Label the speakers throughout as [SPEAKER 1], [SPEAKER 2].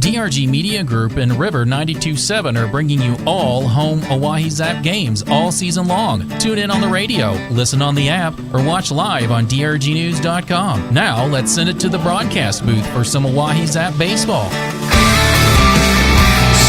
[SPEAKER 1] DRG Media Group and River 92.7 are bringing you all home Oahe Zap games all season long. Tune in on the radio, listen on the app, or watch live on drgnews.com. Now, let's send it to the broadcast booth for some Oahe Zap baseball.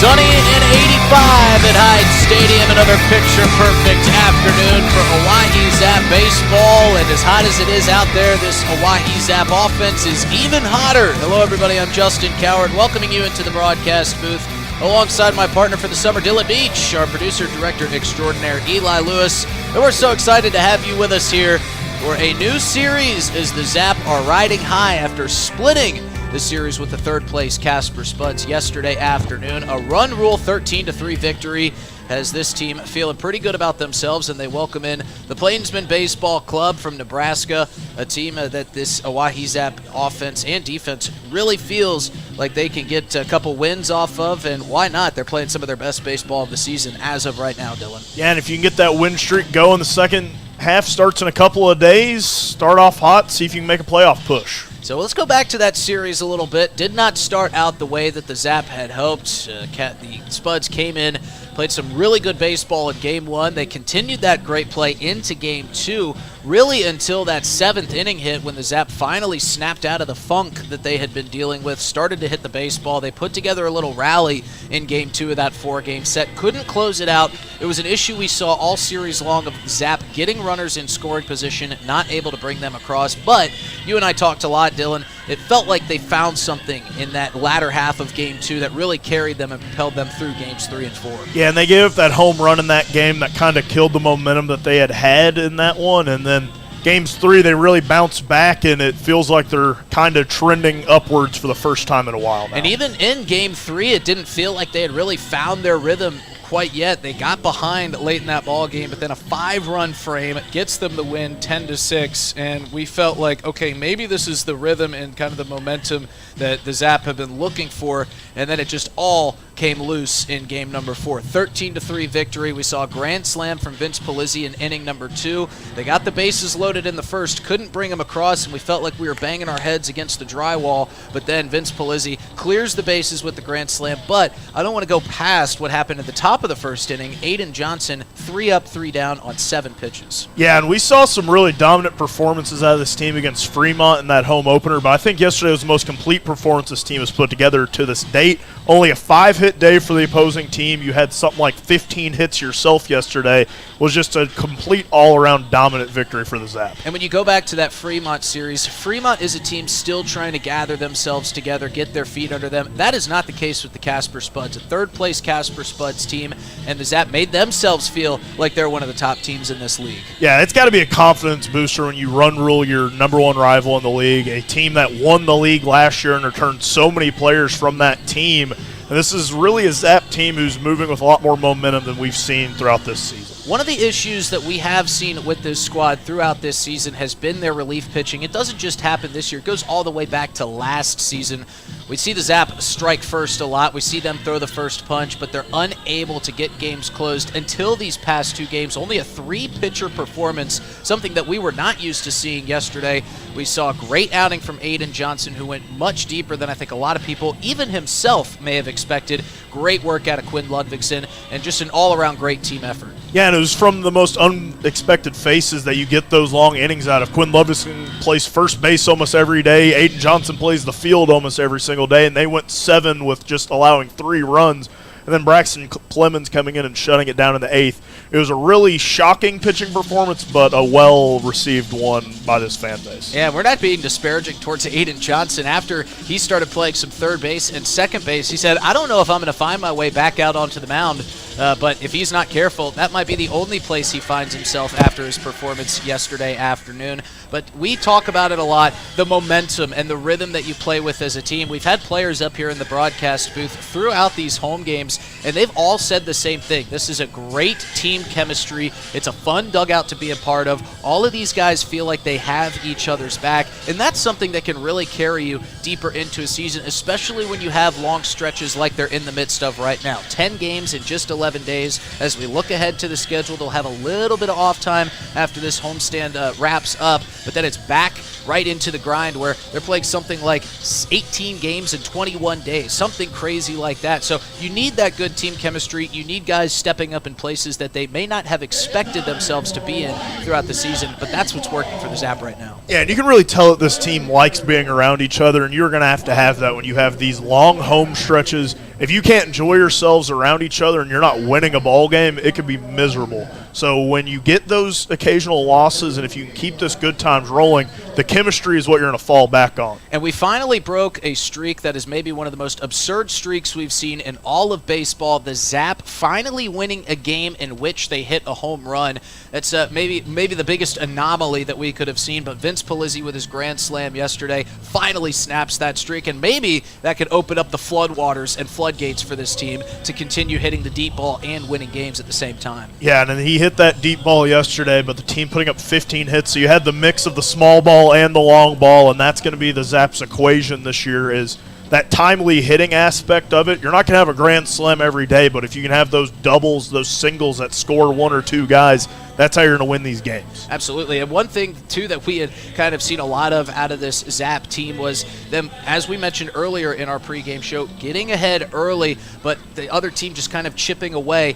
[SPEAKER 2] Sunny and 85 at Hyde Stadium. Another picture-perfect afternoon for Oahe Zap baseball. And as hot as it is out there, this Oahe Zap offense is even hotter. Hello, everybody. I'm Justin Coward, welcoming you into the broadcast booth alongside my partner for the summer, Dylan Beach, our producer, director extraordinaire, Eli Lewis. And we're so excited to have you with us here for a new series as the Zap are riding high after splitting the series with the third-place Casper Spuds yesterday afternoon. A run rule 13-3 victory has this team feeling pretty good about themselves, and they welcome in the Plainsmen Baseball Club from Nebraska, a team that this Oahe Zap offense and defense really feels like they can get a couple wins off of, and why not? They're playing some of their best baseball of the season as of right now, Dylan.
[SPEAKER 3] Yeah, and if you can get that win streak going, the second half starts in a couple of days. Start off hot, see if you can make a playoff push.
[SPEAKER 2] So let's go back to that series a little bit. Did not start out the way that the Zap had hoped. The Spuds came in, played some really good baseball in Game 1. They continued that great play into Game 2, really until that 7th inning hit when the Zap finally snapped out of the funk that they had been dealing with, started to hit the baseball. They put together a little rally in Game 2 of that 4-game set. Couldn't close it out. It was an issue we saw all series long of Zap getting runners in scoring position, not able to bring them across. But you and I talked a lot, Dylan. It felt like they found something in that latter half of Game 2 that really carried them and propelled them through Games 3 and 4.
[SPEAKER 3] Yeah, and they gave up that home run in that game that kind of killed the momentum that they had in that one. And then Games 3, they really bounced back, and it feels like they're kind of trending upwards for the first time in a while now.
[SPEAKER 2] And even in Game 3, it didn't feel like they had really found their rhythm quite yet. They got behind late in that ball game, but then a 5-run frame gets them the win 10-6, and we felt like, okay, maybe this is the rhythm and kind of the momentum that the Zap have been looking for, and then it just all came loose in game number 4. 13-3 victory. We saw a grand slam from Vince Polizzi in inning number 2. They got the bases loaded in the first, couldn't bring them across, and we felt like we were banging our heads against the drywall, but then Vince Polizzi clears the bases with the grand slam. But I don't want to go past what happened at the top of the first inning. Aiden Johnson, 3 up, 3 down on 7 pitches.
[SPEAKER 3] Yeah, and we saw some really dominant performances out of this team against Fremont in that home opener, but I think yesterday was the most complete performance this team has put together to this date. Only a 5-hit day for the opposing team. You had something like 15 hits yourself yesterday. It was just a complete all-around dominant victory for the Zap.
[SPEAKER 2] And when you go back to that Fremont series, Fremont is a team still trying to gather themselves together, get their feet under them. That is not the case with the Casper Spuds. A third-place Casper Spuds team, and the Zap made themselves feel like they're one of the top teams in this league.
[SPEAKER 3] Yeah, it's got to be a confidence booster when you run rule your #1 rival in the league, a team that won the league last year and returned so many players from that team. And this is really a Zap team who's moving with a lot more momentum than we've seen throughout this season.
[SPEAKER 2] One of the issues that we have seen with this squad throughout this season has been their relief pitching. It doesn't just happen this year. It goes all the way back to last season. We see the Zap strike first a lot. We see them throw the first punch, but they're unable to get games closed until these past 2 games. Only a 3-pitcher performance, something that we were not used to seeing yesterday. We saw a great outing from Aiden Johnson, who went much deeper than I think a lot of people, even himself, may have expected. Great work out of Quinn Ludvigsen, and just an all-around great team effort.
[SPEAKER 3] Yeah, and it was from the most unexpected faces that you get those long innings out of. Quinn Ludvigsen plays first base almost every day. Aiden Johnson plays the field almost every single day, and they went 7 with just allowing 3 runs. And then Braxton Clemens coming in and shutting it down in the 8th. It was a really shocking pitching performance, but a well-received one by this fan base.
[SPEAKER 2] Yeah, we're not being disparaging towards Aiden Johnson. After he started playing some third base and second base, he said, I don't know if I'm going to find my way back out onto the mound, but if he's not careful, that might be the only place he finds himself after his performance yesterday afternoon. But we talk about it a lot, the momentum and the rhythm that you play with as a team. We've had players up here in the broadcast booth throughout these home games, and they've all said the same thing. This is a great team chemistry. It's a fun dugout to be a part of. All of these guys feel like they have each other's back, and that's something that can really carry you deeper into a season, especially when you have long stretches like they're in the midst of right now. 10 games in just 11 11 days. As we look ahead to the schedule, they'll have a little bit of off time after this homestand wraps up, but then it's back right into the grind where they're playing something like 18 games in 21 days, something crazy like that. So you need that good team chemistry. You need guys stepping up in places that they may not have expected themselves to be in throughout the season, but that's what's working for the Zap right now.
[SPEAKER 3] Yeah, and you can really tell that this team likes being around each other, and you're going to have that when you have these long home stretches. If you can't enjoy yourselves around each other and you're not winning a ball game, it can be miserable. So when you get those occasional losses, and if you can keep this good times rolling, the chemistry is what you're going to fall back on.
[SPEAKER 2] And we finally broke a streak that is maybe one of the most absurd streaks we've seen in all of baseball. The Zap finally winning a game in which they hit a home run. It's maybe the biggest anomaly that we could have seen, but Vince Polizzi with his grand slam yesterday finally snaps that streak, and maybe that could open up the floodwaters and floodgates for this team to continue hitting the deep ball and winning games at the same time.
[SPEAKER 3] Yeah, and then he hit that deep ball yesterday, but the team putting up 15 hits, so you had the mix of the small ball and the long ball, and that's going to be the Zap's equation this year, is that timely hitting aspect of it. You're not going to have a grand slam every day, but if you can have those doubles, those singles that score one or two guys, that's how you're going to win these games.
[SPEAKER 2] Absolutely. And one thing, too, that we had kind of seen a lot of out of this Zap team was them, as we mentioned earlier in our pregame show, getting ahead early, but the other team just kind of chipping away.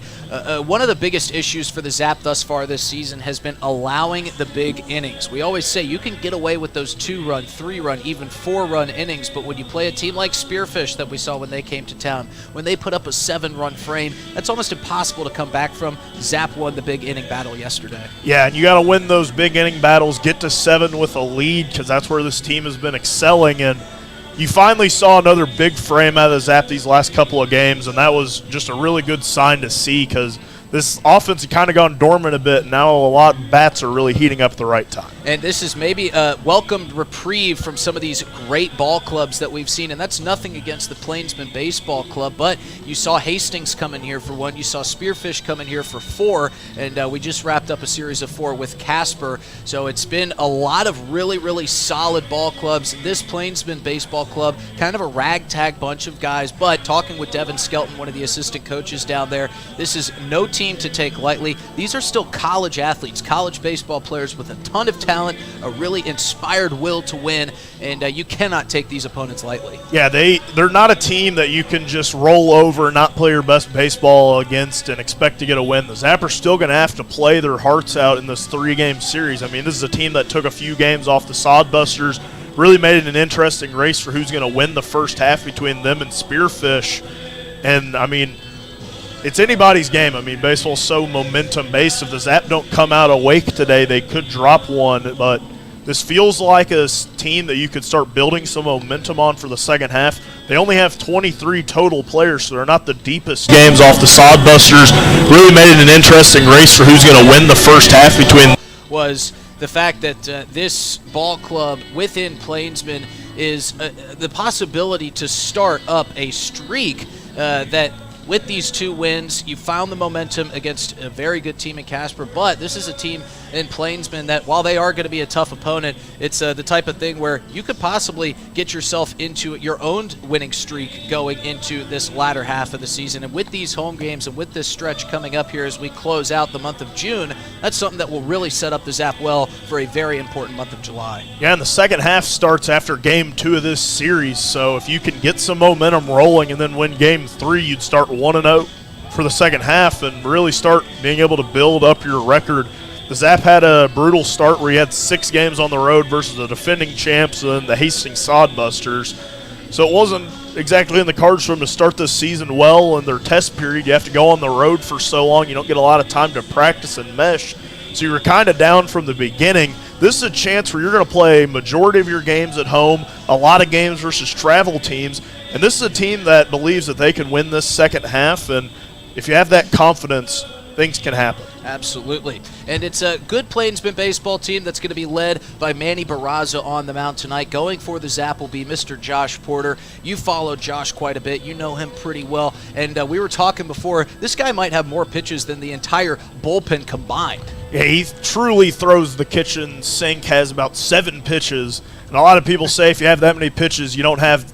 [SPEAKER 2] One of the biggest issues for the Zap thus far this season has been allowing the big innings. We always say you can get away with those 2-run, 3-run, even 4-run innings, but when you play a team like Spearfish that we saw when they came to town, when they put up a 7-run frame, that's almost impossible to come back from. Zap won the big inning battle yesterday.
[SPEAKER 3] Yeah, and you got to win those big inning battles, get to 7 with a lead, because that's where this team has been excelling. And you finally saw another big frame out of the Zap these last couple of games, and that was just a really good sign to see, because this offense had kind of gone dormant a bit, and now a lot of bats are really heating up at the right time.
[SPEAKER 2] And this is maybe a welcomed reprieve from some of these great ball clubs that we've seen, and that's nothing against the Plainsmen Baseball Club, but you saw Hastings come in here for 1, you saw Spearfish come in here for 4, and we just wrapped up a series of 4 with Casper. So it's been a lot of really, really solid ball clubs. This Plainsmen Baseball Club, kind of a ragtag bunch of guys, but talking with Devin Skelton, one of the assistant coaches down there, this is no team to take lightly. These are still college athletes, college baseball players with a ton of talent, a really inspired will to win, and you cannot take these opponents lightly.
[SPEAKER 3] Yeah, they're not a team that you can just roll over and not play your best baseball against and expect to get a win. The Zap are still going to have to play their hearts out in this 3-game series. I mean, this is a team that took a few games off the Sodbusters, really made it an interesting race for who's going to win the first half between them and Spearfish. And, I mean, it's anybody's game. I mean, baseball's so momentum-based. If the Zap don't come out awake today, they could drop one. But this feels like a team that you could start building some momentum on for the second half. They only have 23 total players, so they're not the deepest games off the Sodbusters. Really made it an interesting race for who's going to win the first half between.
[SPEAKER 2] Was the fact that this ball club within Plainsmen is the possibility to start up a streak that with these 2 wins, you found the momentum against a very good team in Casper, but this is a team in Plainsmen that, while they are going to be a tough opponent, it's the type of thing where you could possibly get yourself into your own winning streak going into this latter half of the season. And with these home games and with this stretch coming up here as we close out the month of June, that's something that will really set up the Zap well for a very important month of July.
[SPEAKER 3] Yeah, and the second half starts after Game 2 of this series, so if you can get some momentum rolling and then win Game 3, you'd start 1-0 for the second half and really start being able to build up your record. The Zap had a brutal start where he had 6 games on the road versus the defending champs and the Hastings Sodbusters. So it wasn't exactly in the cards for them to start this season well in their test period. You have to go on the road for so long. You don't get a lot of time to practice and mesh. So you were kind of down from the beginning. This is a chance where you're going to play a majority of your games at home, a lot of games versus travel teams. And this is a team that believes that they can win this second half. And if you have that confidence, things can happen.
[SPEAKER 2] Absolutely. And it's a good Plainsmen baseball team that's going to be led by Manny Barraza on the mound tonight. Going for the Zap will be Mr. Josh Porter. You followed Josh quite a bit. You know him pretty well. And we were talking before, this guy might have more pitches than the entire bullpen combined.
[SPEAKER 3] Yeah, he truly throws the kitchen sink, has about 7 pitches. And a lot of people say if you have that many pitches, you don't have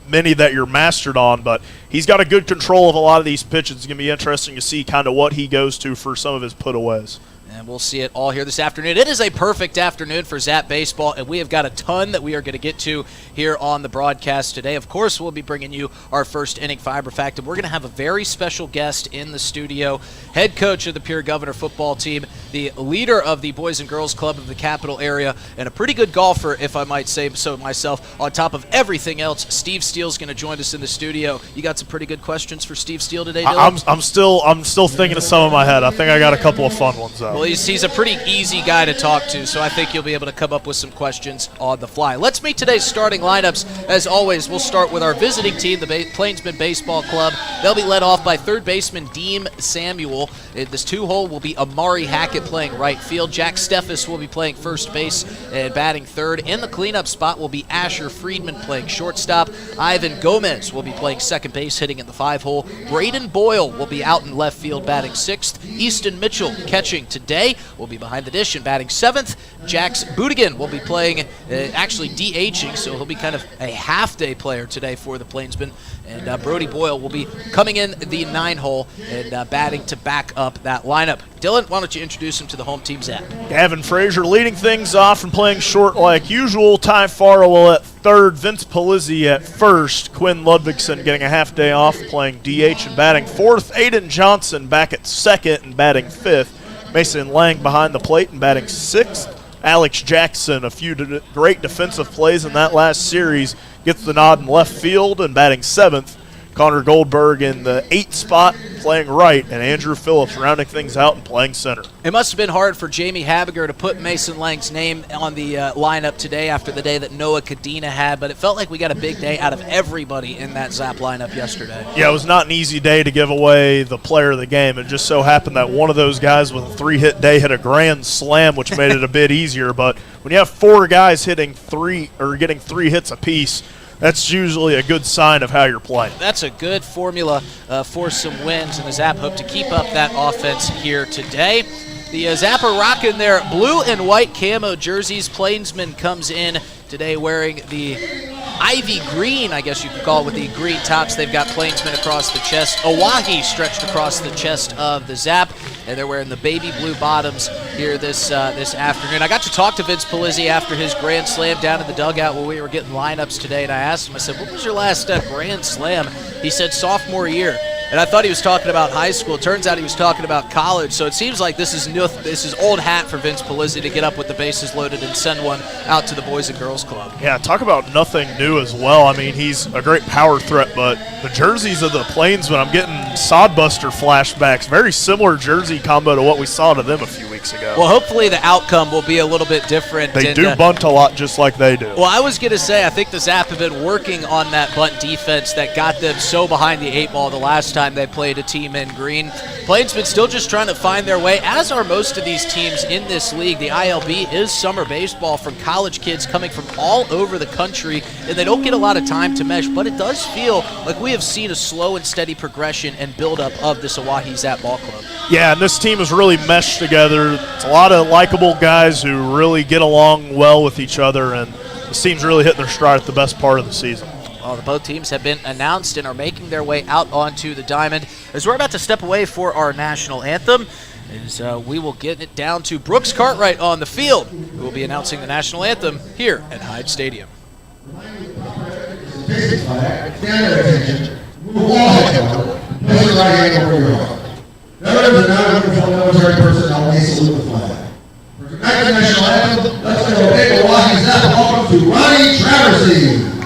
[SPEAKER 3] many that you're mastered on, but he's got a good control of a lot of these pitches. It's going to be interesting to see kind of what he goes to for some of his put-aways.
[SPEAKER 2] And we'll see it all here this afternoon. It is a perfect afternoon for Zap Baseball, and we have got a ton that we are going to get to here on the broadcast today. Of course, we'll be bringing you our first inning Fiber Fact, and we're going to have a very special guest in the studio, head coach of the Pure Governor football team, the leader of the Boys and Girls Club of the capital area, and a pretty good golfer, if I might say so myself. On top of everything else, Steve Steele's going to join us in the studio. You got some pretty good questions for Steve Steele today, Dylan?
[SPEAKER 3] I'm still thinking of some in my head. I think I got a couple of fun ones, though.
[SPEAKER 2] Well, he's a pretty easy guy to talk to, so I think you'll be able to come up with some questions on the fly. Let's meet today's starting lineups. As always, we'll start with our visiting team, the Plainsmen Baseball Club. They'll be led off by third baseman Deem Samuel. In this two-hole will be Amari Hackett playing right field. Jack Steffes will be playing first base and batting third. In the cleanup spot will be Asher Friedman playing shortstop. Ivan Gomez will be playing second base, hitting in the five-hole. Braden Boyle will be out in left field, batting sixth. Easton Mitchell catching today will be behind the dish and batting seventh. Jax Budigan will be playing, actually DHing, so he'll be kind of a half-day player today for the Plainsmen. And Brody Boyle will be coming in the nine-hole and batting to back up that lineup. Dylan, why don't you introduce him to the home team, Zap?
[SPEAKER 3] Gavin Frazier leading things off and playing short like usual. Ty Farwell at third, Vince Palizzi at first, Quinn Ludvigson getting a half day off playing DH and batting fourth, Aiden Johnson back at second and batting fifth, Mason Lang behind the plate and batting sixth, Alex Jackson, a few great defensive plays in that last series, gets the nod in left field and batting seventh. Connor Goldberg in the 8th spot playing right, and Andrew Phillips rounding things out and playing center.
[SPEAKER 2] It must have been hard for Jamie Habiger to put Mason Lang's name on the lineup today after the day that Noah Cadena had, but it felt like we got a big day out of everybody in that Zap lineup yesterday.
[SPEAKER 3] Yeah, it was not an easy day to give away the player of the game. It just so happened that one of those guys with a 3-hit day hit a grand slam, which made it a bit easier. But when you have 4 guys hitting 3 or getting 3 hits apiece, that's usually a good sign of how you're playing.
[SPEAKER 2] That's a good formula for some wins, and the Zap hope to keep up that offense here today. The Zap are rocking their blue and white camo jerseys. Plainsman comes in today wearing the ivy green, I guess you could call it, with the green tops. They've got Plainsman across the chest, Oahe stretched across the chest of the Zap, and they're wearing the baby blue bottoms here this afternoon. I got to talk to Vince Palizzi after his grand slam down in the dugout when we were getting lineups today, and I asked him, I said, what was your last grand slam? He said sophomore year. And I thought he was talking about high school. Turns out he was talking about college. So it seems like this is old hat for Vince Palizzi to get up with the bases loaded and send one out to the Boys and Girls Club.
[SPEAKER 3] Yeah, talk about nothing new as well. I mean, he's a great power threat, but the jerseys of the Plainsmen, I'm getting Sodbuster flashbacks. Very similar jersey combo to what we saw to them a few weeks ago.
[SPEAKER 2] Well, hopefully the outcome will be a little bit different.
[SPEAKER 3] They do bunt a lot just like they do.
[SPEAKER 2] Well, I was going to say, I think the Zap have been working on that bunt defense that got them so behind the 8 ball the last time they played a team in green. Plainsmen still just trying to find their way, as are most of these teams in this league. The ILB is summer baseball from college kids coming from all over the country, and they don't get a lot of time to mesh, but it does feel like we have seen a slow and steady progression and build-up of this Oahe Zap ball club.
[SPEAKER 3] Yeah, and this team has really meshed together. It's a lot of likable guys who really get along well with each other, and this team's really hitting their stride at the best part of the season.
[SPEAKER 2] Well, both teams have been announced and are making their way out onto the diamond. As we're about to step away for our national anthem, we will get it down to Brooks Cartwright on the field, who will be announcing the national anthem here at Hyde Stadium.
[SPEAKER 4] Basic flag, stand at attention, move all heads forward, place your right hand over your heart. Veterans and non-uniformed military personnel may salute the flag. For tonight's national anthem, let's give a big Oahe Zap welcome to Ronnie Traversy.
[SPEAKER 5] And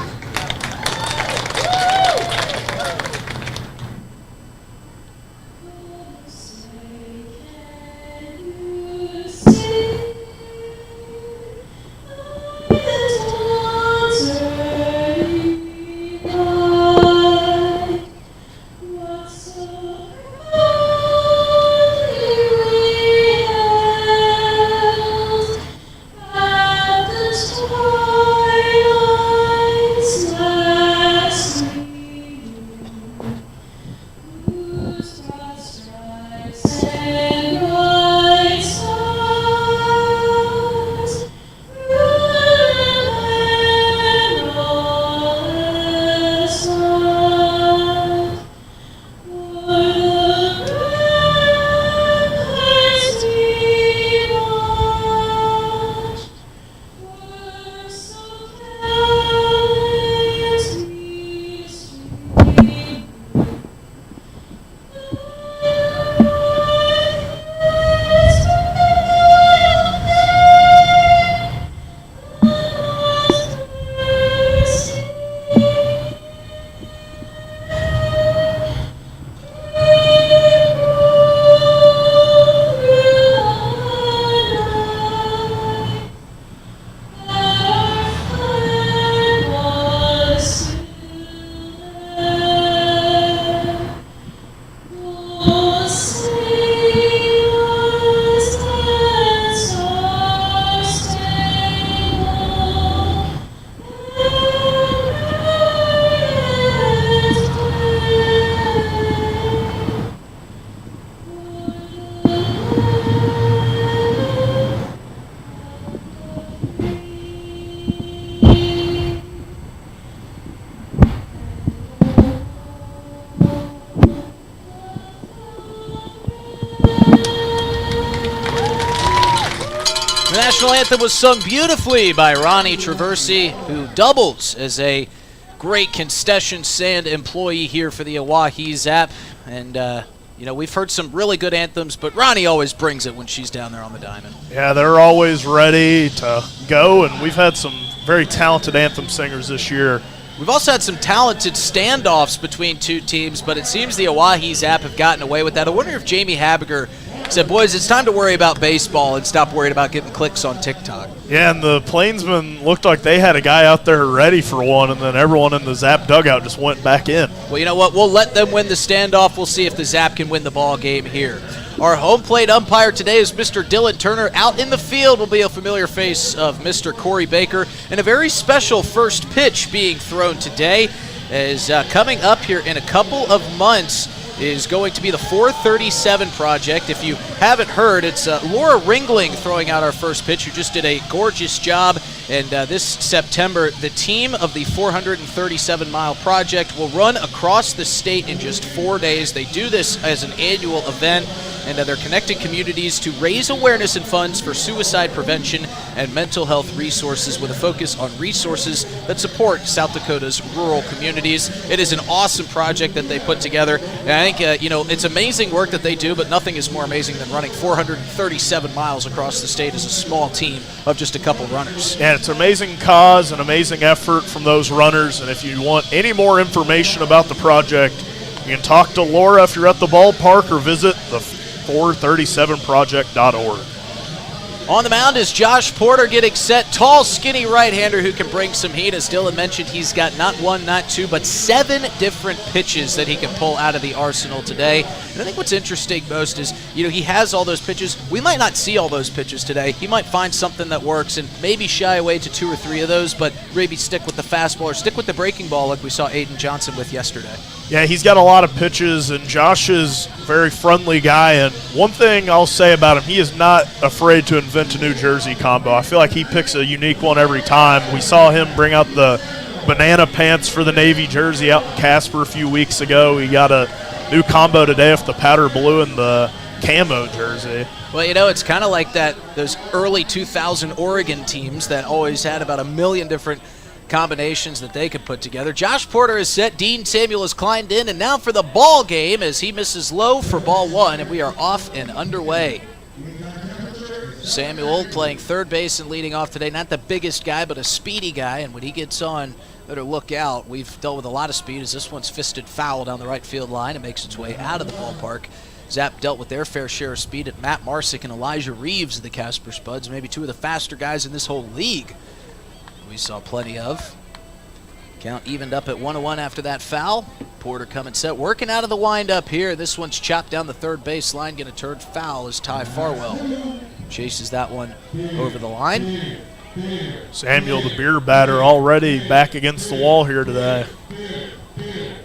[SPEAKER 2] national anthem was sung beautifully by Ronnie Traversi, who doubles as a great concession stand employee here for the Oahe Zap. And, you know, we've heard some really good anthems, but Ronnie always brings it when she's down there on the diamond.
[SPEAKER 3] Yeah, they're always ready to go, and we've had some very talented anthem singers this year.
[SPEAKER 2] We've also had some talented standoffs between two teams, but it seems the Oahe Zap have gotten away with that. I wonder if Jamie Habiger said, boys, it's time to worry about baseball and stop worrying about getting clicks on TikTok.
[SPEAKER 3] Yeah, and the Plainsmen looked like they had a guy out there ready for one, and then everyone in the Zap dugout just went back in.
[SPEAKER 2] Well, you know what? We'll let them win the standoff. We'll see if the Zap can win the ball game here. Our home plate umpire today is Mr. Dylan Turner. Out in the field will be a familiar face of Mr. Corey Baker. And a very special first pitch being thrown today is coming up here in a couple of months is going to be the 437 project. If you haven't heard, it's Laura Ringling throwing out our first pitch, who just did a gorgeous job. And this September, the team of the 437-mile project will run across the state in just 4 days. They do this as an annual event, and they're connecting communities to raise awareness and funds for suicide prevention and mental health resources, with a focus on resources that support South Dakota's rural communities. It is an awesome project that they put together, and I think, you know, it's amazing work that they do, but nothing is more amazing than running 437 miles across the state as a small team of just a couple runners.
[SPEAKER 3] Yeah, it's an amazing cause, an amazing effort from those runners, and if you want any more information about the project, you can talk to Laura if you're at the ballpark, or visit the 437project.org.
[SPEAKER 2] On the mound is Josh Porter getting set. Tall, skinny right-hander who can bring some heat. As Dylan mentioned, he's got not one, not two, but 7 different pitches that he can pull out of the arsenal today. And I think what's interesting most is, you know, he has all those pitches. We might not see all those pitches today. He might find something that works and maybe shy away to 2 or 3 of those, but maybe stick with the fastball or stick with the breaking ball like we saw Aiden Johnson with yesterday.
[SPEAKER 3] Yeah, he's got a lot of pitches, and Josh is a very friendly guy. And one thing I'll say about him, he is not afraid to invent a new jersey combo. I feel like he picks a unique one every time. We saw him bring out the banana pants for the Navy jersey out in Casper a few weeks ago. He got a new combo today with the powder blue and the camo jersey.
[SPEAKER 2] Well, you know, it's kind of like those early 2000 Oregon teams that always had about 1 million different combinations that they could put together. Josh Porter is set. Dean Samuel has climbed in, and now for the ball game as he misses low for ball 1, and we are off and underway. Samuel playing third base and leading off today. Not the biggest guy, but a speedy guy, and when he gets on, better look out. We've dealt with a lot of speed as this one's fisted foul down the right field line. It makes its way out of the ballpark. Zap dealt with their fair share of speed at Matt Marsick and Elijah Reeves of the Casper Spuds, maybe 2 of the faster guys in this whole league. We saw plenty of. Count evened up at 1-1 after that foul. Porter coming set, working out of the windup here. This one's chopped down the third base line, going to turn foul as Ty Farwell chases that one over the line.
[SPEAKER 3] Samuel, the beer batter, already back against the wall here today.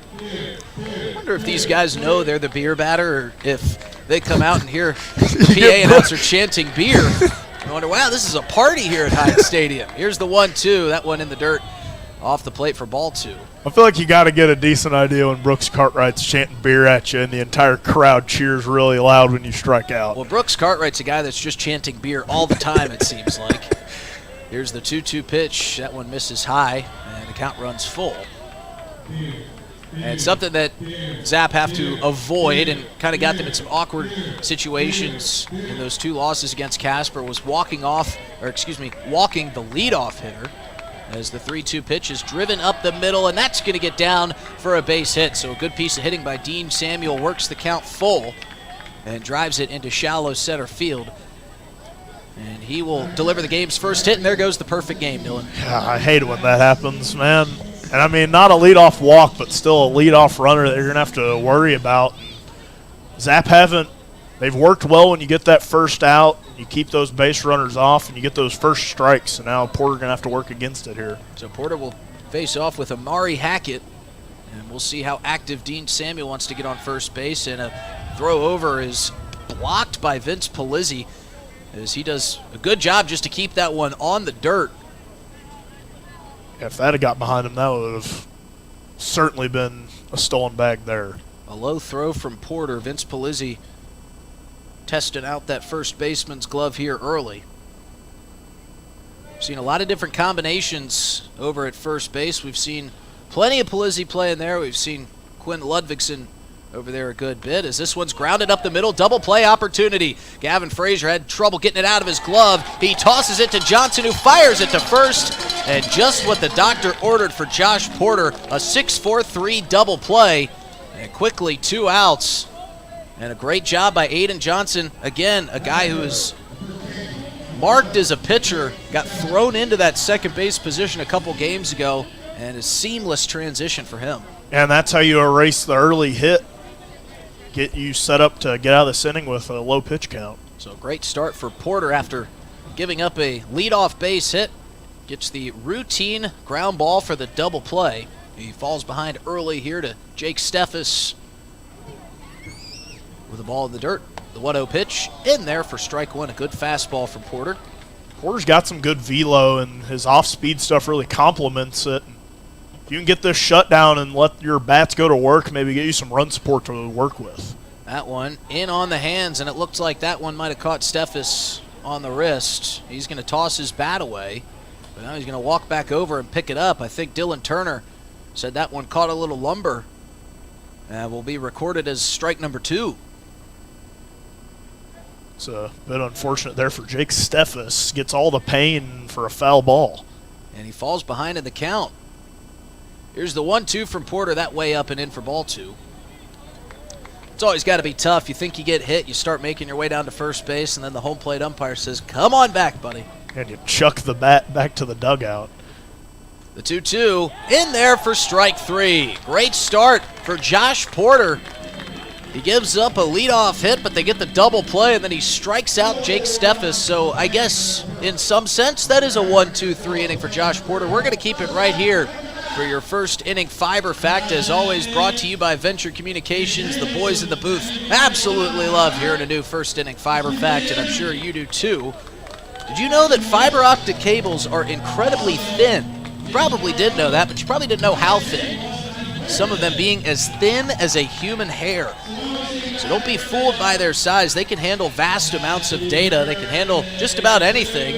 [SPEAKER 2] I wonder if these guys know they're the beer batter, or if they come out and hear the PA announcer chanting beer. I wonder, wow, this is a party here at Hyde Stadium. Here's the 1-2. That one in the dirt off the plate for ball 2.
[SPEAKER 3] I feel like you got to get a decent idea when Brooks Cartwright's chanting beer at you and the entire crowd cheers really loud when you strike out.
[SPEAKER 2] Well, Brooks Cartwright's a guy that's just chanting beer all the time, it seems like. Here's the 2-2 pitch. That one misses high, and the count runs full. And something that Zap have to avoid, and kind of got them in some awkward situations in those 2 losses against Casper, was walking the leadoff hitter as the 3-2 pitch is driven up the middle, and that's going to get down for a base hit. So a good piece of hitting by Dean Samuel works the count full and drives it into shallow center field. And he will deliver the game's first hit, and there goes the perfect game, Dylan.
[SPEAKER 3] Yeah, I hate it when that happens, man. And I mean, not a leadoff walk, but still a leadoff runner that you're going to have to worry about. Zap they've worked well when you get that first out, you keep those base runners off, and you get those first strikes. And now Porter going to have to work against it here.
[SPEAKER 2] So Porter will face off with Amari Hackett, and we'll see how active Dean Samuel wants to get on first base. And a throw over is blocked by Vince Palizzi, as he does a good job just to keep that one on the dirt.
[SPEAKER 3] If that had got behind him, that would have certainly been a stolen bag there.
[SPEAKER 2] A low throw from Porter. Vince Palizzi testing out that first baseman's glove here early. Seen a lot of different combinations over at first base. We've seen plenty of Polizzi playing there. We've seen Quinn Ludvigsen over there a good bit as this one's grounded up the middle. Double play opportunity. Gavin Frazier had trouble getting it out of his glove. He tosses it to Johnson, who fires it to first. And just what the doctor ordered for Josh Porter, a 6-4-3 double play. And quickly 2 outs. And a great job by Aiden Johnson. Again, a guy who is marked as a pitcher, got thrown into that second base position a couple games ago, and a seamless transition for him.
[SPEAKER 3] And that's how you erase the early hit. Get you set up to get out of this inning with a low pitch count.
[SPEAKER 2] So great start for Porter after giving up a leadoff base hit. Gets the routine ground ball for the double play. He falls behind early here to Jake Steffes with the ball in the dirt. The 1-0 pitch in there for strike one. A good fastball from Porter.
[SPEAKER 3] Porter's got some good velo, and his off-speed stuff really complements it. If you can get this shutdown and let your bats go to work, maybe get you some run support to work with.
[SPEAKER 2] That one in on the hands, and it looks like that one might have caught Steffes on the wrist. He's going to toss his bat away, but now he's going to walk back over and pick it up. I think Dylan Turner said that one caught a little lumber and will be recorded as strike number 2.
[SPEAKER 3] It's a bit unfortunate there for Jake Steffes. Gets all the pain for a foul ball.
[SPEAKER 2] And he falls behind in the count. Here's the 1-2 from Porter, that way up and in for ball 2. It's always got to be tough. You think you get hit, you start making your way down to first base, and then the home plate umpire says, come on back, buddy.
[SPEAKER 3] And you chuck the bat back to the dugout.
[SPEAKER 2] The 2-2 in there for strike 3. Great start for Josh Porter. He gives up a leadoff hit, but they get the double play, and then he strikes out Jake Steffes. So I guess in some sense that is a 1-2-3 inning for Josh Porter. We're going to keep it right here for your first inning fiber fact, as always brought to you by Venture Communications. The boys in the booth absolutely love hearing a new first inning fiber fact, and I'm sure you do too. Did you know that fiber optic cables are incredibly thin? You probably did know that, but you probably didn't know how thin. Some of them being as thin as a human hair. So don't be fooled by their size. They can handle vast amounts of data. They can handle just about anything.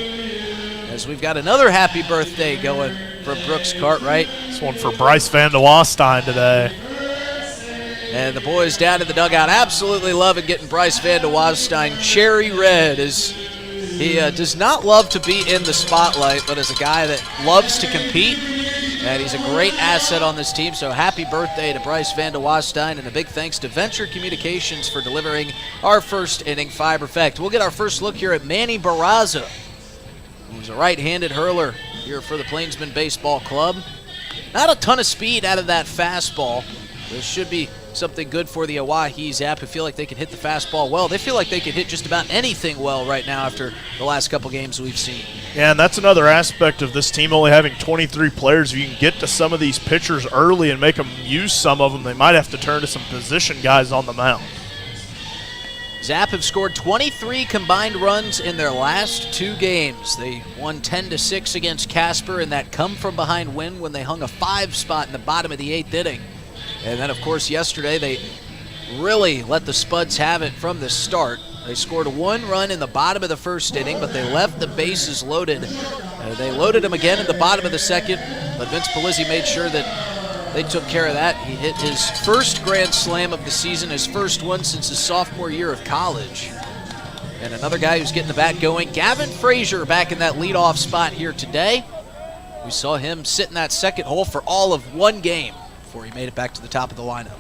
[SPEAKER 2] As we've got another happy birthday going for Brooks Cartwright.
[SPEAKER 3] This one for Bryce Van de Wastein today.
[SPEAKER 2] And the boys down in the dugout absolutely loving getting Bryce Van de Wastein cherry red, as he does not love to be in the spotlight, but is a guy that loves to compete. And he's a great asset on this team, so happy birthday to Bryce Van de Wastein, and a big thanks to Venture Communications for delivering our first inning fiber fact. We'll get our first look here at Manny Barraza, who's a right-handed hurler here for the Plainsmen Baseball Club. Not a ton of speed out of that fastball. This should be something good for the Oahe Zap, who feel like they can hit the fastball well. They feel like they can hit just about anything well right now after the last couple games we've seen.
[SPEAKER 3] Yeah, and that's another aspect of this team only having 23 players. If you can get to some of these pitchers early and make them use some of them, they might have to turn to some position guys on the mound.
[SPEAKER 2] Zap have scored 23 combined runs in their last 2 games. They won 10-6 against Casper in that come-from-behind win when they hung a 5 spot in the bottom of the 8th inning. And then, of course, yesterday they really let the Spuds have it from the start. They scored 1 run in the bottom of the first inning, but they left the bases loaded. They loaded them again in the bottom of the second, but Vince Polizzi made sure that they took care of that. He hit his first grand slam of the season, his first one since his sophomore year of college. And another guy who's getting the bat going, Gavin Frazier, back in that leadoff spot here today. We saw him sit in that second hole for all of 1 game before he made it back to the top of the lineup.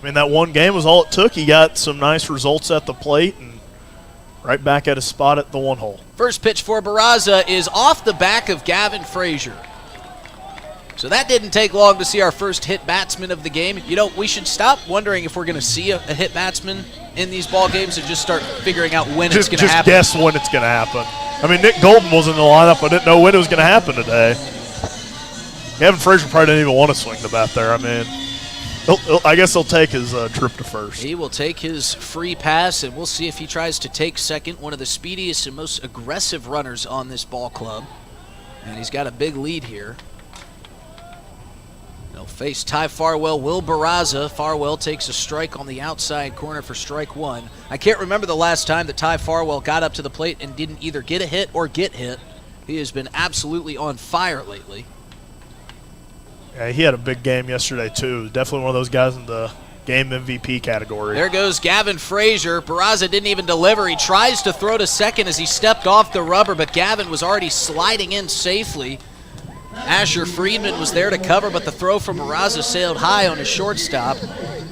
[SPEAKER 3] I mean, that 1 game was all it took. He got some nice results at the plate and right back at his spot at the 1 hole.
[SPEAKER 2] First pitch for Barraza is off the back of Gavin Frazier. So that didn't take long to see our first hit batsman of the game. You know, we should stop wondering if we're going to see a hit batsman in these ball games and just start figuring out when it's going to happen.
[SPEAKER 3] Just guess when it's going to happen. I mean, Nick Golden was in the lineup. I didn't know when it was going to happen today. Gavin Frazier probably didn't even want to swing the bat there. I mean, I guess he'll take his trip to first.
[SPEAKER 2] He will take his free pass, and we'll see if he tries to take second. One of the speediest and most aggressive runners on this ball club. And he's got a big lead here. They'll face Ty Farwell, Will Barraza. Farwell takes a strike on the outside corner for strike 1. I can't remember the last time that Ty Farwell got up to the plate and didn't either get a hit or get hit. He has been absolutely on fire lately.
[SPEAKER 3] Yeah, he had a big game yesterday, too. Definitely one of those guys in the game MVP category.
[SPEAKER 2] There goes Gavin Frazier. Barraza didn't even deliver. He tries to throw to second as he stepped off the rubber, but Gavin was already sliding in safely. Asher Friedman was there to cover, but the throw from Barraza sailed high on his shortstop.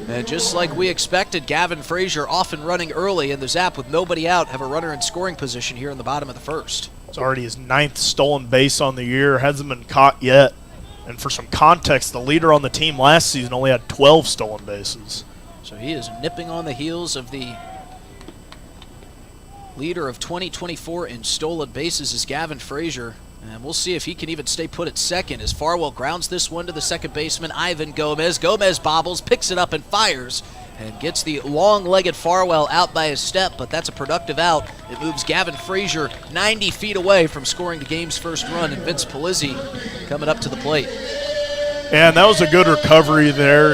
[SPEAKER 2] And just like we expected, Gavin Frazier off and running early, and the Zap, with nobody out, have a runner in scoring position here in the bottom of the first.
[SPEAKER 3] It's already his 9th stolen base on the year. Hasn't been caught yet. And for some context, the leader on the team last season only had 12 stolen bases.
[SPEAKER 2] So he is nipping on the heels of the leader of 2024 in stolen bases is Gavin Frazier. And we'll see if he can even stay put at second as Farwell grounds this one to the second baseman, Ivan Gomez. Gomez bobbles, picks it up and fires, and gets the long-legged Farwell out by his step, but that's a productive out. It moves Gavin Frazier 90 feet away from scoring the game's first run, and Vince Polizzi coming up to the plate.
[SPEAKER 3] And that was a good recovery there.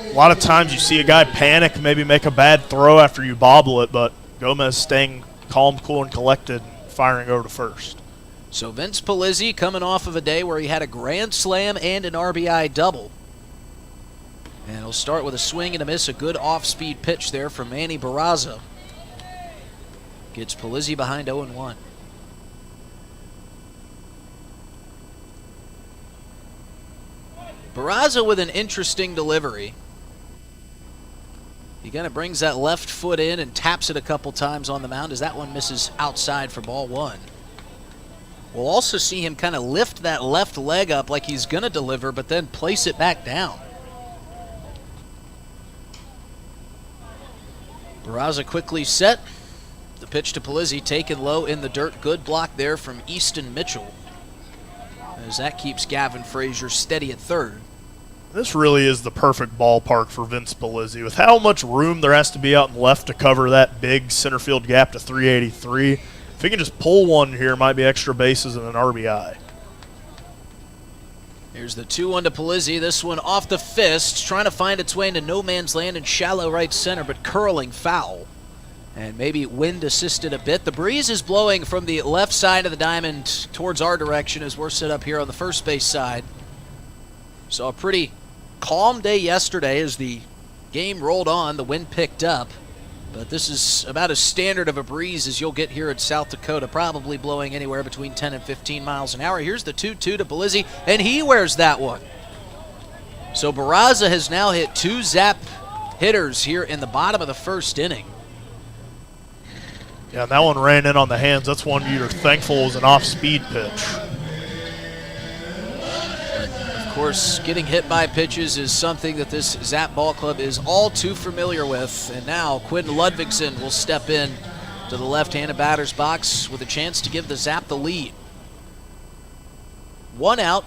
[SPEAKER 3] A lot of times you see a guy panic, maybe make a bad throw after you bobble it, but Gomez staying calm, cool, and collected, firing over to first.
[SPEAKER 2] So Vince Polizzi coming off of a day where he had a grand slam and an RBI double. And he'll start with a swing and a miss, a good off-speed pitch there from Manny Barraza. Gets Polizzi behind 0-1. Barraza with an interesting delivery. He kind of brings that left foot in and taps it a couple times on the mound as that one misses outside for ball one. We'll also see him kind of lift that left leg up like he's going to deliver, but then place it back down. Barraza quickly set. The pitch to Polizzi taken low in the dirt. Good block there from Easton Mitchell, as that keeps Gavin Frazier steady at third.
[SPEAKER 3] This really is the perfect ballpark for Vince Polizzi. With how much room there has to be out in left to cover that big center field gap to 383, if he can just pull one here, might be extra bases and an RBI.
[SPEAKER 2] Here's the 2-1 to Polizzi. This one off the fist, trying to find its way into no man's land in shallow right center, but curling foul. And maybe wind assisted a bit. The breeze is blowing from the left side of the diamond towards our direction as we're set up here on the first base side. So a pretty calm day yesterday as the game rolled on. The wind picked up. But this is about as standard of a breeze as you'll get here in South Dakota, probably blowing anywhere between 10 and 15 miles an hour. Here's the 2-2 to Polizzi, and he wears that one. So Barraza has now hit 2 Zap hitters here in the bottom of the first inning.
[SPEAKER 3] Yeah, and that one ran in on the hands. That's one you're thankful was an off-speed pitch.
[SPEAKER 2] Of course, getting hit by pitches is something that this Zap ball club is all too familiar with. And now Quinn Ludvigsen will step in to the left-handed batter's box with a chance to give the Zap the lead. 1 out.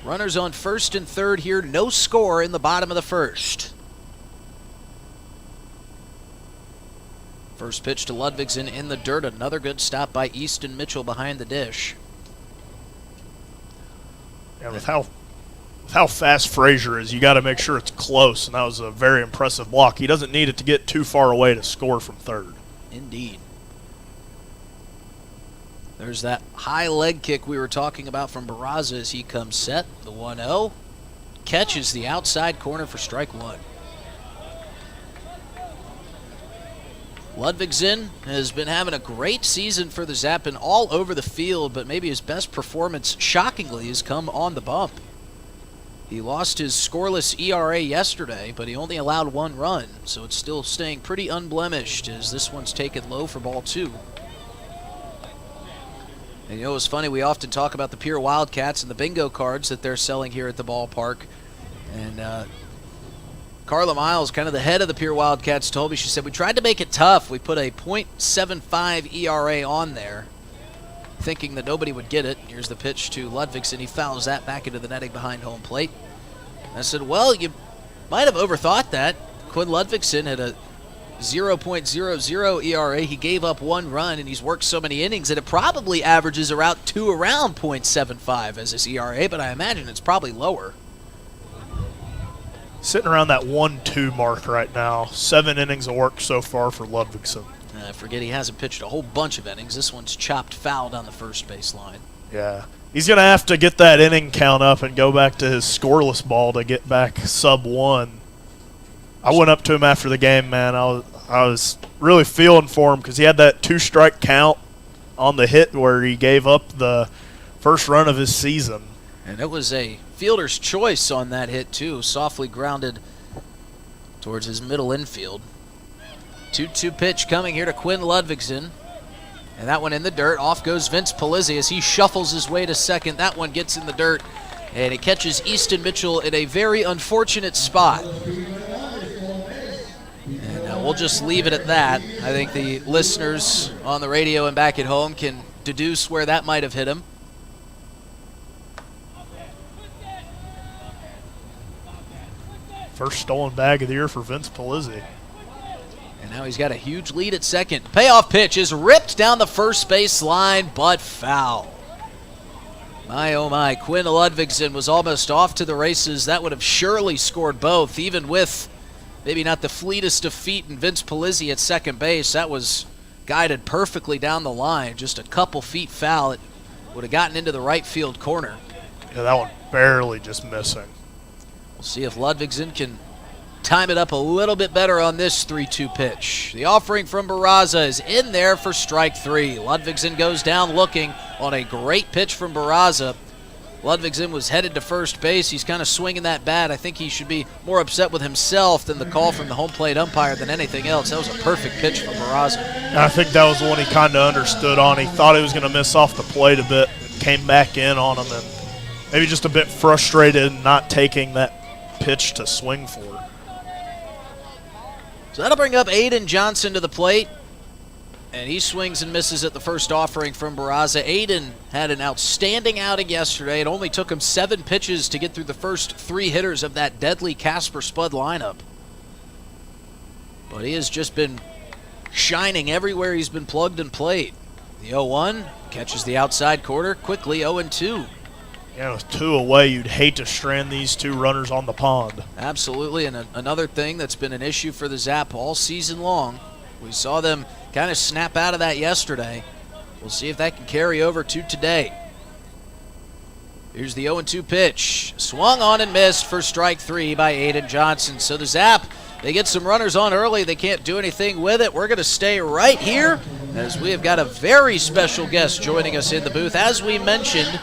[SPEAKER 2] Runners on first and third here. No score in the bottom of the first. First pitch to Ludvigsen in the dirt. Another good stop by Easton Mitchell behind the dish.
[SPEAKER 3] And with how fast Frazier is, you got to make sure it's close, and that was a very impressive block. He doesn't need it to get too far away to score from third.
[SPEAKER 2] Indeed. There's that high leg kick we were talking about from Barraza as he comes set. The 1-0 catches the outside corner for strike one. Ludvigsen has been having a great season for the Zap and all over the field, but maybe his best performance, shockingly, has come on the bump. He lost his scoreless ERA yesterday, but he only allowed 1 run, so it's still staying pretty unblemished as this one's taken low for ball 2. And you know, it's funny, we often talk about the Pure Wildcats and the bingo cards that they're selling here at the ballpark. And Carla Miles, kind of the head of the Pure Wildcats, told me, she said, we tried to make it tough. We put a .75 ERA on there, thinking that nobody would get it. Here's the pitch to Ludvigsen. He fouls that back into the netting behind home plate. I said, well, you might have overthought that. Quinn Ludvigsen had a 0.00 ERA. He gave up 1 run, and he's worked so many innings that it probably averages around .75 as his ERA, but I imagine it's probably lower.
[SPEAKER 3] Sitting around that 1-2 mark right now. 7 innings of work so far for Ludvigsen.
[SPEAKER 2] Forget he hasn't pitched a whole bunch of innings. This one's chopped foul down the first base line.
[SPEAKER 3] Yeah. He's going to have to get that inning count up and go back to his scoreless ball to get back sub-1. I went up to him after the game, man. I was really feeling for him because he had that 2-strike count on the hit where he gave up the first run of his season.
[SPEAKER 2] And it was a fielder's choice on that hit, too. Softly grounded towards his middle infield. 2-2 pitch coming here to Quinn Ludvigsen. And that one in the dirt. Off goes Vince Polizzi as he shuffles his way to second. That one gets in the dirt, and it catches Easton Mitchell in a very unfortunate spot. And we'll just leave it at that. I think the listeners on the radio and back at home can deduce where that might have hit him.
[SPEAKER 3] First stolen bag of the year for Vince Polizzi.
[SPEAKER 2] And now he's got a huge lead at second. Payoff pitch is ripped down the first base line, but foul. My, oh my, Quinn Ludvigsen was almost off to the races. That would have surely scored both, even with maybe not the fleetest of feet in Vince Polizzi at second base. That was guided perfectly down the line. Just a couple feet foul. It would have gotten into the right field corner.
[SPEAKER 3] Yeah, that one barely just missing.
[SPEAKER 2] We'll see if Ludvigsen can time it up a little bit better on this 3-2 pitch. The offering from Barraza is in there for strike 3. Ludvigsen goes down looking on a great pitch from Barraza. Ludvigsen was headed to first base. He's kind of swinging that bat. I think he should be more upset with himself than the call from the home plate umpire than anything else. That was a perfect pitch from Barraza.
[SPEAKER 3] And I think that was the one he kind of understood on. He thought he was going to miss off the plate a bit. It came back in on him and maybe just a bit frustrated not taking that pitch to swing for.
[SPEAKER 2] So that'll bring up Aiden Johnson to the plate. And he swings and misses at the first offering from Barraza. Aiden had an outstanding outing yesterday. It only took him 7 pitches to get through the first 3 hitters of that deadly Casper Spud lineup. But he has just been shining everywhere he's been plugged and played. The 0-1 catches the outside corner quickly, 0-2.
[SPEAKER 3] Yeah, with 2 away, you'd hate to strand these 2 runners on the pond.
[SPEAKER 2] Absolutely, and another thing that's been an issue for the Zap all season long. We saw them kind of snap out of that yesterday. We'll see if that can carry over to today. Here's the 0-2 pitch. Swung on and missed for strike 3 by Aiden Johnson. So the Zap, they get some runners on early. They can't do anything with it. We're going to stay right here as we have got a very special guest joining us in the booth. As we mentioned,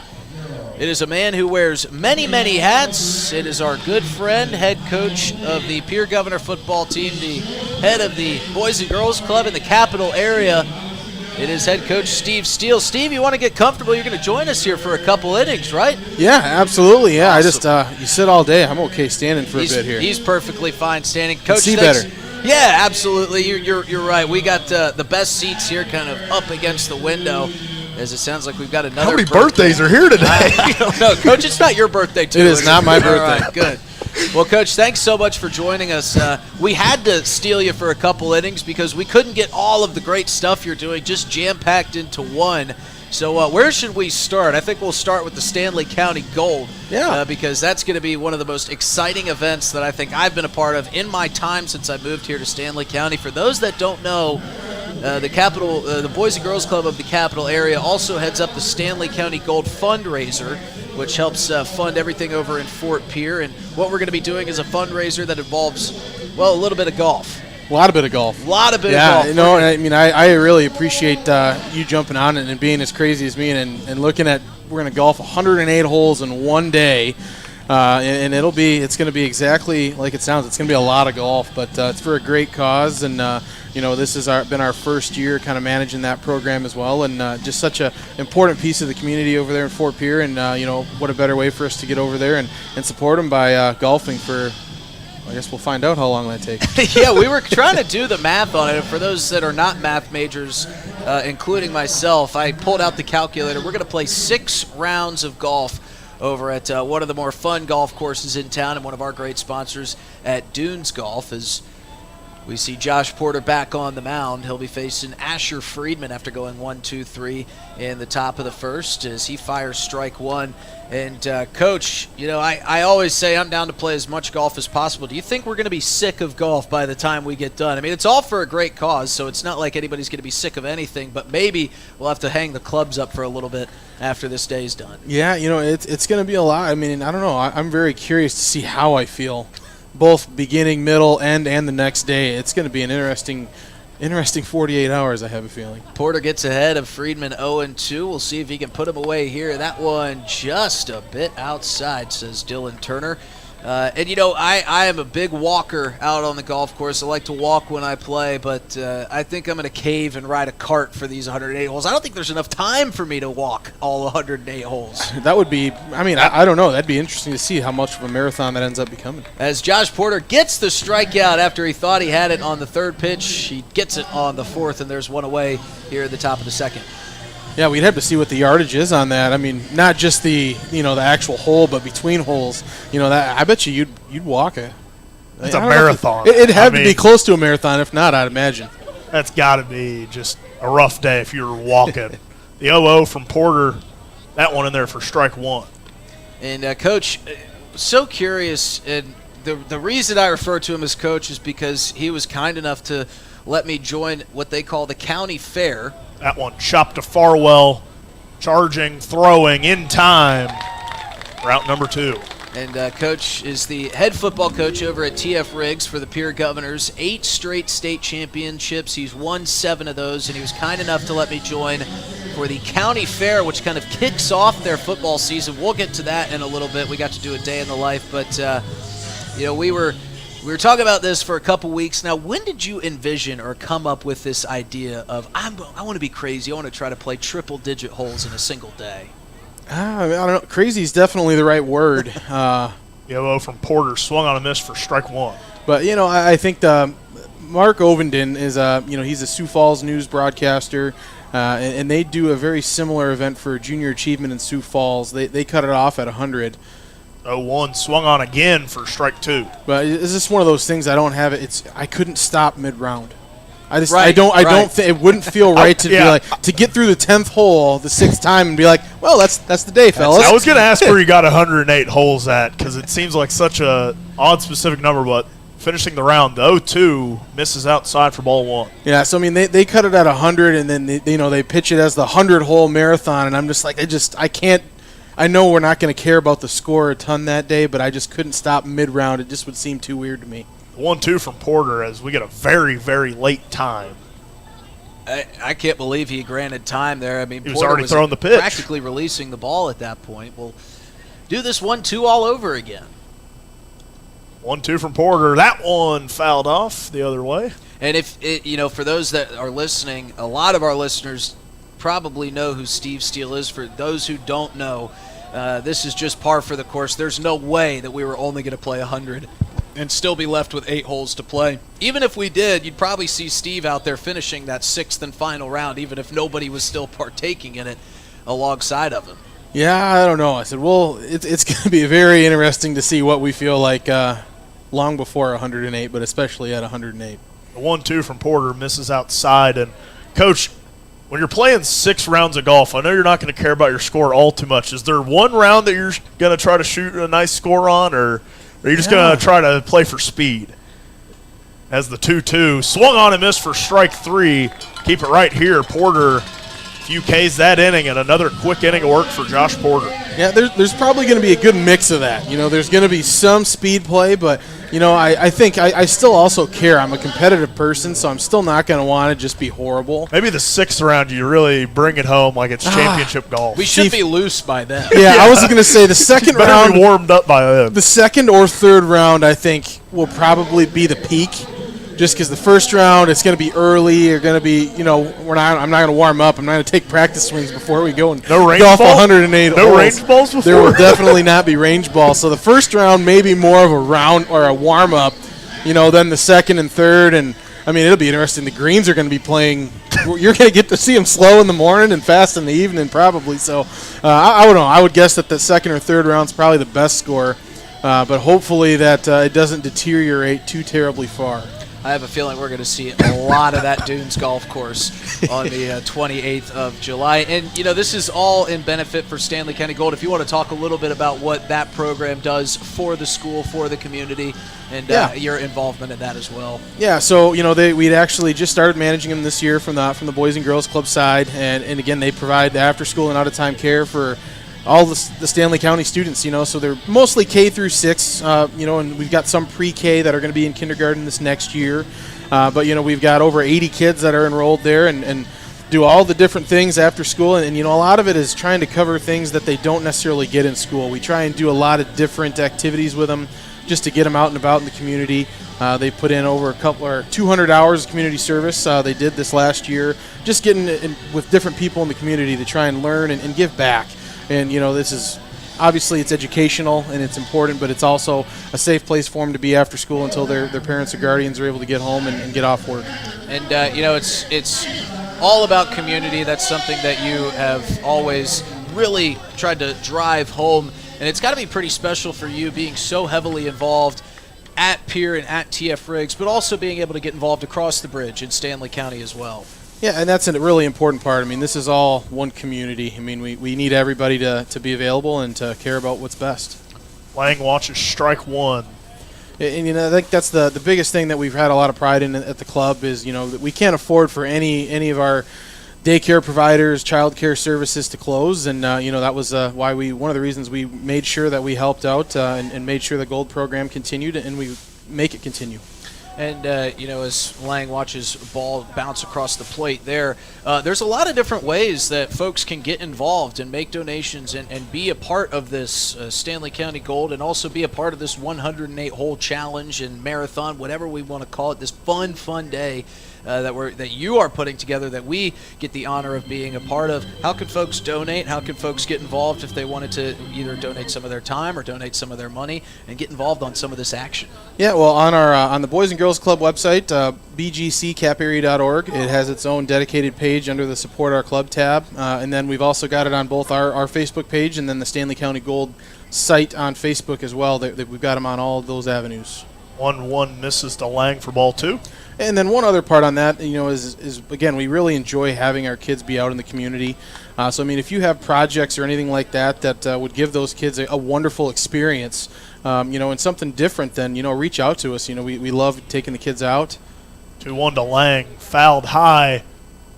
[SPEAKER 2] it is a man who wears many, many hats. It is our good friend, head coach of the Pierre Governor football team, the head of the Boys and Girls Club in the capital area. It is head coach Steve Steele. Steve, you want to get comfortable? You're going to join us here for a couple innings, right?
[SPEAKER 5] Yeah, absolutely. Yeah,
[SPEAKER 2] Awesome.
[SPEAKER 5] I just you sit all day. I'm okay standing for a bit here.
[SPEAKER 2] He's perfectly fine standing. Coach,
[SPEAKER 5] see
[SPEAKER 2] thanks.
[SPEAKER 5] better.
[SPEAKER 2] Yeah, absolutely. You're right. We got the best seats here, kind of up against the window. As it sounds like we've got another.
[SPEAKER 3] How many birthdays are here today?
[SPEAKER 2] I don't know. Coach, it's not your birthday, too.
[SPEAKER 5] It is not my birthday.
[SPEAKER 2] All right, good. Well, Coach, thanks so much for joining us. We had to steal you for a couple innings because we couldn't get all of the great stuff you're doing just jam-packed into one. So where should we start? I think we'll start with the Stanley County Gold.
[SPEAKER 5] Yeah.
[SPEAKER 2] Because that's going to be one of the most exciting events that I think I've been a part of in my time since I moved here to Stanley County. For those that don't know, the Boys and Girls Club of the capital area also heads up the Stanley County Gold fundraiser, which helps fund everything over in Fort Pierre. And what we're going to be doing is a fundraiser that involves, well, a little bit of golf.
[SPEAKER 5] A lot of golf.
[SPEAKER 2] A lot of golf.
[SPEAKER 5] Yeah, you know, I mean, I really appreciate you jumping on it and being as crazy as me and looking at, we're going to golf 108 holes in one day. And it's going to be exactly like it sounds. It's going to be a lot of golf, but it's for a great cause. And, you know, this has been our first year kind of managing that program as well. And just such an important piece of the community over there in Fort Pierre. And, you know, what a better way for us to get over there and support them by golfing for, I guess we'll find out how long that takes.
[SPEAKER 2] Yeah, we were trying to do the math on it. For those that are not math majors, including myself, I pulled out the calculator. We're going to play 6 rounds of golf over at one of the more fun golf courses in town and one of our great sponsors at Dunes Golf. As We see Josh Porter back on the mound. He'll be facing Asher Friedman after going 1-2-3 in the top of the first as he fires strike one. And, Coach, I always say I'm down to play as much golf as possible. Do you think we're going to be sick of golf by the time we get done? I mean, it's all for a great cause, so it's not like anybody's going to be sick of anything, but maybe we'll have to hang the clubs up for a little bit after this day's done.
[SPEAKER 5] Yeah, it's going to be a lot. I mean, I don't know. I'm very curious to see how I feel, both beginning, middle, and the next day. It's going to be an interesting 48 hours, I have a feeling. Porter
[SPEAKER 2] gets ahead of Friedman 0-2. We'll see if he can put him away here. That one just a bit outside, says Dylan Turner. I am a big walker out on the golf course. I like to walk when I play, but I think I'm going to cave and ride a cart for these 108 holes. I don't think there's enough time for me to walk all 108 holes.
[SPEAKER 5] That would be, I don't know. That'd be interesting to see how much of a marathon that ends up becoming.
[SPEAKER 2] As Josh Porter gets the strikeout after he thought he had it on the third pitch, he gets it on the fourth, and there's one away here at the top of the second.
[SPEAKER 5] Yeah, we'd have to see what the yardage is on that. I mean, not just the actual hole, but between holes. That I bet you'd walk it.
[SPEAKER 3] It's a marathon.
[SPEAKER 5] It'd have to be close to a marathon. If not, I'd imagine.
[SPEAKER 3] That's got to be just a rough day if you were walking. The 0-0 from Porter, that one in there for strike one.
[SPEAKER 2] And, Coach, so curious, and the reason I refer to him as Coach is because he was kind enough to let me join what they call the county fair.
[SPEAKER 3] That one chopped to Farwell, charging, throwing, in time. Route number 2.
[SPEAKER 2] And Coach is the head football coach over at TF Riggs for the Peer Governors. 8 straight state championships. He's won 7 of those, and he was kind enough to let me join for the county fair, which kind of kicks off their football season. We'll get to that in a little bit. We got to do a day in the life, but we were talking about this for a couple weeks now. When did you envision or come up with this idea of I want to be crazy? I want to try to play triple-digit holes in a single day.
[SPEAKER 5] I don't know. Crazy is definitely the right word.
[SPEAKER 3] Yellow from Porter, swung on a miss for strike one.
[SPEAKER 5] But I think Mark Ovenden is he's a Sioux Falls news broadcaster, and they do a very similar event for junior achievement in Sioux Falls. They cut it off at 100.
[SPEAKER 3] 0-1, swung on again for strike two.
[SPEAKER 5] But it's just one of those things. I don't have it. I couldn't stop mid-round. I don't think it wouldn't feel right to be like to get through the 10th hole the 6th time and be like, well, that's the day, fellas.
[SPEAKER 3] I was going to ask where you got 108 holes at because it seems like such a odd specific number, but finishing the round, the 0-2 misses outside for ball one.
[SPEAKER 5] Yeah, so I mean they cut it at 100 and then they pitch it as the 100-hole marathon, and I'm just like I can't. I know we're not going to care about the score a ton that day, but I just couldn't stop mid-round. It just would seem too weird to me.
[SPEAKER 3] 1-2 from Porter as we get a very, very late time.
[SPEAKER 2] I can't believe he granted time there. I mean,
[SPEAKER 3] he was
[SPEAKER 2] Porter
[SPEAKER 3] already throwing the pitch.
[SPEAKER 2] Practically releasing the ball at that point. We'll do this 1-2 all over again.
[SPEAKER 3] 1-2 from Porter. That one fouled off the other way.
[SPEAKER 2] And if for those that are listening, a lot of our listeners probably know who Steve Steele is. For those who don't know, this is just par for the course. There's no way that we were only going to play 100 and still be left with 8 holes to play. Even if we did, you'd probably see Steve out there finishing that 6th and final round, even if nobody was still partaking in it alongside of him.
[SPEAKER 5] Yeah, I don't know. I said, well, it's going to be very interesting to see what we feel like long before 108, but especially at 108.
[SPEAKER 3] The 1-2 from Porter misses outside. And, Coach, when you're playing 6 rounds of golf, I know you're not going to care about your score all too much. Is there one round that you're going to try to shoot a nice score on, or are you just going to try to play for speed? As the 2-2 swung on and missed for strike 3. Keep it right here. Porter, few Ks that inning, and another quick inning of work for Josh Porter.
[SPEAKER 5] Yeah, there's probably going to be a good mix of that. There's going to be some speed play, but I think I still also care. I'm a competitive person, so I'm still not going to want to just be horrible.
[SPEAKER 3] Maybe the 6th round you really bring it home like it's championship golf.
[SPEAKER 2] We should be loose by then.
[SPEAKER 5] Yeah, I was going to say the second round.
[SPEAKER 3] Be warmed up by then.
[SPEAKER 5] The 2nd or 3rd round, I think, will probably be the peak. Just because the first round, it's going to be early. You're going to be, I'm not going to warm up. I'm not going to take practice swings before we go and golf 108 holes.
[SPEAKER 3] No range balls before?
[SPEAKER 5] There will definitely not be range balls. So the first round may be more of a round or a warm-up, than the 2nd and 3rd. And, I mean, it'll be interesting. The greens are going to be playing. You're going to get to see them slow in the morning and fast in the evening probably. So, I don't know. I would guess that the 2nd or 3rd round is probably the best score. But hopefully that it doesn't deteriorate too terribly far.
[SPEAKER 2] I have a feeling we're going to see a lot of that Dunes Golf Course on the 28th of July. And, this is all in benefit for Stanley County Gold. If you want to talk a little bit about what that program does for the school, for the community, and your involvement in that as well.
[SPEAKER 5] Yeah, so, we'd actually just started managing them this year from the Boys and Girls Club side. And again, they provide after-school and out-of-time care for all the Stanley County students, so they're mostly K through 6, and we've got some pre-K that are going to be in kindergarten this next year. But, we've got over 80 kids that are enrolled there and do all the different things after school. And, a lot of it is trying to cover things that they don't necessarily get in school. We try and do a lot of different activities with them just to get them out and about in the community. They put in over 200 hours of community service. They did this last year, just getting in with different people in the community to try and learn and give back. And, this is obviously it's educational and it's important, but it's also a safe place for them to be after school until their parents or guardians are able to get home and get off work.
[SPEAKER 2] And, it's all about community. That's something that you have always really tried to drive home. And it's got to be pretty special for you being so heavily involved at Pier and at TF Riggs, but also being able to get involved across the bridge in Stanley County as well.
[SPEAKER 5] Yeah, and that's a really important part. This is all one community. We need everybody to be available and to care about what's best.
[SPEAKER 3] Lang watches strike one.
[SPEAKER 5] And, I think that's the biggest thing that we've had a lot of pride in at the club is, that we can't afford for any of our daycare providers, child care services to close. And, that was why one of the reasons we made sure that we helped out and made sure the Gold program continued and we make it continue.
[SPEAKER 2] And, as Lang watches ball bounce across the plate there's a lot of different ways that folks can get involved and make donations and be a part of this Stanley County Gold and also be a part of this 108-hole challenge and marathon, whatever we want to call it, this fun day that you are putting together that we get the honor of being a part of. How can folks donate? How can folks get involved if they wanted to either donate some of their time or donate some of their money and get involved on some of this action?
[SPEAKER 5] Yeah, well, on the Boys and Girls Club website, bgccaparea.org, it has its own dedicated page under the Support Our Club tab, and then we've also got it on both our Facebook page and then the Stanley County Gold site on Facebook as well. We've got them on all of those avenues.
[SPEAKER 3] 1-1 misses to Lang for ball 2.
[SPEAKER 5] And then one other part on that, is again, we really enjoy having our kids be out in the community. So, if you have projects or anything like that would give those kids a wonderful experience, and something different, then, reach out to us. We love taking the kids out.
[SPEAKER 3] 2-1 to Lang, fouled high.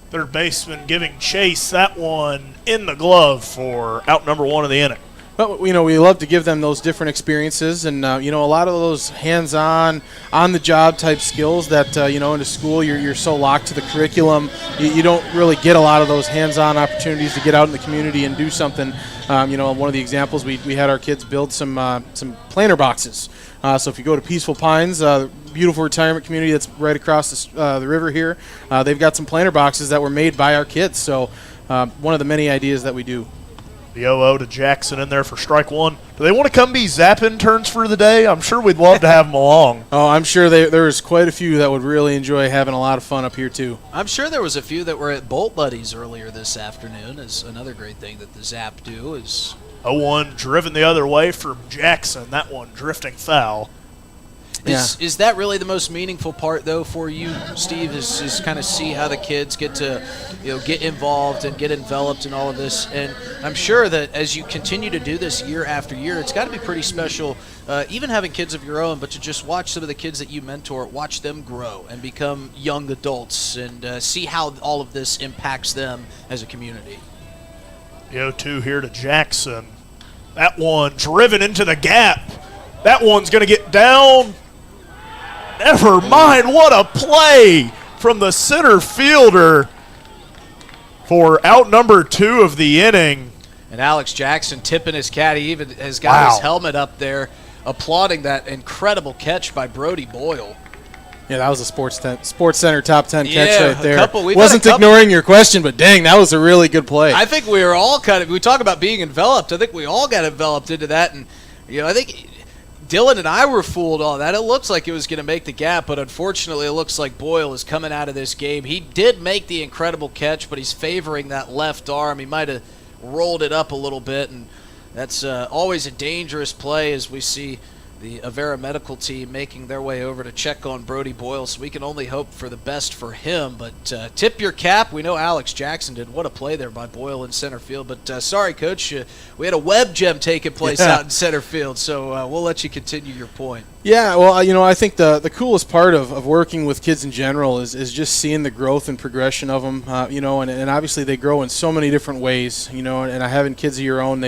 [SPEAKER 3] Third baseman giving chase. That one in the glove for out number 1 of the inning.
[SPEAKER 5] But, we love to give them those different experiences and, a lot of those hands-on, on-the-job type skills that, in school you're so locked to the curriculum. You don't really get a lot of those hands-on opportunities to get out in the community and do something. One of the examples, we had our kids build some planter boxes. So if you go to Peaceful Pines, beautiful retirement community that's right across the river here, they've got some planter boxes that were made by our kids. So one of the many ideas that we do.
[SPEAKER 3] The 0-0 to Jackson in there for strike one. Do they want to come be Zap interns for the day? I'm sure we'd love to have them along.
[SPEAKER 5] Oh, I'm sure there's quite a few that would really enjoy having a lot of fun up here, too.
[SPEAKER 2] I'm sure there was a few that were at Bolt Buddies earlier this afternoon. Is another great thing that the Zap do is
[SPEAKER 3] 0-1 driven the other way from Jackson. That one drifting foul.
[SPEAKER 2] Is that really the most meaningful part, though, for you, Steve, is kind of see how the kids get to get involved and get enveloped in all of this? And I'm sure that as you continue to do this year after year, it's got to be pretty special, even having kids of your own, but to just watch some of the kids that you mentor, watch them grow and become young adults and see how all of this impacts them as a community.
[SPEAKER 3] The 0-2 here to Jackson. That one driven into the gap. That one's going to get down. Never mind, what a play from the center fielder for out number 2 of the inning.
[SPEAKER 2] And Alex Jackson tipping his cat. He even has got his helmet up there, applauding that incredible catch by Brody Boyle.
[SPEAKER 5] Yeah, that was a Sports Center top 10 catch right there.
[SPEAKER 2] Wasn't
[SPEAKER 5] ignoring your question, but dang, that was a really good play.
[SPEAKER 2] I think we were all we talk about being enveloped. I think we all got enveloped into that. And, I think Dylan and I were fooled on that. It looks like it was going to make the gap, but unfortunately it looks like Boyle is coming out of this game. He did make the incredible catch, but he's favoring that left arm. He might have rolled it up a little bit, and that's always a dangerous play as we see the Avera medical team making their way over to check on Brody Boyle, so we can only hope for the best for him. But tip your cap. We know Alex Jackson did. What a play there by Boyle in center field. But sorry, Coach, we had a web gem taking place out in center field, so we'll let you continue your point.
[SPEAKER 5] Yeah, well, I think the coolest part of working with kids in general is just seeing the growth and progression of them, and obviously they grow in so many different ways, and having kids of your own,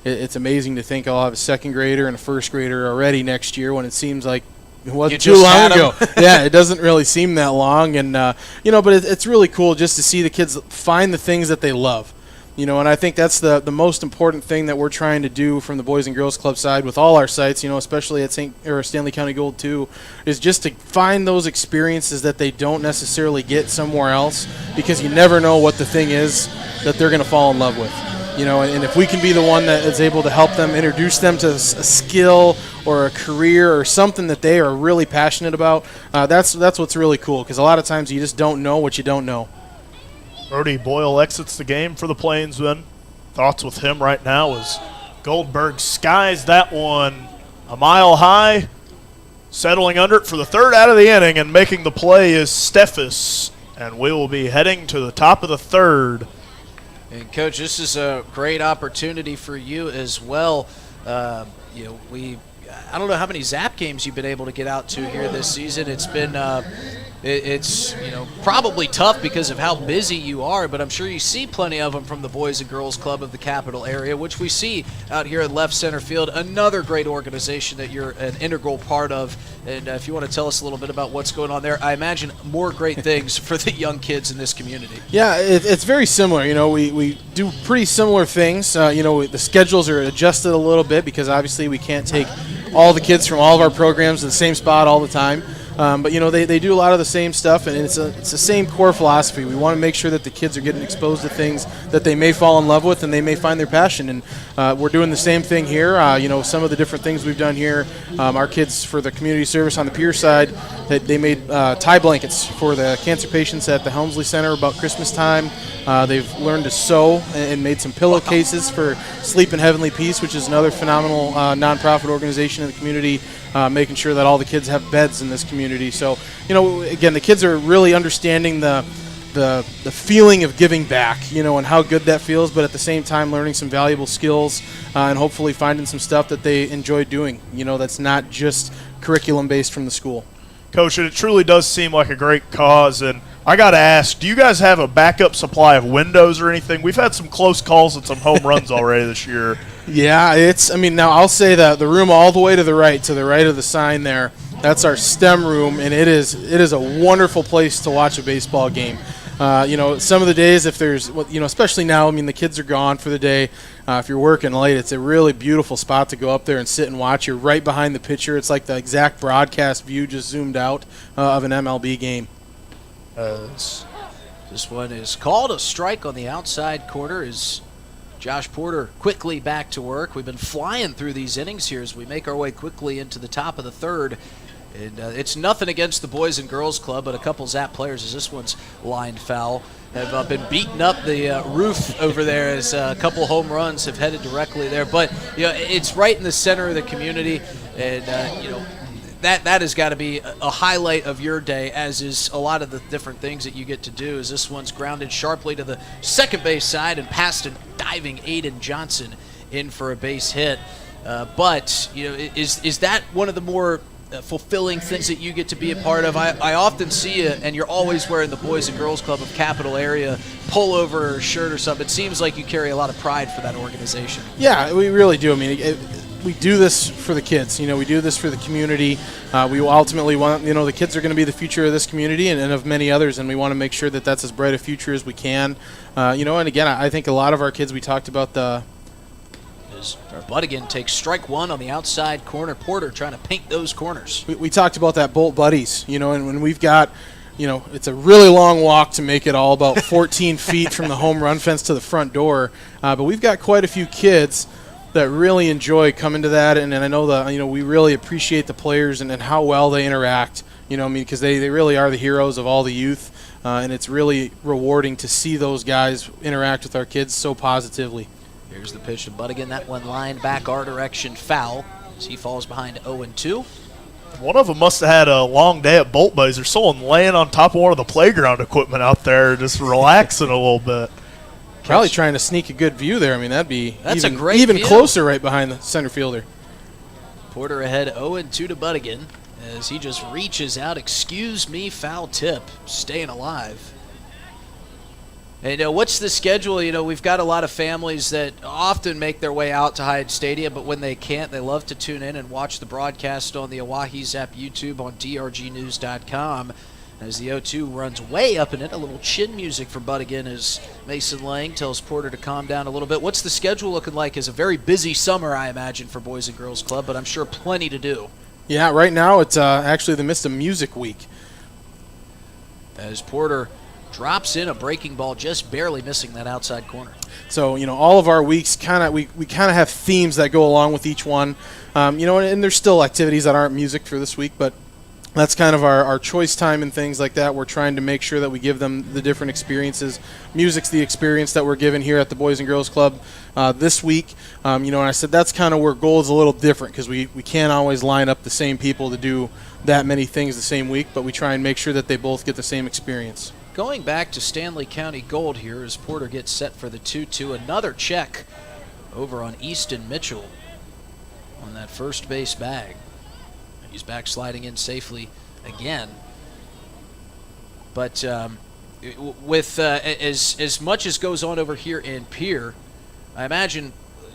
[SPEAKER 5] it's amazing to think I'll have a second grader and a first grader already next year when it seems like it wasn't too long ago. Yeah, it doesn't really seem that long, and but it's really cool just to see the kids find the things that they love. And I think that's the most important thing that we're trying to do from the Boys and Girls Club side with all our sites, especially at Stanley County Gold 2, is just to find those experiences that they don't necessarily get somewhere else, because you never know what the thing is that they're going to fall in love with. And if we can be the one that is able to help them, introduce them to a skill or a career or something that they are really passionate about, that's what's really cool, because a lot of times you just don't know what you don't know.
[SPEAKER 3] Brody Boyle exits the game for the Plainsmen. Thoughts with him right now as Goldberg skies that one a mile high. Settling under it for the third out of the inning and making the play is Steffes. And we will be heading to the top of the third.
[SPEAKER 2] And, Coach, this is a great opportunity for you as well. I don't know how many Zap games you've been able to get out to here this season. It's been it's probably tough because of how busy you are, but I'm sure you see plenty of them from the Boys and Girls Club of the Capital area, which we see out here at left center field. Another great organization that you're an integral part of. And if you want to tell us a little bit about what's going on there, I imagine more great things for the young kids in this community.
[SPEAKER 5] Yeah, it's very similar. We do pretty similar things. The schedules are adjusted a little bit because obviously we can't take all the kids from all of our programs in the same spot all the time. But they do a lot of the same stuff, and it's the same core philosophy. We want to make sure that the kids are getting exposed to things that they may fall in love with and they may find their passion. And we're doing the same thing here. Some of the different things we've done here, our kids for the community service on the pier side, they made tie blankets for the cancer patients at the Helmsley Center about Christmas time. They've learned to sew and made some pillowcases for Sleep in Heavenly Peace, which is another phenomenal nonprofit organization in the community, making sure that all the kids have beds in this community. So, again, the kids are really understanding the feeling of giving back, and how good that feels, but at the same time learning some valuable skills and hopefully finding some stuff that they enjoy doing, that's not just curriculum-based from the school.
[SPEAKER 3] Coach, it truly does seem like a great cause, and I got to ask, do you guys have a backup supply of windows or anything? We've had some close calls and some home runs already this year.
[SPEAKER 5] Yeah, now I'll say that the room all the way to the right of the sign there, that's our STEM room, and it is a wonderful place to watch a baseball game. Some of the days, if there's, especially now, the kids are gone for the day. If you're working late, it's a really beautiful spot to go up there and sit and watch. You're right behind the pitcher. It's like the exact broadcast view just zoomed out of an MLB game.
[SPEAKER 2] This one is called a strike on the outside corner as Josh Porter quickly back to work. We've been flying through these innings here as we make our way quickly into the top of the third. And it's nothing against the Boys and Girls Club, but a couple Zap players, as this one's lined foul, have been beating up the roof over there as a couple home runs have headed directly there. But it's right in the center of the community, and that has got to be a highlight of your day, as is a lot of the different things that you get to do. As this one's grounded sharply to the second base side and past a diving Aiden Johnson in for a base hit. But is that one of the more fulfilling things that you get to be a part of? I often see you, and you're always wearing the Boys and Girls Club of Capital area pullover or shirt or something. It seems like you carry a lot of pride for that organization.
[SPEAKER 5] Yeah, we really do. We do this for the kids. We do this for the community. We ultimately want, the kids are going to be the future of this community and of many others, and we want to make sure that that's as bright a future as we can. And again, I think a lot of our kids, we talked about
[SPEAKER 2] Buddigan takes strike one on the outside corner. Porter trying to paint those corners.
[SPEAKER 5] We talked about that Bolt Buddies, and when we've got, it's a really long walk to make it all about 14 feet from the home run fence to the front door. But we've got quite a few kids that really enjoy coming to that, and I know that we really appreciate the players and how well they interact. Because they really are the heroes of all the youth, and it's really rewarding to see those guys interact with our kids so positively.
[SPEAKER 2] Here's the pitch to Buddigan. That one lined back our direction, foul. as he falls behind 0-2.
[SPEAKER 3] One of them must have had a long day at Bolt Bays, or someone laying on top of one of the playground equipment out there just relaxing a little bit.
[SPEAKER 5] Probably trying to sneak a good view there. I mean, that's
[SPEAKER 2] a great
[SPEAKER 5] even
[SPEAKER 2] view.
[SPEAKER 5] Closer right behind the center fielder.
[SPEAKER 2] Porter ahead 0-2 to Budigan as he just reaches out. Excuse me, foul tip. Staying alive. And what's the schedule? We've got a lot of families that often make their way out to Hyde Stadium, but when they can't, they love to tune in and watch the broadcast on the Oahe Zap YouTube on drgnews.com. As the 0-2 runs way up in it, a little chin music for Budigan as Mason Lang tells Porter to calm down a little bit. What's the schedule looking like? It's a very busy summer, I imagine, for Boys and Girls Club, but I'm sure plenty to do. Yeah,
[SPEAKER 5] right now it's actually the midst of music week.
[SPEAKER 2] As Porter drops in a breaking ball, just barely missing that outside corner.
[SPEAKER 5] So, all of our weeks we kind of have themes that go along with each one. And there's still activities that aren't music for this week, but that's kind of our choice time and things like that. We're trying to make sure that we give them the different experiences. Music's the experience that we're given here at the Boys and Girls Club this week. And I said that's kind of where goal is a little different because we can't always line up the same people to do that many things the same week, but we try and make sure that they both get the same experience.
[SPEAKER 2] Going back to Stanley County Gold here as Porter gets set for the 2-2. Another check over on Easton Mitchell on that first base bag. He's back sliding in safely again. But with as much as goes on over here in Pierre, I imagine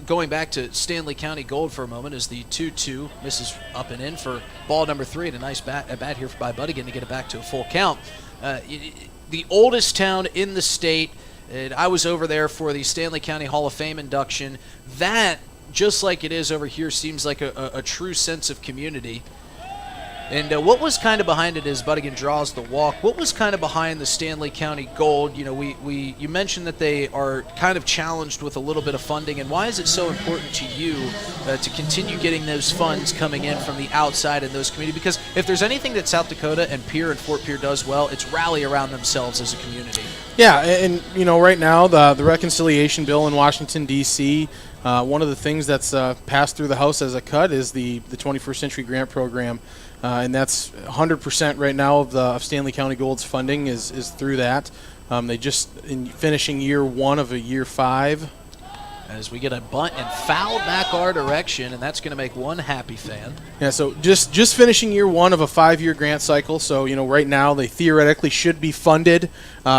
[SPEAKER 2] going back to Stanley County Gold for a moment as the 2-2 misses up and in for ball number 3 and a nice bat here by Budigan to get it back to a full count. The oldest town in the state, and I was over there for the Stanley County Hall of Fame induction. That, just like it is over here, seems like a true sense of community. And what was kind of behind it as Budigan draws the walk? What was kind of behind the Stanley County Gold? You mentioned that they are kind of challenged with a little bit of funding, and why is it so important to you to continue getting those funds coming in from the outside in those communities? Because if there's anything that South Dakota and Pierre and Fort Pierre does well, it's rally around themselves as a community.
[SPEAKER 5] Yeah, and right now the reconciliation bill in Washington, D.C., one of the things that's passed through the House as a cut is the 21st Century Grant Program. And that's 100% right now of Stanley County Gold's funding is through that. They just in finishing year 1 of a year 5.
[SPEAKER 2] As we get a bunt and foul back our direction, and that's going to make one happy fan.
[SPEAKER 5] Yeah, so just finishing year 1 of a 5-year grant cycle. So right now they theoretically should be funded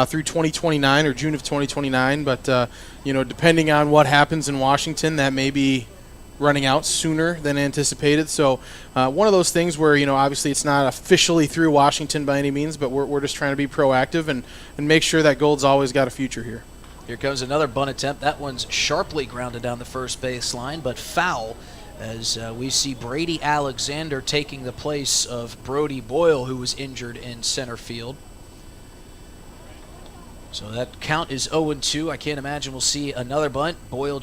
[SPEAKER 5] through 2029 or June of 2029. But depending on what happens in Washington, that may be running out sooner than anticipated. So one of those things where, obviously it's not officially through Washington by any means, but we're just trying to be proactive and make sure that Gold's always got a future here.
[SPEAKER 2] Here comes another bunt attempt. That one's sharply grounded down the first baseline, but foul as we see Brady Alexander taking the place of Brody Boyle, who was injured in center field. So that count is 0-2. I can't imagine we'll see another bunt. Boyle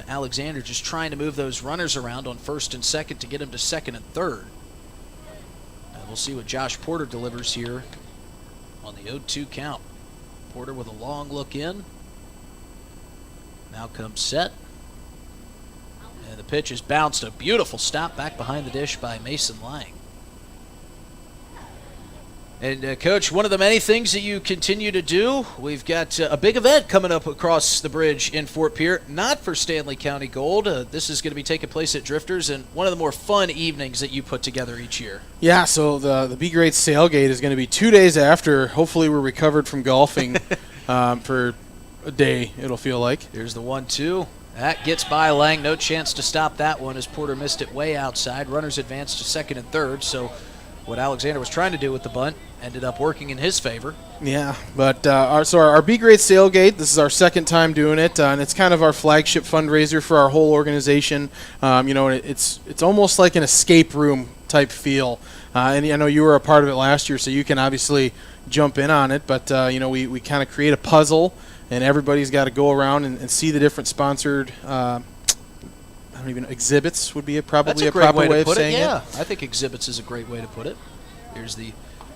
[SPEAKER 2] Alexander just trying to move those runners around on first and second to get him to second and third. We'll see what Josh Porter delivers here on the 0-2 count. Porter with a long look in. Now comes set. And the pitch is bounced. A beautiful stop back behind the dish by Mason Lang. And, Coach, one of the many things that you continue to do, we've got a big event coming up across the bridge in Fort Pierre, not for Stanley County Gold. This is going to be taking place at Drifters, and one of the more fun evenings that you put together each year.
[SPEAKER 5] Yeah, so the Be Great Sailgate is going to be 2 days after. Hopefully we're recovered from golfing for a day, it'll feel like.
[SPEAKER 2] Here's the 1-2. That gets by Lang. No chance to stop that one as Porter missed it way outside. Runners advanced to second and third, so what Alexander was trying to do with the bunt ended up working in his favor.
[SPEAKER 5] Yeah, but our Be Great Sailgate, this is our second time doing it, and it's kind of our flagship fundraiser for our whole organization. It's almost like an escape room type feel, and I know you were a part of it last year, so you can obviously jump in on it, but we kind of create a puzzle, and everybody's got to go around and see the different sponsored exhibits would be probably a proper way of saying it.
[SPEAKER 2] Yeah, I think exhibits is a great way to put it. Here's the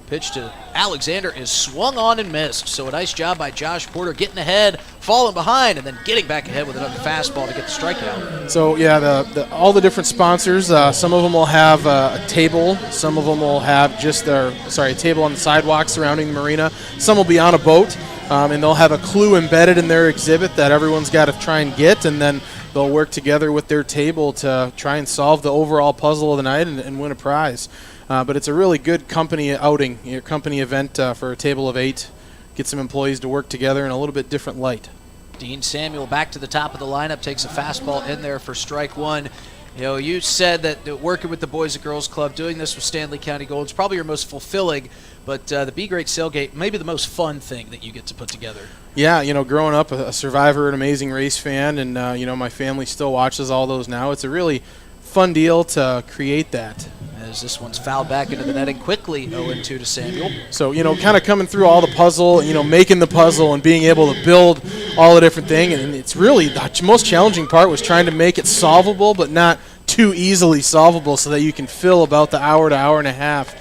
[SPEAKER 2] Pitch to Alexander is swung on and missed. So a nice job by Josh Porter getting ahead, falling behind, and then getting back ahead with another fastball to get the strikeout.
[SPEAKER 5] So, yeah, all the different sponsors, some of them will have a table. Some of them will have just a table on the sidewalk surrounding the marina. Some will be on a boat, and they'll have a clue embedded in their exhibit that everyone's got to try and get, and then they'll work together with their table to try and solve the overall puzzle of the night and win a prize. But it's a really good company outing, company event for a table of 8. Get some employees to work together in a little bit different light.
[SPEAKER 2] Dean Samuel back to the top of the lineup, takes a fastball in there for strike one. You said that working with the Boys and Girls Club, doing this with Stanley County Gold is probably your most fulfilling, but the Be Great Sailgate, maybe the most fun thing that you get to put together. Yeah, growing up a Survivor, an Amazing Race fan, and, my family still watches all those now. It's a really fun deal to create that. As this one's fouled back into the netting quickly, 0-2 to Samuel. So, kind of coming through all the puzzle, making the puzzle and being able to build all the different things. And it's really the most challenging part was trying to make it solvable, but not too easily solvable so that you can fill about the hour to hour and a half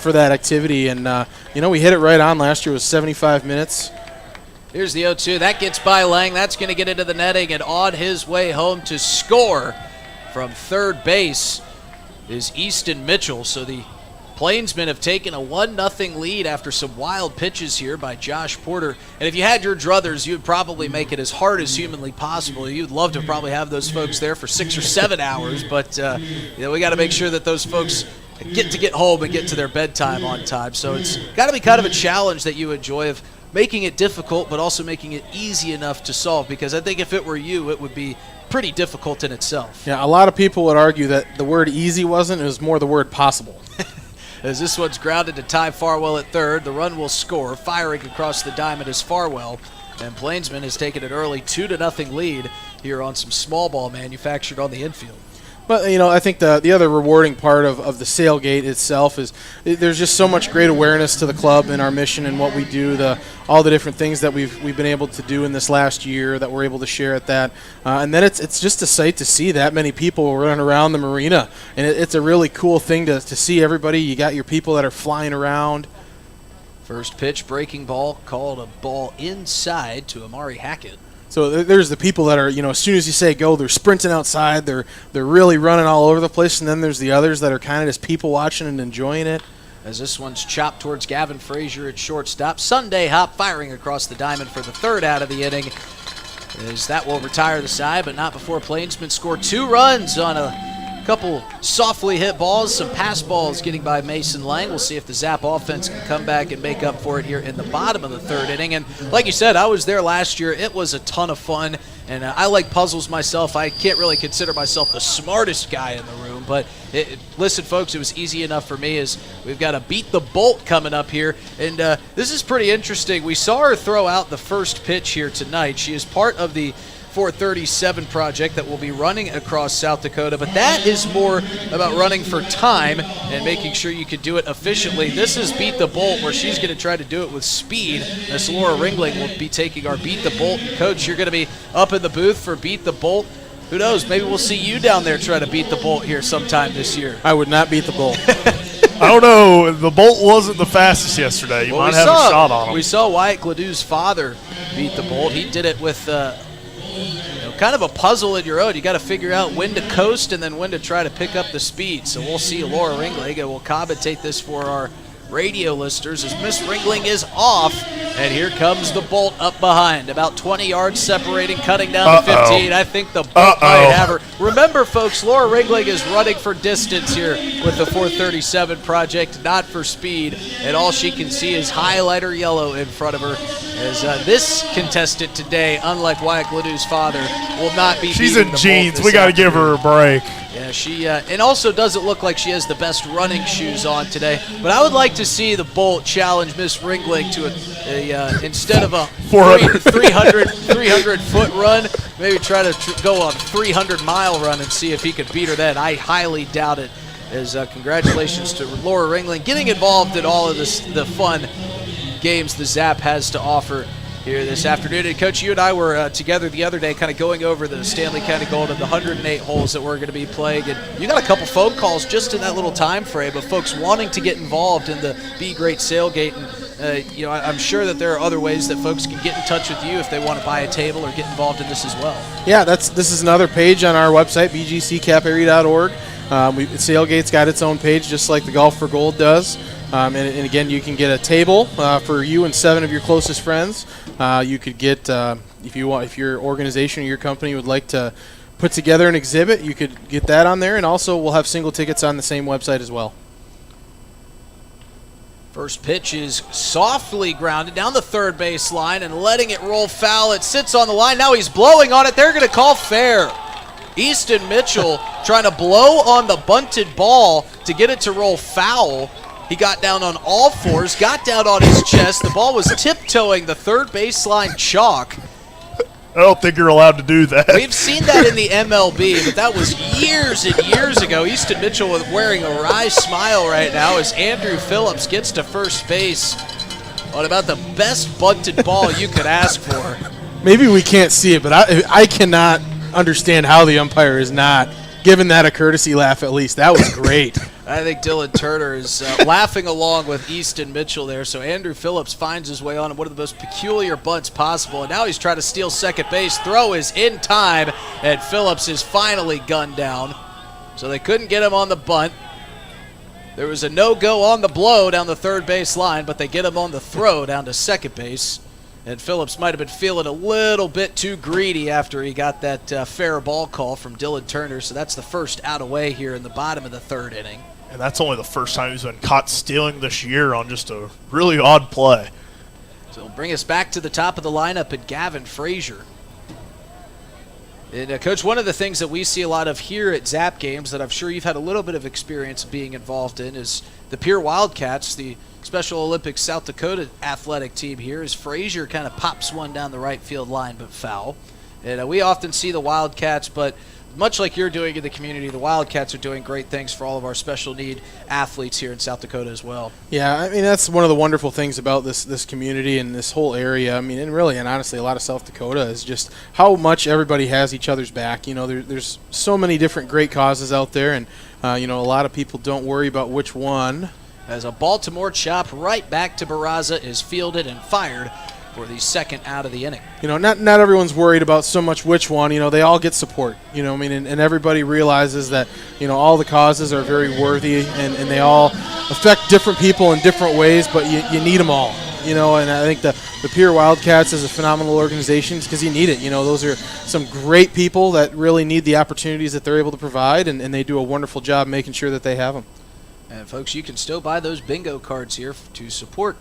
[SPEAKER 2] for that activity. And, we hit it right on. Last year was 75 minutes. Here's the 0-2. That gets by Lang. That's going to get into the netting, and on his way home to score from third base is Easton Mitchell. So the Plainsmen have taken a 1-0 lead after some wild pitches here by Josh Porter. And if you had your druthers, you'd probably make it as hard as humanly possible. You'd love to probably have those folks there for 6 or 7 hours, but we got to make sure that those folks get home and get to their bedtime on time. So it's got to be kind of a challenge that you enjoy of making it difficult, but also making it easy enough to solve, because I think if it were you, it would be pretty difficult in itself. Yeah, a lot of people would argue that the word easy wasn't, it was more the word possible. As this one's grounded to Ty Farwell at third, the run will score. Firing across the diamond is Farwell, and Plainsman has taken an early 2-0 lead here on some small ball manufactured on the infield. But, I think the other rewarding part of the Sailgate itself is there's just so much great awareness to the club and our mission and what we do, all the different things that we've been able to do in this last year that we're able to share at that. And then it's just a sight to see that many people running around the marina. And it's a really cool thing to see everybody. You got your people that are flying around. First pitch, breaking ball, called a ball inside to Amari Hackett. So there's the people that are, as soon as you say go, they're sprinting outside. They're really running all over the place. And then there's the others that are kind of just people watching and enjoying it. As this one's chopped towards Gavin Frazier at shortstop. Sunday Hop firing across the diamond for the third out of the inning. As that will retire the side, but not before Plainsmen score 2 runs on a couple softly hit balls, some pass balls getting by Mason Lang. We'll see if the Zap offense can come back and make up for it here in the bottom of the third inning. And like you said, I was there last year. It was a ton of fun, and I like puzzles myself. I can't really consider myself the smartest guy in the room, but listen, folks, it was easy enough for me as we've got a Beat the Bolt coming up here. And this is pretty interesting. We saw her throw out the first pitch here tonight. She is part of the 437 project that will be running across South Dakota, but that is more about running for time and making sure you can do it efficiently. This is Beat the Bolt, where she's going to try to do it with speed. As Laura Ringling will be taking our Beat the Bolt. Coach, you're going to be up in the booth for Beat the Bolt. Who knows? Maybe we'll see you down there try to beat the Bolt here sometime this year. I would not beat the Bolt.
[SPEAKER 3] I don't know. The Bolt wasn't the fastest yesterday. You might have a shot on him.
[SPEAKER 2] We saw Wyatt Gladew's father beat the Bolt. He did it with kind of a puzzle in your own. You got to figure out when to coast and then when to try to pick up the speed. So we'll see Laura Ringling, and we'll commentate this for our radio listeners as Miss Ringling is off, and here comes the Bolt up behind. About 20 yards separating, cutting down to 15. I think the Bolt might have her. Remember, folks, Laura Ringling is running for distance here with the 437 project, not for speed, and all she can see is highlighter yellow in front of her. As this contestant today, unlike Wyatt Gladew's father, will not be
[SPEAKER 3] She's
[SPEAKER 2] beating
[SPEAKER 3] in
[SPEAKER 2] the
[SPEAKER 3] jeans.
[SPEAKER 2] Bolt
[SPEAKER 3] We got to give her a break.
[SPEAKER 2] Yeah, she and also doesn't look like she has the best running shoes on today. But I would like to see the Bolt challenge Miss Ringling to a instead of a 300-foot run, maybe try to go on a 300-mile run and see if he could beat her then. I highly doubt it. As congratulations to Laura Ringling getting involved in all of the fun games the Zap has to offer here this afternoon. And Coach, you and I were together the other day kind of going over the Stanley County Gold and the 108 holes that we're going to be playing. And you got a couple phone calls just in that little time frame of folks wanting to get involved in the Be Great Sailgate. And, I'm sure that there are other ways that folks can get in touch with you if they want to buy a table or get involved in this as well. Yeah,
[SPEAKER 5] this is another page on our website, bgccaperia.org. Sailgate's got its own page just like the Golf for Gold does. And again, you can get a table for you and 7 of your closest friends. You could get, if your organization or your company would like to put together an exhibit, you could get that on there. And also, we'll have single tickets on the same website as well.
[SPEAKER 2] First pitch is softly grounded down the third base line and letting it roll foul. It sits on the line. Now he's blowing on it. They're going to call fair. Easton Mitchell trying to blow on the bunted ball to get it to roll foul. He got down on all fours, got down on his chest. The ball was tiptoeing the third baseline chalk.
[SPEAKER 3] I don't think you're allowed to do that.
[SPEAKER 2] We've seen that in the MLB, but that was years and years ago. Easton Mitchell wearing a wry smile right now as Andrew Phillips gets to first base on about the best bunted ball you could ask for.
[SPEAKER 5] Maybe we can't see it, but I cannot understand how the umpire is not giving that a courtesy laugh at least. That was great.
[SPEAKER 2] I think Dylan Turner is laughing along with Easton Mitchell there. So Andrew Phillips finds his way on one of the most peculiar bunts possible. And now he's trying to steal second base. Throw is in time, and Phillips is finally gunned down. So they couldn't get him on the bunt. There was a no-go on the blow down the third base line, but they get him on the throw down to second base. And Phillips might have been feeling a little bit too greedy after he got that fair ball call from Dylan Turner. So that's the first out away here in the bottom of the third inning.
[SPEAKER 3] And that's only the first time he's been caught stealing this year on just a really odd play.
[SPEAKER 2] So it'll bring us back to the top of the lineup at Gavin Frazier. And, Coach, one of the things that we see a lot of here at Zap games that I'm sure you've had a little bit of experience being involved in is the Pier Wildcats, the Special Olympics South Dakota athletic team here, as Frazier kind of pops one down the right field line but foul. And we often see the Wildcats, but much like you're doing in the community, the Wildcats are doing great things for all of our special need athletes here in South Dakota as well.
[SPEAKER 5] Yeah, I mean, that's one of the wonderful things about this community and this whole area. I mean, and really, and honestly, a lot of South Dakota is just how much everybody has each other's back. You know, there's so many different great causes out there, and, a lot of people don't worry about which one.
[SPEAKER 2] As a Baltimore chop right back to Barraza is fielded and fired for the second out of the inning.
[SPEAKER 5] Not everyone's worried about so much which one. They all get support. And everybody realizes that, all the causes are very worthy and they all affect different people in different ways, but you need them all. And I think the Pier Wildcats is a phenomenal organization because you need it. Those are some great people that really need the opportunities that they're able to provide, and they do a wonderful job making sure that they have them.
[SPEAKER 2] And, folks, you can still buy those bingo cards here to support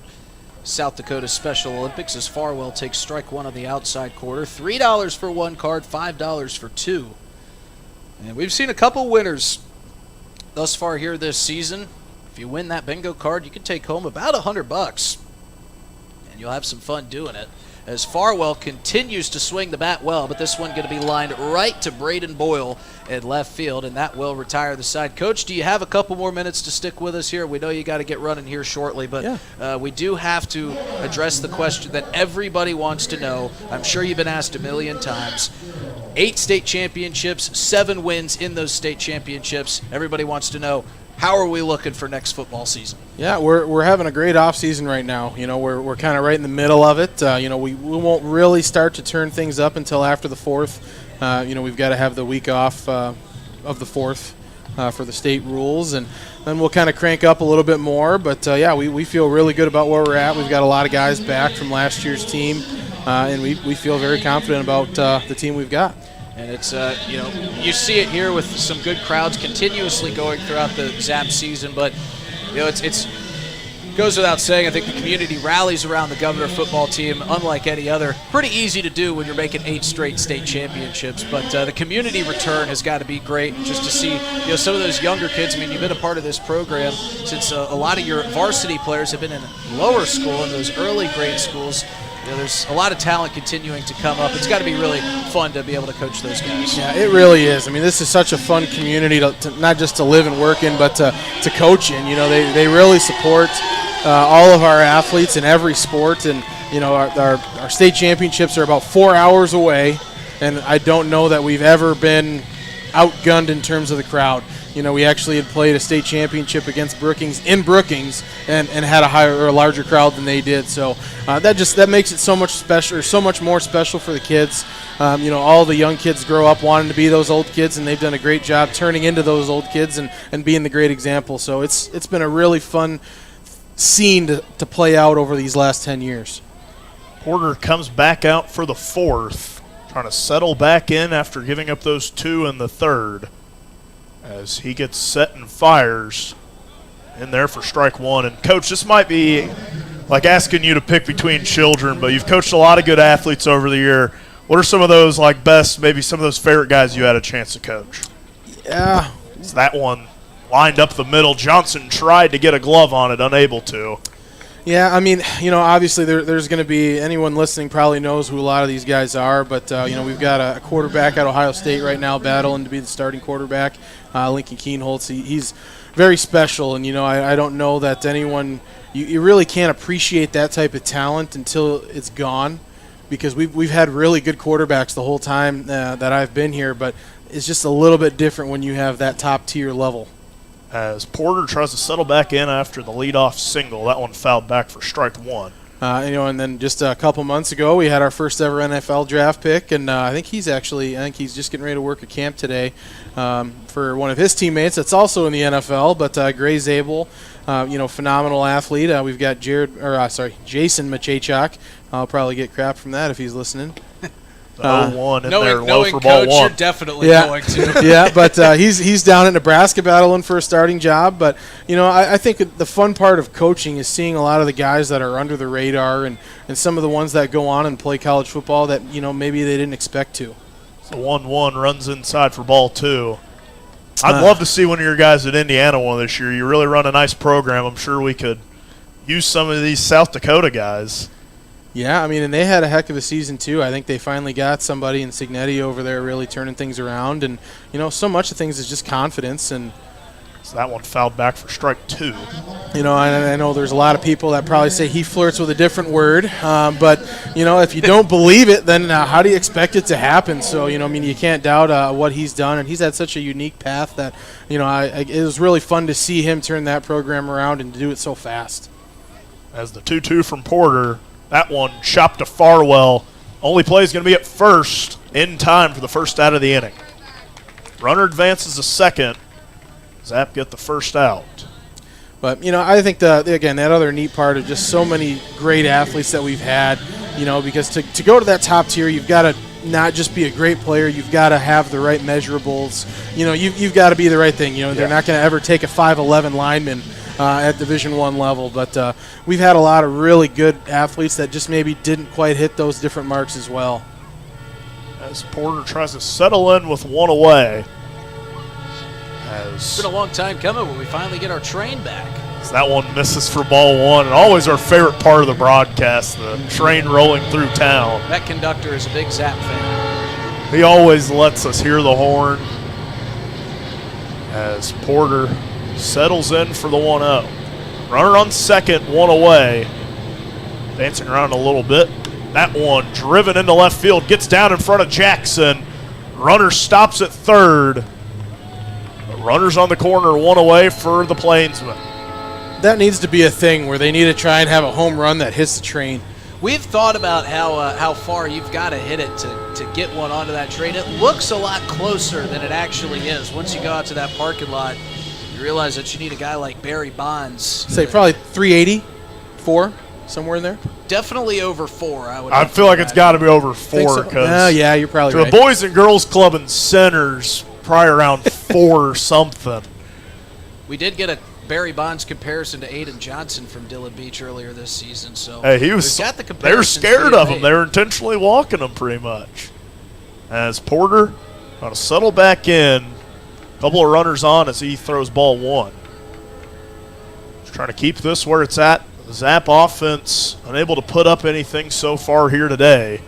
[SPEAKER 2] South Dakota Special Olympics as Farwell takes strike one on the outside quarter. $3 for one card, $5 for two. And we've seen a couple winners thus far here this season. If you win that bingo card, you can take home about $100. And you'll have some fun doing it. As Farwell continues to swing the bat well, but this one going to be lined right to Braden Boyle in left field, and that will retire the side. Coach, do you have a couple more minutes to stick with us here? We know you got to get running here shortly, but we do have to address the question that everybody wants to know. I'm sure you've been asked a million times. 8 state championships, 7 wins in those state championships. Everybody wants to know, how are we looking for next football season?
[SPEAKER 5] Yeah, we're having a great off season right now. We're kind of right in the middle of it. We won't really start to turn things up until after the 4th. We've got to have the week off of the 4th for the state rules, and then we'll kind of crank up a little bit more. But we feel really good about where we're at. We've got a lot of guys back from last year's team, and we feel very confident about the team we've got.
[SPEAKER 2] And it's, you see it here with some good crowds continuously going throughout the Zap season. But, it goes without saying, I think the community rallies around the Governor football team unlike any other. Pretty easy to do when you're making 8 straight state championships. But the community return has got to be great just to see, some of those younger kids. I mean, you've been a part of this program since a lot of your varsity players have been in lower school in those early grade schools. There's a lot of talent continuing to come up. It's got to be really fun to be able to coach those guys.
[SPEAKER 5] Yeah, it really is. I mean, this is such a fun community to not just to live and work in, but to coach in. They really support all of our athletes in every sport, and our state championships are about 4 hours away, and I don't know that we've ever been outgunned in terms of the crowd. We actually had played a state championship against Brookings in Brookings and had a larger crowd than they did. So that makes it so much special, or so much more special for the kids. All the young kids grow up wanting to be those old kids, and they've done a great job turning into those old kids and being the great example. So it's been a really fun scene to play out over these last 10 years.
[SPEAKER 3] Porter comes back out for the fourth, trying to settle back in after giving up those 2 in the third, as he gets set and fires in there for strike 1. And, Coach, this might be like asking you to pick between children, but you've coached a lot of good athletes over the year. What are some of those, maybe some of those favorite guys you had a chance to coach?
[SPEAKER 5] Yeah.
[SPEAKER 3] So that one lined up the middle. Johnson tried to get a glove on it, unable to.
[SPEAKER 5] Yeah, obviously there's going to be, anyone listening probably knows who a lot of these guys are, but, we've got a quarterback at Ohio State right now battling to be the starting quarterback, Lincoln Keenholz. He's very special, and, I don't know that anyone – you really can't appreciate that type of talent until it's gone, because we've had really good quarterbacks the whole time that I've been here, but it's just a little bit different when you have that top-tier level.
[SPEAKER 3] As Porter tries to settle back in after the leadoff single. That one fouled back for strike 1.
[SPEAKER 5] And then just a couple months ago, we had our first ever NFL draft pick, and I think he's just getting ready to work a camp today for one of his teammates that's also in the NFL, but Gray Zabel, phenomenal athlete. We've got Jason Machachak. I'll probably get crap from that if he's listening.
[SPEAKER 3] 0-1 in there, low for
[SPEAKER 2] Coach,
[SPEAKER 3] ball 1.
[SPEAKER 2] you're definitely going to.
[SPEAKER 5] Yeah, but he's down in Nebraska battling for a starting job. But, I think the fun part of coaching is seeing a lot of the guys that are under the radar and some of the ones that go on and play college football that, maybe they didn't expect to.
[SPEAKER 3] So 1-1 runs inside for ball 2. I'd love to see one of your guys at Indiana one this year. You really run a nice program. I'm sure we could use some of these South Dakota guys.
[SPEAKER 5] Yeah, and they had a heck of a season, too. I think they finally got somebody in Signetti over there really turning things around. And, so much of things is just confidence. And
[SPEAKER 3] so that one fouled back for strike 2.
[SPEAKER 5] I know there's a lot of people that probably say he flirts with a different word. But, if you don't believe it, then how do you expect it to happen? So, you can't doubt what he's done. And he's had such a unique path that, it was really fun to see him turn that program around and to do it so fast.
[SPEAKER 3] As the 2-2 from Porter. That one chopped to Farwell. Only play is going to be at first in time for the first out of the inning. Runner advances to second. Zap get the first out.
[SPEAKER 5] But, I think, again, that other neat part of just so many great athletes that we've had, because to go to that top tier, you've got to not just be a great player, you've got to have the right measurables. You've got to be the right thing. They're not going to ever take a 5'11" lineman at Division I level, but we've had a lot of really good athletes that just maybe didn't quite hit those different marks as well.
[SPEAKER 3] As Porter tries to settle in with one away.
[SPEAKER 2] It's been a long time coming when we finally get our train back.
[SPEAKER 3] As that one misses for ball 1, and always our favorite part of the broadcast, the train rolling through town.
[SPEAKER 2] That conductor is a big Zap fan.
[SPEAKER 3] He always lets us hear the horn. As Porter settles in for the 1-0. Runner on second, one away. Dancing around a little bit. That one driven into left field, gets down in front of Jackson. Runner stops at third. Runners on the corner, one away for the Plainsmen.
[SPEAKER 5] That needs to be a thing where they need to try and have a home run that hits the train.
[SPEAKER 2] We've thought about how far you've got to hit it to get one onto that train. It looks a lot closer than it actually is. Once you go out to that parking lot, you realize that you need a guy like Barry Bonds.
[SPEAKER 5] Say probably 380, 4, somewhere in there.
[SPEAKER 2] Definitely over 4.
[SPEAKER 3] I feel like it's got to be over 4.
[SPEAKER 5] So? Yeah, you're probably right.
[SPEAKER 3] The Boys and Girls Club and Centers, probably around 4 or something.
[SPEAKER 2] We did get a Barry Bonds comparison to Aiden Johnson from Dillon Beach earlier this season. So
[SPEAKER 3] hey, he was.
[SPEAKER 2] Got the
[SPEAKER 3] they were scared of him. They were intentionally walking him pretty much. As Porter trying to settle back in, a couple of runners on as he throws ball 1. Just trying to keep this where it's at. The Zap offense unable to put up anything so far here today.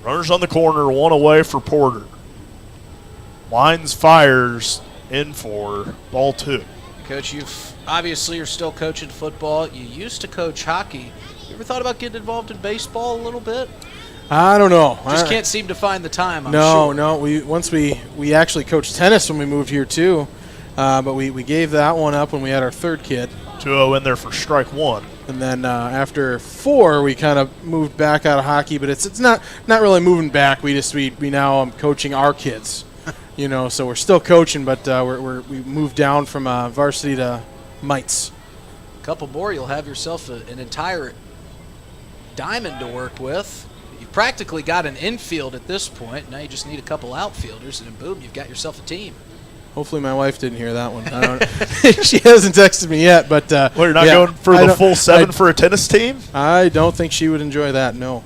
[SPEAKER 3] Runners on the corner, one away for Porter. Lines fires in for ball 2.
[SPEAKER 2] Coach, you're still coaching football. You used to coach hockey. You ever thought about getting involved in baseball a little bit?
[SPEAKER 5] I don't know.
[SPEAKER 2] Just can't seem to find the time, I'm
[SPEAKER 5] no,
[SPEAKER 2] sure.
[SPEAKER 5] No. We actually coached tennis when we moved here, too. But we gave that one up when we had our third kid.
[SPEAKER 3] 2-0 in there for strike one.
[SPEAKER 5] And then after 4, we kind of moved back out of hockey. But it's not really moving back. We now coaching our kids. So we're still coaching, but we moved down from varsity to mites.
[SPEAKER 2] A couple more, you'll have yourself an entire diamond to work with. You've practically got an infield at this point. Now you just need a couple outfielders, and then boom, you've got yourself a team.
[SPEAKER 5] Hopefully my wife didn't hear that one. I don't know. She hasn't texted me yet, but
[SPEAKER 3] well, you're not going for the full 7 for a tennis team?
[SPEAKER 5] I don't think she would enjoy that, no.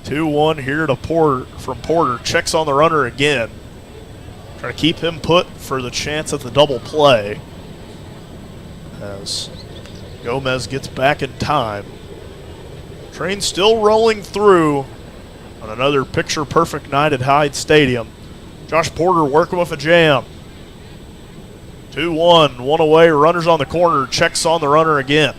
[SPEAKER 3] 2-1 here to from Porter. Checks on the runner again. Trying to keep him put for the chance at the double play. As Gomez gets back in time. Train still rolling through on another picture-perfect night at Hyde Stadium. Josh Porter working with a jam. 2-1, one away, runners on the corner, checks on the runner again.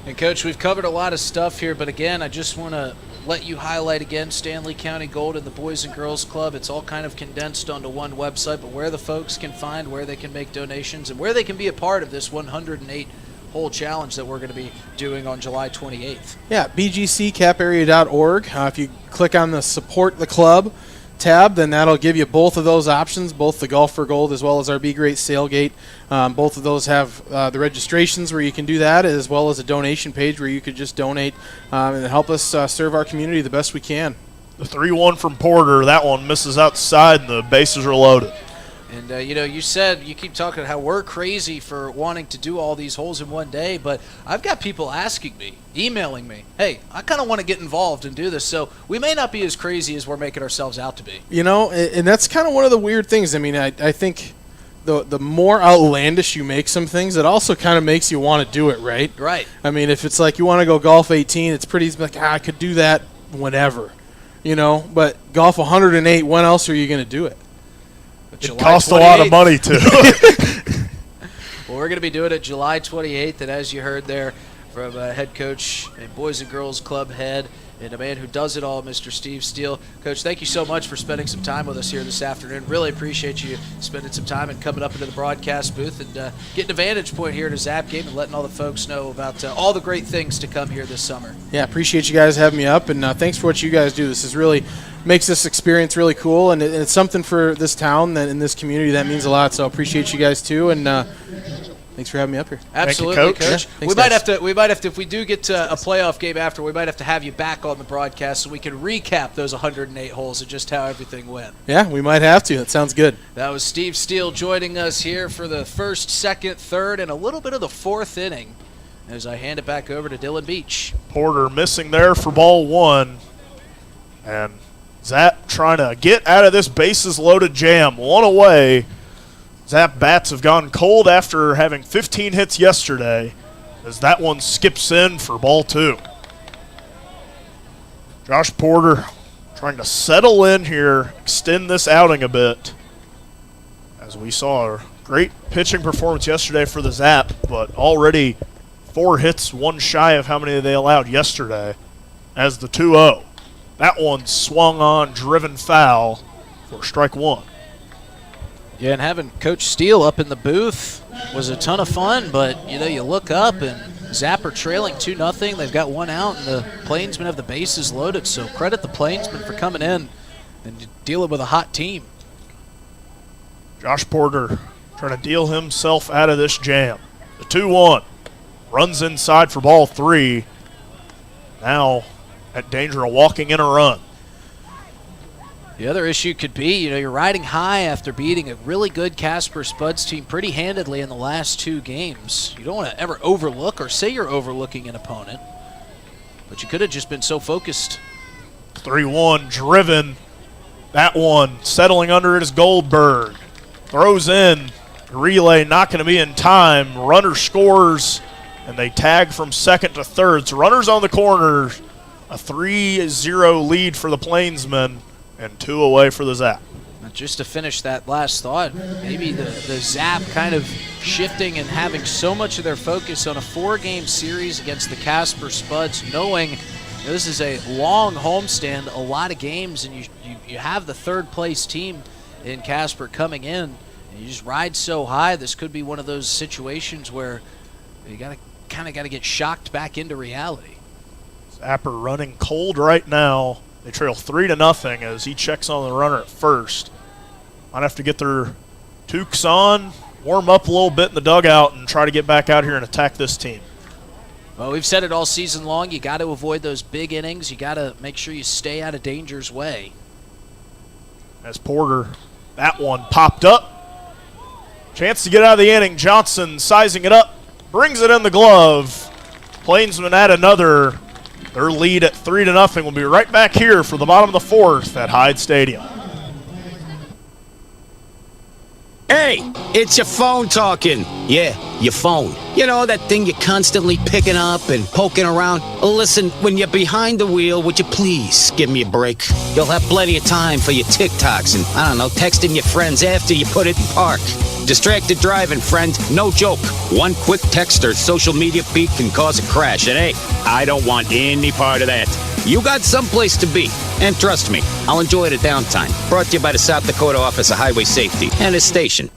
[SPEAKER 2] And, Coach, we've covered a lot of stuff here, but, again, I just want to let you highlight again Stanley County Gold and the Boys and Girls Club. It's all kind of condensed onto one website, but where the folks can find, where they can make donations, and where they can be a part of this 108-hole challenge that we're going to be doing on July 28th.
[SPEAKER 5] Yeah, bgcaparea.org. If you click on the Support the Club tab, then that'll give you both of those options, both the Golf for Gold as well as our Be Great Sailgate. Both of those have the registrations where you can do that, as well as a donation page where you could just donate and help us serve our community the best we can.
[SPEAKER 3] The 3-1 from Porter, that one misses outside and the bases are loaded.
[SPEAKER 2] And, you said you keep talking how we're crazy for wanting to do all these holes in one day, but I've got people asking me, emailing me, hey, I kind of want to get involved and do this. So we may not be as crazy as we're making ourselves out to be.
[SPEAKER 5] And that's kind of one of the weird things. I mean, I think the more outlandish you make some things, it also kind of makes you want to do it, right?
[SPEAKER 2] Right.
[SPEAKER 5] I mean, if it's like you want to go golf 18, it's pretty like, I could do that whenever, But golf 108, when else are you going to do it?
[SPEAKER 3] It costs a lot of money, too.
[SPEAKER 2] Well, we're going to be doing it July 28th, and as you heard there from head coach and Boys and Girls Club head and a man who does it all, Mr. Steve Steele. Coach, thank you so much for spending some time with us here this afternoon. Really appreciate you spending some time and coming up into the broadcast booth and getting a vantage point here at a Zap game and letting all the folks know about all the great things to come here this summer.
[SPEAKER 5] Yeah, appreciate you guys having me up, and thanks for what you guys do. This is really makes this experience really cool, and it's something for this town and in this community that means a lot. So appreciate you guys too, and thanks for having me up here.
[SPEAKER 2] Absolutely,
[SPEAKER 3] Thank you,
[SPEAKER 2] Coach.
[SPEAKER 5] Yeah,
[SPEAKER 2] we might have to, if we do get to a playoff game after, we might have to have you back on the broadcast so we can recap those 108 holes and just how everything went.
[SPEAKER 5] Yeah, we might have to. That sounds good.
[SPEAKER 2] That was Steve Steele joining us here for the first, second, third, and a little bit of the fourth inning as I hand it back over to Dylan Beach.
[SPEAKER 3] Porter missing there for ball 1. And Zap trying to get out of this bases loaded jam. One away. Zap bats have gone cold after having 15 hits yesterday as that one skips in for ball 2. Josh Porter trying to settle in here, extend this outing a bit. As we saw a great pitching performance yesterday for the Zap, but already 4 hits, 1 shy of how many they allowed yesterday as the 2-0. That one swung on, driven foul for strike 1.
[SPEAKER 2] Yeah, and having Coach Steele up in the booth was a ton of fun, but, you look up and Zap are trailing 2-0. They've got 1 out, and the Plainsmen have the bases loaded, so credit the Plainsmen for coming in and dealing with a hot team.
[SPEAKER 3] Josh Porter trying to deal himself out of this jam. The 2-1 runs inside for ball 3. Now at danger of walking in a run.
[SPEAKER 2] The other issue could be, you're riding high after beating a really good Casper Spuds team pretty handedly in the last 2 games. You don't want to ever overlook or say you're overlooking an opponent, but you could have just been so focused.
[SPEAKER 3] 3-1 driven. That one settling under it is Goldberg. Throws in. Relay not going to be in time. Runner scores, and they tag from second to third. So runners on the corners. A 3-0 lead for the Plainsmen and 2 away for the Zap.
[SPEAKER 2] Just to finish that last thought, maybe the Zap kind of shifting and having so much of their focus on a 4-game series against the Casper Spuds, knowing this is a long homestand, a lot of games, and you have the third-place team in Casper coming in, and you just ride so high. This could be one of those situations where you got to get shocked back into reality.
[SPEAKER 3] Zapper running cold right now. They trail 3-0 as he checks on the runner at first. Might have to get their toques on, warm up a little bit in the dugout, and try to get back out here and attack this team.
[SPEAKER 2] Well, we've said it all season long. You got to avoid those big innings. You got to make sure you stay out of danger's way.
[SPEAKER 3] As Porter, that one popped up. Chance to get out of the inning. Johnson sizing it up, brings it in the glove. Plainsmen add another. Their lead at 3-0 will be right back here for the bottom of the 4th at Hyde Stadium.
[SPEAKER 6] Hey, it's your phone talking. Yeah, your phone. You know, that thing you're constantly picking up and poking around. Listen, when you're behind the wheel, would you please give me a break? You'll have plenty of time for your TikToks and, I don't know, texting your friends after you put it in park. Distracted driving, friend. No joke. One quick text or social media peek can cause a crash. And hey, I don't want any part of that. You got someplace to be. And trust me, I'll enjoy the downtime. Brought to you by the South Dakota Office of Highway Safety and its station.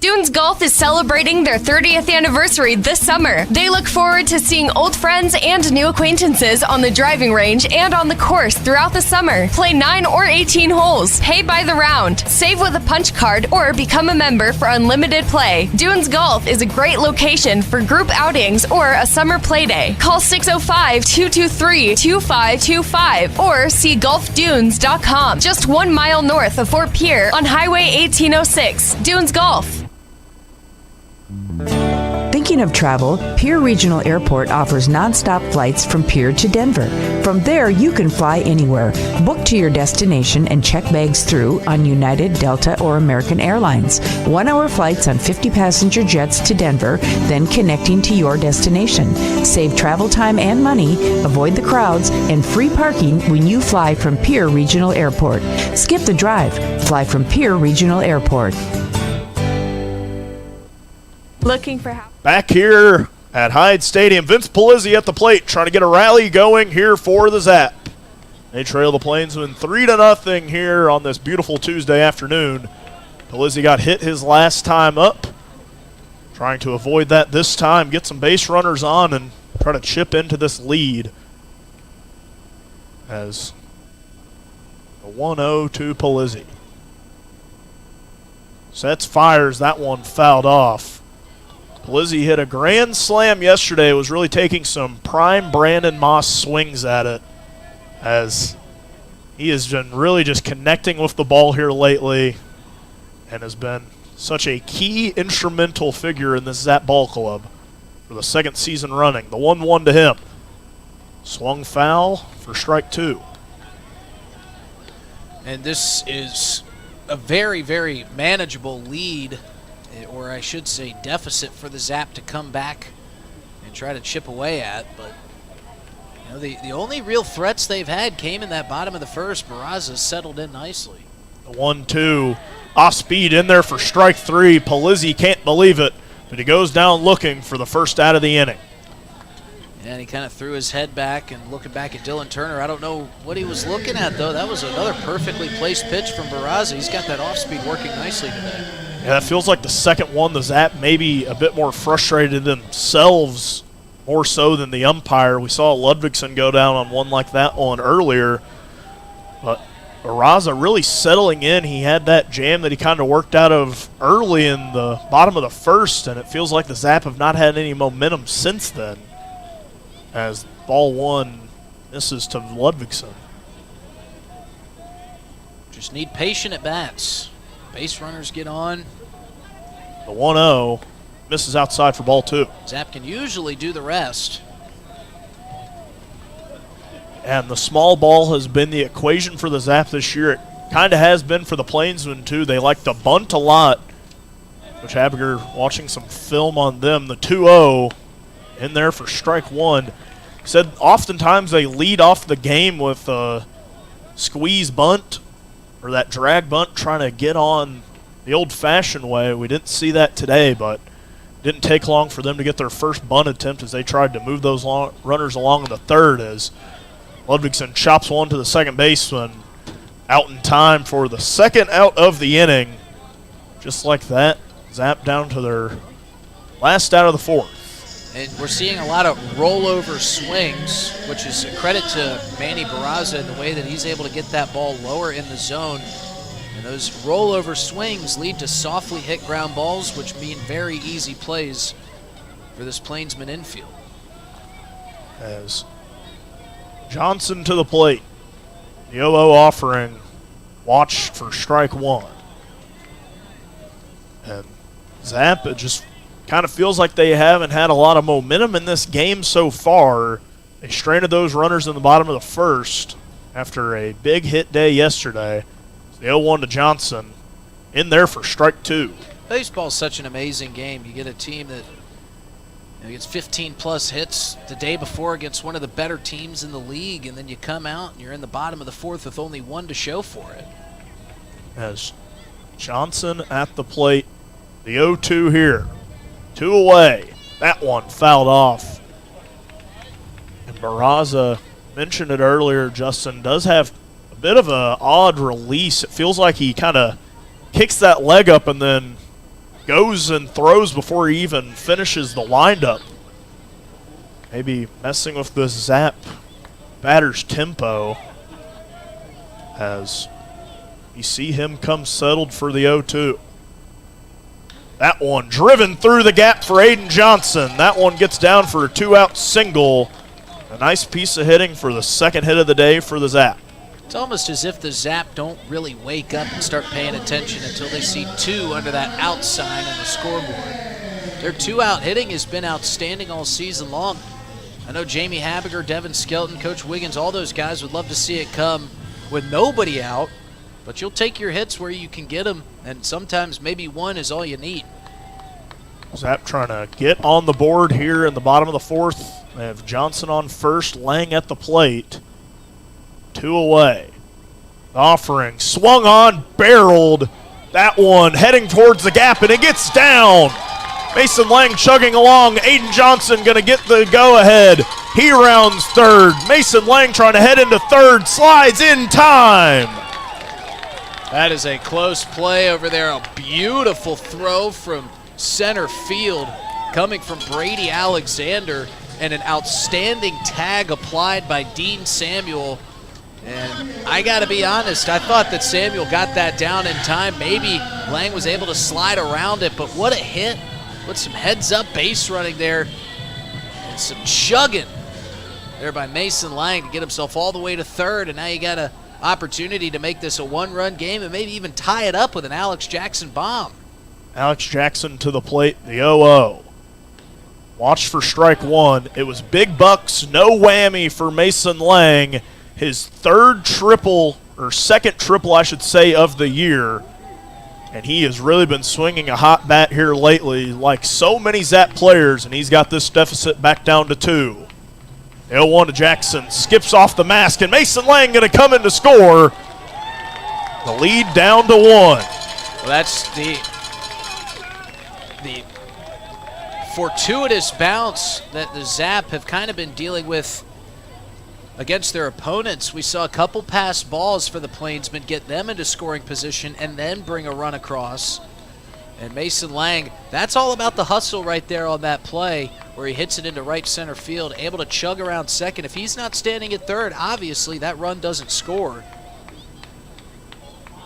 [SPEAKER 7] Dunes Golf is celebrating their 30th anniversary this summer. They look forward to seeing old friends and new acquaintances on the driving range and on the course throughout the summer. Play 9 or 18 holes. Pay by the round. Save with a punch card or become a member for unlimited play. Dunes Golf is a great location for group outings or a summer play day. Call 605-223-2525 or see golfdunes.com. Just 1 mile north of Fort Pierre on Highway 1806. Dunes Golf.
[SPEAKER 8] Thinking of travel, Pierre Regional Airport offers nonstop flights from Pierre to Denver. From there, you can fly anywhere. Book to your destination and check bags through on United, Delta, or American Airlines. 1-hour flights on 50-passenger jets to Denver, then connecting to your destination. Save travel time and money, avoid the crowds, and free parking when you fly from Pierre Regional Airport. Skip the drive. Fly from Pierre Regional Airport.
[SPEAKER 7] Looking for how?
[SPEAKER 3] Back here at Hyde Stadium, Vince Polizzi at the plate trying to get a rally going here for the Zap. They trail the Plainsmen 3-0 here on this beautiful Tuesday afternoon. Polizzi got hit his last time up. Trying to avoid that this time, get some base runners on and try to chip into this lead. As the 1-0 to Polizzi. Sets, fires, that one fouled off. Polizzi hit a grand slam yesterday, was really taking some prime Brandon Moss swings at it, as he has been really just connecting with the ball here lately and has been such a key instrumental figure in this Zap Ball Club for the 2nd season running. The 1-1 to him. Swung foul for strike 2.
[SPEAKER 2] And this is a very, very manageable lead, or I should say deficit, for the Zap to come back and try to chip away at. But you know, the only real threats they've had came in that bottom of the 1st. Barraza settled in nicely.
[SPEAKER 3] The 1-2 off speed in there for strike 3. Polizzi can't believe it, but he goes down looking for the first out of the inning.
[SPEAKER 2] And he kind of threw his head back and looking back at Dylan Turner. I don't know what he was looking at, though. That was another perfectly placed pitch from Barraza. He's got that off speed working nicely today.
[SPEAKER 3] Yeah, that feels like the second one. The Zap maybe a bit more frustrated themselves, more so than the umpire. We saw Ludvigsen go down on one like that one earlier. But Barraza really settling in. He had that jam that he kind of worked out of early in the bottom of the 1st, and it feels like the Zap have not had any momentum since then. As ball 1 misses to Ludvigsen.
[SPEAKER 2] Just need patient at bats. Base runners get on.
[SPEAKER 3] The 1-0 misses outside for ball 2.
[SPEAKER 2] Zap can usually do the rest.
[SPEAKER 3] And the small ball has been the equation for the Zap this year. It kind of has been for the Plainsmen, too. They like to bunt a lot, which Habiger, watching some film on them. The 2-0 in there for strike 1. Said oftentimes they lead off the game with a squeeze bunt, or that drag bunt, trying to get on the old-fashioned way. We didn't see that today, but it didn't take long for them to get their first bunt attempt as they tried to move those runners along in the third, as Ludvigsen chops one to the second baseman out in time for the second out of the inning. Just like that, Zap down to their last out of the fourth.
[SPEAKER 2] And we're seeing a lot of rollover swings, which is a credit to Manny Barraza in the way that he's able to get that ball lower in the zone. And those rollover swings lead to softly hit ground balls, which mean very easy plays for this Plainsman infield.
[SPEAKER 3] As Johnson to the plate. The 0-0 offering, watch for strike one. And Zap, it just kind of feels like they haven't had a lot of momentum in this game so far. They stranded those runners in the bottom of the first after a big hit day yesterday. The 0-1 to Johnson in there for strike two.
[SPEAKER 2] Baseball's such an amazing game. You get a team that gets 15-plus hits the day before against one of the better teams in the league, and then you come out and you're in the bottom of the fourth with only one to show for it.
[SPEAKER 3] As Johnson at the plate, the 0-2 here. 2 away. That one fouled off. And Barraza mentioned it earlier, Justin does have a bit of an odd release. It feels like he kind of kicks that leg up and then goes and throws before he even finishes the windup. Maybe messing with the Zap batter's tempo as you see him come settled for the 0-2. That one driven through the gap for Aiden Johnson. That one gets down for a 2-out single. A nice piece of hitting for the second hit of the day for the Zap.
[SPEAKER 2] It's almost as if the Zap don't really wake up and start paying attention until they see 2 under that out sign on the scoreboard. Their 2-out hitting has been outstanding all season long. I know Jamie Habiger, Devin Skelton, Coach Wiggins, all those guys would love to see it come with nobody out. But you'll take your hits where you can get them, and sometimes maybe one is all you need.
[SPEAKER 3] Zap trying to get on the board here in the bottom of the fourth. They have Johnson on first, Lang at the plate. 2 away. The offering swung on, barreled. That one heading towards the gap, and it gets down. Mason Lang chugging along. Aiden Johnson going to get the go-ahead. He rounds third. Mason Lang trying to head into third, slides in time.
[SPEAKER 2] That is a close play over there. A beautiful throw from center field coming from Brady Alexander, and an outstanding tag applied by Dean Samuel. And I got to be honest, I thought that Samuel got that down in time. Maybe Lang was able to slide around it, but what a hit. With some heads-up base running there and some chugging there by Mason Lang to get himself all the way to third, and now you got an opportunity to make this a one-run game and maybe even tie it up with an Alex Jackson bomb.
[SPEAKER 3] Alex Jackson to the plate, the 0-0. Watch for strike one. It was big bucks, no whammy for Mason Lang. His third triple, or second triple, I should say, of the year. And he has really been swinging a hot bat here lately, like so many Zap players, and he's got this deficit back down to 2. 0-1 to Jackson, skips off the mask, and Mason Lang going to come in to score. The lead down to 1.
[SPEAKER 2] Well, that's the fortuitous bounce that the Zap have kind of been dealing with against their opponents. We saw a couple pass balls for the Plainsmen get them into scoring position and then bring a run across. And Mason Lang, that's all about the hustle right there on that play where he hits it into right center field, able to chug around second. If he's not standing at third, obviously that run doesn't score.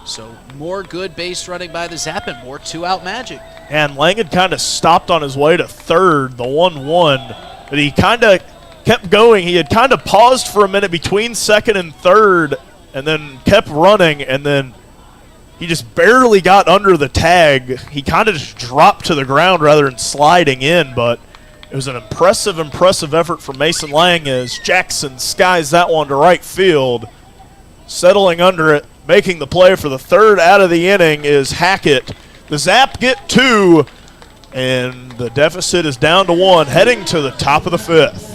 [SPEAKER 2] So more good base running by the Zap and more 2-out magic.
[SPEAKER 3] And Lang had kind of stopped on his way to third, the 1-1, but he kind of kept going. He had kind of paused for a minute between second and third and then kept running, and then he just barely got under the tag. He kind of just dropped to the ground rather than sliding in, but it was an impressive effort from Mason Lang as Jackson skies that one to right field. Settling under it, making the play for the third out of the inning is Hackett. The Zap get 2, and the deficit is down to 1, heading to the top of the 5th.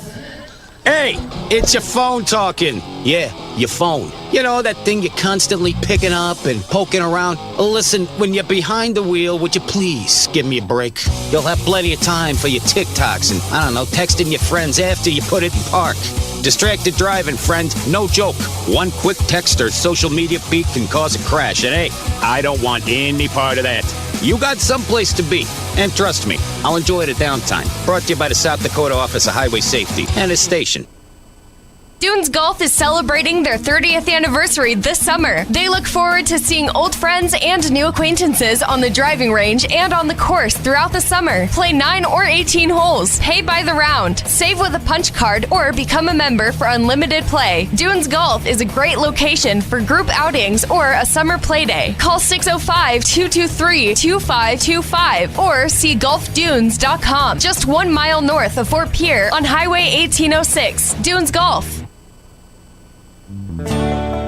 [SPEAKER 6] Hey, it's your phone talking. Yeah, your phone. You know, that thing you're constantly picking up and poking around. Listen, when you're behind the wheel, would you please give me a break? You'll have plenty of time for your TikToks and, I don't know, texting your friends after you put it in park. Distracted driving, friend. No joke. One quick text or social media feed can cause a crash. And hey, I don't want any part of that. You got someplace to be. And trust me, I'll enjoy it at downtime. Brought to you by the South Dakota Office of Highway Safety and its station.
[SPEAKER 7] Dunes Golf is celebrating their 30th anniversary this summer. They look forward to seeing old friends and new acquaintances on the driving range and on the course throughout the summer. Play 9 or 18 holes. Pay by the round. Save with a punch card or become a member for unlimited play. Dunes Golf is a great location for group outings or a summer play day. Call 605-223-2525 or see golfdunes.com. Just 1 mile north of Fort Pierre on Highway 1806. Dunes Golf.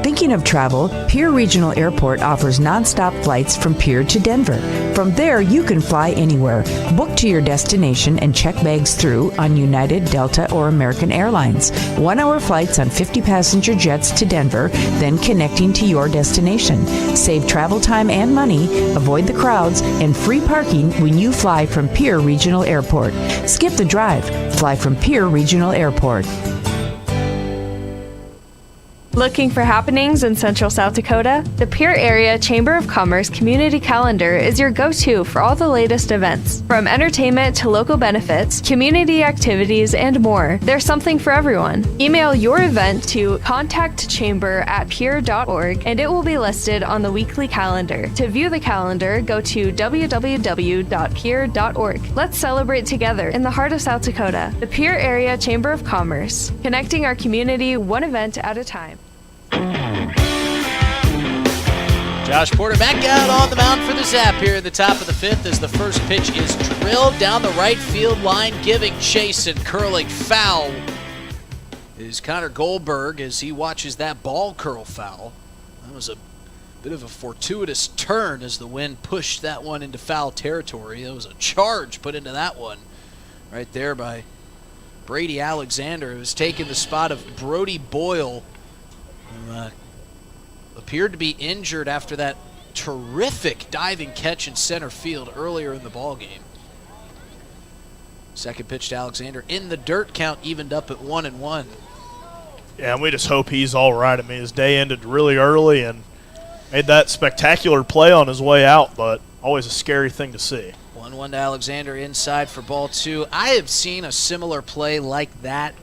[SPEAKER 8] Thinking of travel? Pierre Regional Airport offers nonstop flights from Pierre to Denver. From there, you can fly anywhere. Book to your destination and check bags through on United, Delta, or American Airlines. 1-hour flights on 50-passenger jets to Denver, then connecting to your destination. Save travel time and money, avoid the crowds, and free parking when you fly from Pierre Regional Airport. Skip the drive. Fly from Pierre Regional Airport.
[SPEAKER 7] Looking for happenings in Central South Dakota? The Pierre Area Chamber of Commerce Community Calendar is your go-to for all the latest events. From entertainment to local benefits, community activities, and more, there's something for everyone. Email your event to contactchamber@pierre.org and it will be listed on the weekly calendar. To view the calendar, go to www.pierre.org. Let's celebrate together in the heart of South Dakota. The Pierre Area Chamber of Commerce, connecting our community one event at a time.
[SPEAKER 2] Josh Porter back out on the mound for the Zap here in the top of the 5th as the first pitch is drilled down the right field line, giving chase and curling foul is Connor Goldberg as he watches that ball curl foul. That was a bit of a fortuitous turn as the wind pushed that one into foul territory. There was a charge put into that one right there by Brady Alexander, who's taken the spot of Brody Boyle, who appeared to be injured after that terrific diving catch in center field earlier in the ballgame. Second pitch to Alexander in the dirt, count evened up at 1-1.
[SPEAKER 3] Yeah, and we just hope he's all right. I mean, his day ended really early and made that spectacular play on his way out, but always a scary thing to see.
[SPEAKER 2] 1-1 to Alexander inside for ball 2. I have seen a similar play like that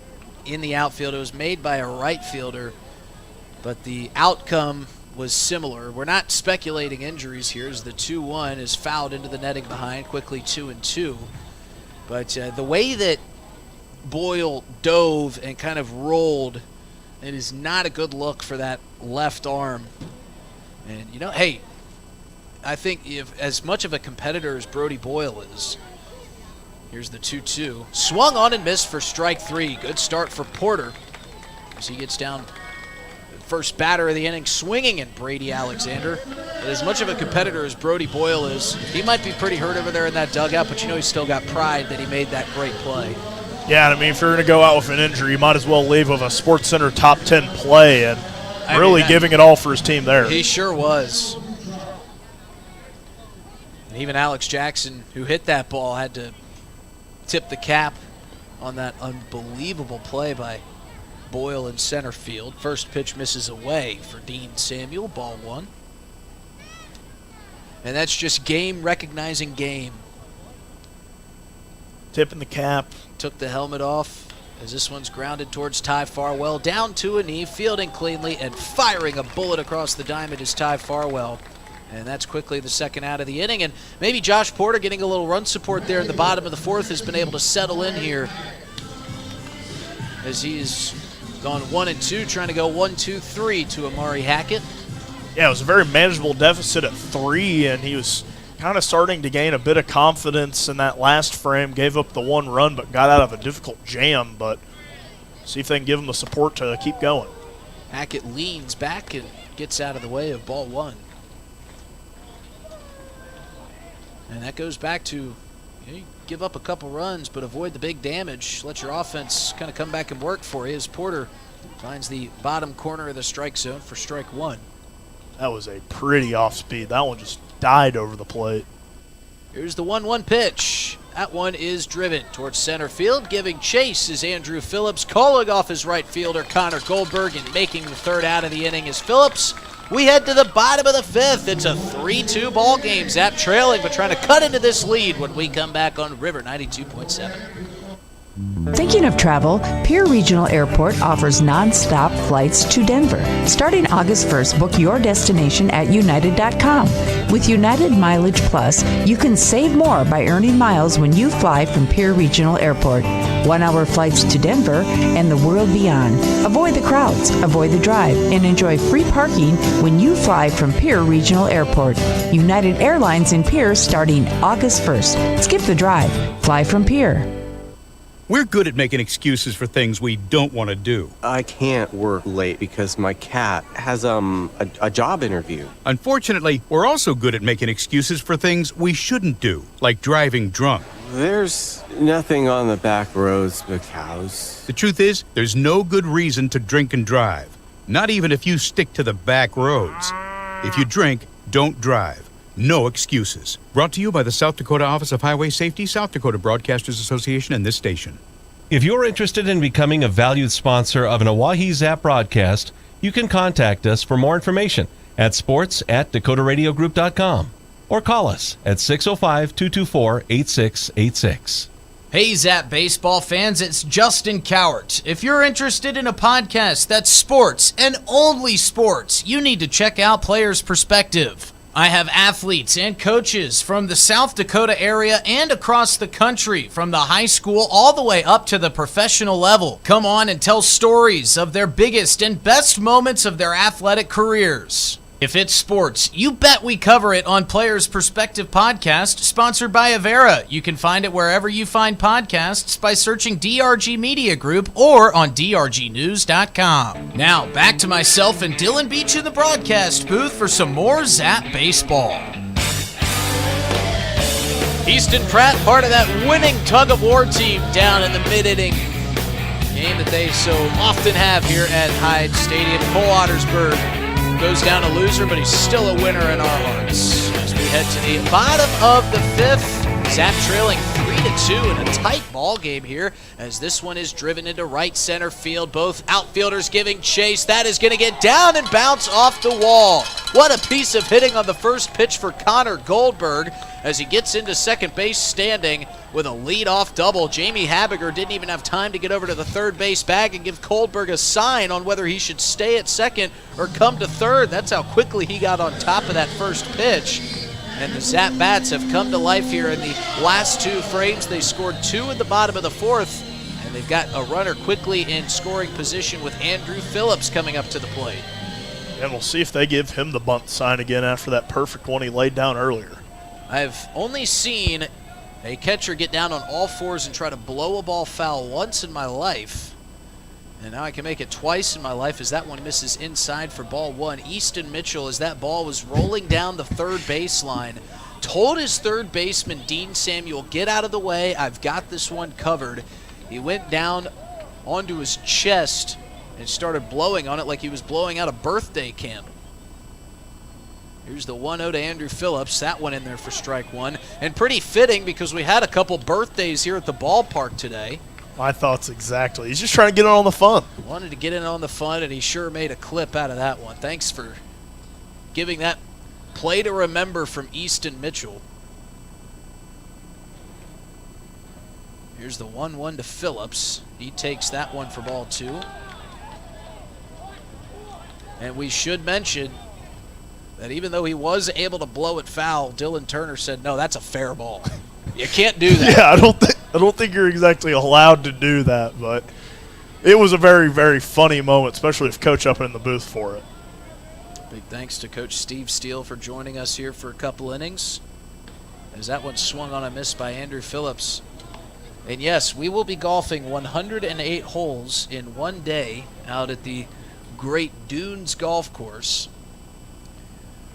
[SPEAKER 2] in the outfield. It was made by a right fielder, but the outcome was similar. We're not speculating injuries here as the 2-1 is fouled into the netting behind, quickly 2-2. But the way that Boyle dove and kind of rolled, it is not a good look for that left arm. And, you know, hey, I think if as much of a competitor as Brody Boyle is, here's the 2-2. Swung on and missed for strike 3. Good start for Porter as he gets down. First batter of the inning swinging in Brady Alexander. But as much of a competitor as Brody Boyle is, he might be pretty hurt over there in that dugout, but you know he's still got pride that he made that great play.
[SPEAKER 3] Yeah, I mean, if you're going to go out with an injury, you might as well leave with a SportsCenter top 10 play and really giving it all for his team there.
[SPEAKER 2] He sure was. And even Alex Jackson, who hit that ball, had to tip the cap on that unbelievable play by Boyle in center field. First pitch misses away for Dean Samuel, ball 1. And that's just game recognizing game.
[SPEAKER 3] Tipping the cap.
[SPEAKER 2] Took the helmet off as this one's grounded towards Ty Farwell. Down to a knee, fielding cleanly, and firing a bullet across the diamond is Ty Farwell. And that's quickly the second out of the inning. And maybe Josh Porter, getting a little run support there in the bottom of the 4th, has been able to settle in here as he's gone 1-2, trying to go 1-2-3 to Amari Hackett.
[SPEAKER 3] Yeah, it was a very manageable deficit at 3, and he was kind of starting to gain a bit of confidence in that last frame. Gave up the 1 run, but got out of a difficult jam. But see if they can give him the support to keep going.
[SPEAKER 2] Hackett leans back and gets out of the way of ball 1. And that goes back to You give up a couple runs, but avoid the big damage. Let your offense kind of come back and work for you as Porter finds the bottom corner of the strike zone for strike one.
[SPEAKER 3] That was a pretty off speed. That one just died over the plate.
[SPEAKER 2] Here's the 1-1 pitch. That one is driven towards center field. Giving chase is Andrew Phillips, calling off his right fielder Connor Goldberg, and making the third out of the inning is Phillips. We head to the bottom of the fifth. It's a 3-2 ball game. Zap trailing, but trying to cut into this lead when we come back on River 92.7.
[SPEAKER 8] Thinking of travel? Pierre Regional Airport offers non-stop flights to Denver. Starting August 1st, book your destination at United.com. With United Mileage Plus, you can save more by earning miles when you fly from Pierre Regional Airport. 1-hour flights to Denver and the world beyond. Avoid the crowds, avoid the drive, and enjoy free parking when you fly from Pierre Regional Airport. United Airlines in Pierre starting August 1st. Skip the drive. Fly from Pierre.
[SPEAKER 9] We're good at making excuses for things we don't want to do.
[SPEAKER 10] I can't work late because my cat has a job interview.
[SPEAKER 9] Unfortunately, we're also good at making excuses for things we shouldn't do, like driving drunk.
[SPEAKER 10] There's nothing on the back roads but cows.
[SPEAKER 9] The truth is, there's no good reason to drink and drive, not even if you stick to the back roads. If you drink, don't drive. No excuses. Brought to you by the South Dakota Office of Highway Safety, South Dakota Broadcasters Association, and this station.
[SPEAKER 11] If you're interested in becoming a valued sponsor of an Oahe Zap broadcast, you can contact us for more information at sports@dakotaradiogroup.com or call us at 605-224-8686.
[SPEAKER 2] Hey Zap baseball fans, it's Justin Cowart. If you're interested in a podcast that's sports and only sports, you need to check out Players Perspective. I have athletes and coaches from the South Dakota area and across the country, from the high school all the way up to the professional level. Come on and tell stories of their biggest and best moments of their athletic careers. If it's sports, you bet we cover it on Players Perspective Podcast, sponsored by Avera. You can find it wherever you find podcasts by searching DRG Media Group or on drgnews.com. Now, back to myself and Dylan Beach in the broadcast booth for some more Zap Baseball. Easton Pratt, part of that winning tug-of-war team down in the mid-inning game that they so often have here at Hyde Stadium. Cole Ottersberg goes down a loser, but he's still a winner in our hearts. As we head to the bottom of the fifth, Zap trailing 3-2 in a tight ball game here, as this one is driven into right center field. Both outfielders giving chase. That is going to get down and bounce off the wall. What a piece of hitting on the first pitch for Connor Goldberg as he gets into second base standing with a leadoff double. Jamie Habiger didn't even have time to get over to the third base bag and give Goldberg a sign on whether he should stay at second or come to third. That's how quickly he got on top of that first pitch. And the Zap Bats have come to life here in the last two frames. They scored two in the bottom of the fourth, and they've got a runner quickly in scoring position with Andrew Phillips coming up to the plate.
[SPEAKER 3] And we'll see if they give him the bunt sign again after that perfect one he laid down earlier.
[SPEAKER 2] I've only seen a catcher get down on all fours and try to blow a ball foul once in my life. And now I can make it twice in my life as that one misses inside for ball one. Easton Mitchell, as that ball was rolling down the third baseline, told his third baseman, Dean Samuel, get out of the way. I've got this one covered. He went down onto his chest and started blowing on it like he was blowing out a birthday candle. Here's the 1-0 to Andrew Phillips. That one in there for strike one. And pretty fitting because we had a couple birthdays here at the ballpark today.
[SPEAKER 3] My thoughts exactly. He's just trying to get in on the fun.
[SPEAKER 2] Wanted to get in on the fun, and he sure made a clip out of that one. Thanks for giving that play to remember from Easton Mitchell. Here's the 1-1 to Phillips. He takes that one for ball two. And we should mention that even though he was able to blow it foul, Dylan Turner said, no, that's a fair ball. You can't do that.
[SPEAKER 3] Yeah, I don't think you're exactly allowed to do that, but it was a very, very funny moment, especially if Coach up in the booth for it.
[SPEAKER 2] Big thanks to Coach Steve Steele for joining us here for a couple innings, as that one swung on a miss by Andrew Phillips. And yes, we will be golfing 108 holes in one day out at the Great Dunes Golf Course.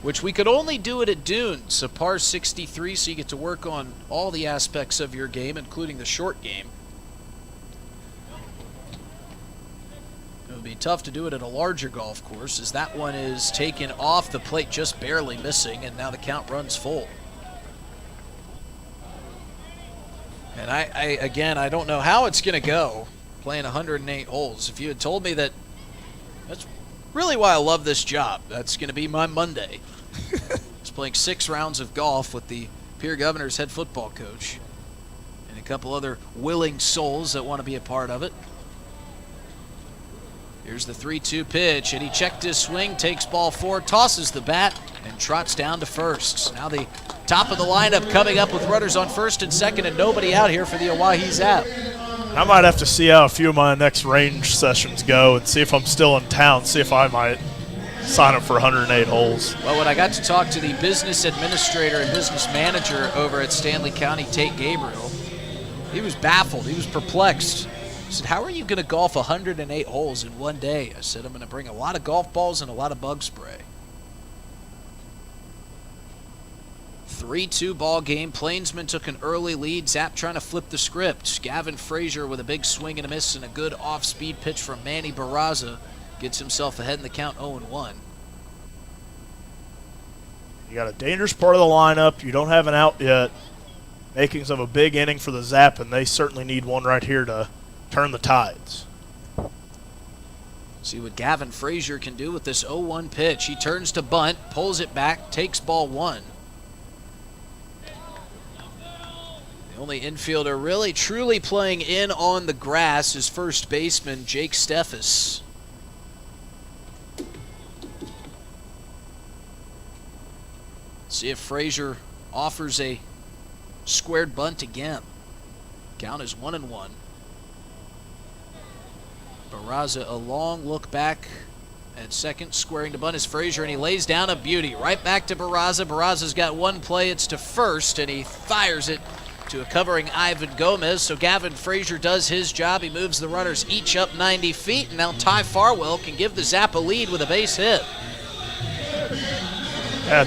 [SPEAKER 2] which we could only do it at Dunes, a par 63, so you get to work on all the aspects of your game, including the short game. It would be tough to do it at a larger golf course, as that one is taken off the plate, just barely missing, and now the count runs full. And I don't know how it's going to go playing 108 holes. If you had told me that, that's really why I love this job. That's going to be my Monday. Just playing 6 rounds of golf with the Pierre Governor's head football coach and a couple other willing souls that want to be a part of it. Here's the 3-2 pitch, and he checked his swing, takes ball 4, tosses the bat, and trots down to first. Now the top of the lineup coming up with runners on first and second, and nobody out here for the Oahe Zap.
[SPEAKER 3] I might have to see how a few of my next range sessions go and see if I'm still in town, see if I might sign up for 108 holes.
[SPEAKER 2] Well, when I got to talk to the business administrator and business manager over at Stanley County, Tate Gabriel, he was baffled. He was perplexed. He said, how are you going to golf 108 holes in one day? I said, I'm going to bring a lot of golf balls and a lot of bug spray. 3-2 ball game. Plainsmen took an early lead. Zap trying to flip the script. Gavin Frazier with a big swing and a miss and a good off-speed pitch from Manny Barraza gets himself ahead in the count 0-1.
[SPEAKER 3] You got a dangerous part of the lineup. You don't have an out yet. Makings of a big inning for the Zap, and they certainly need one right here to turn the tides.
[SPEAKER 2] See what Gavin Frazier can do with this 0-1 pitch. He turns to bunt, pulls it back, takes ball 1. The only infielder really truly playing in on the grass is first baseman Jake Steffes. See if Frazier offers a squared bunt again. Count is 1-1. Barraza, a long look back at second, squaring to bunt is Frazier, and he lays down a beauty. Right back to Barraza. Barraza's got one play. It's to first, and he fires it to a covering Ivan Gomez. So Gavin Frazier does his job. He moves the runners each up 90 feet, and now Ty Farwell can give the Zap a lead with a base hit.
[SPEAKER 3] Yeah,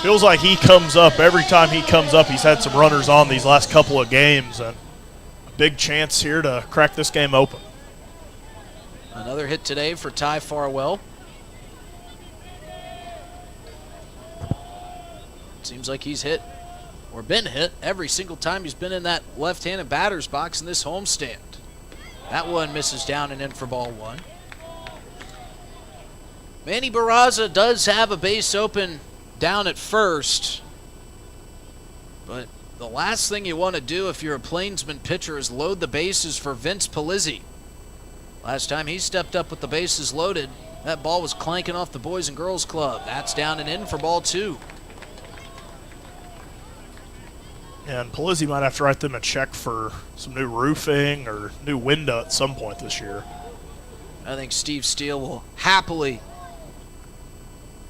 [SPEAKER 3] feels like he comes up. Every time he comes up, he's had some runners on these last couple of games, and a big chance here to crack this game open.
[SPEAKER 2] Another hit today for Ty Farwell. Seems like he's hit or been hit every single time he's been in that left-handed batter's box in this homestand. That one misses down and in for ball 1. Manny Barraza does have a base open down at first, but the last thing you want to do if you're a Plainsman pitcher is load the bases for Vince Palizzi. Last time he stepped up with the bases loaded, that ball was clanking off the Boys and Girls Club. That's down and in for ball 2.
[SPEAKER 3] And Palizzi might have to write them a check for some new roofing or new window at some point this year.
[SPEAKER 2] I think Steve Steele will happily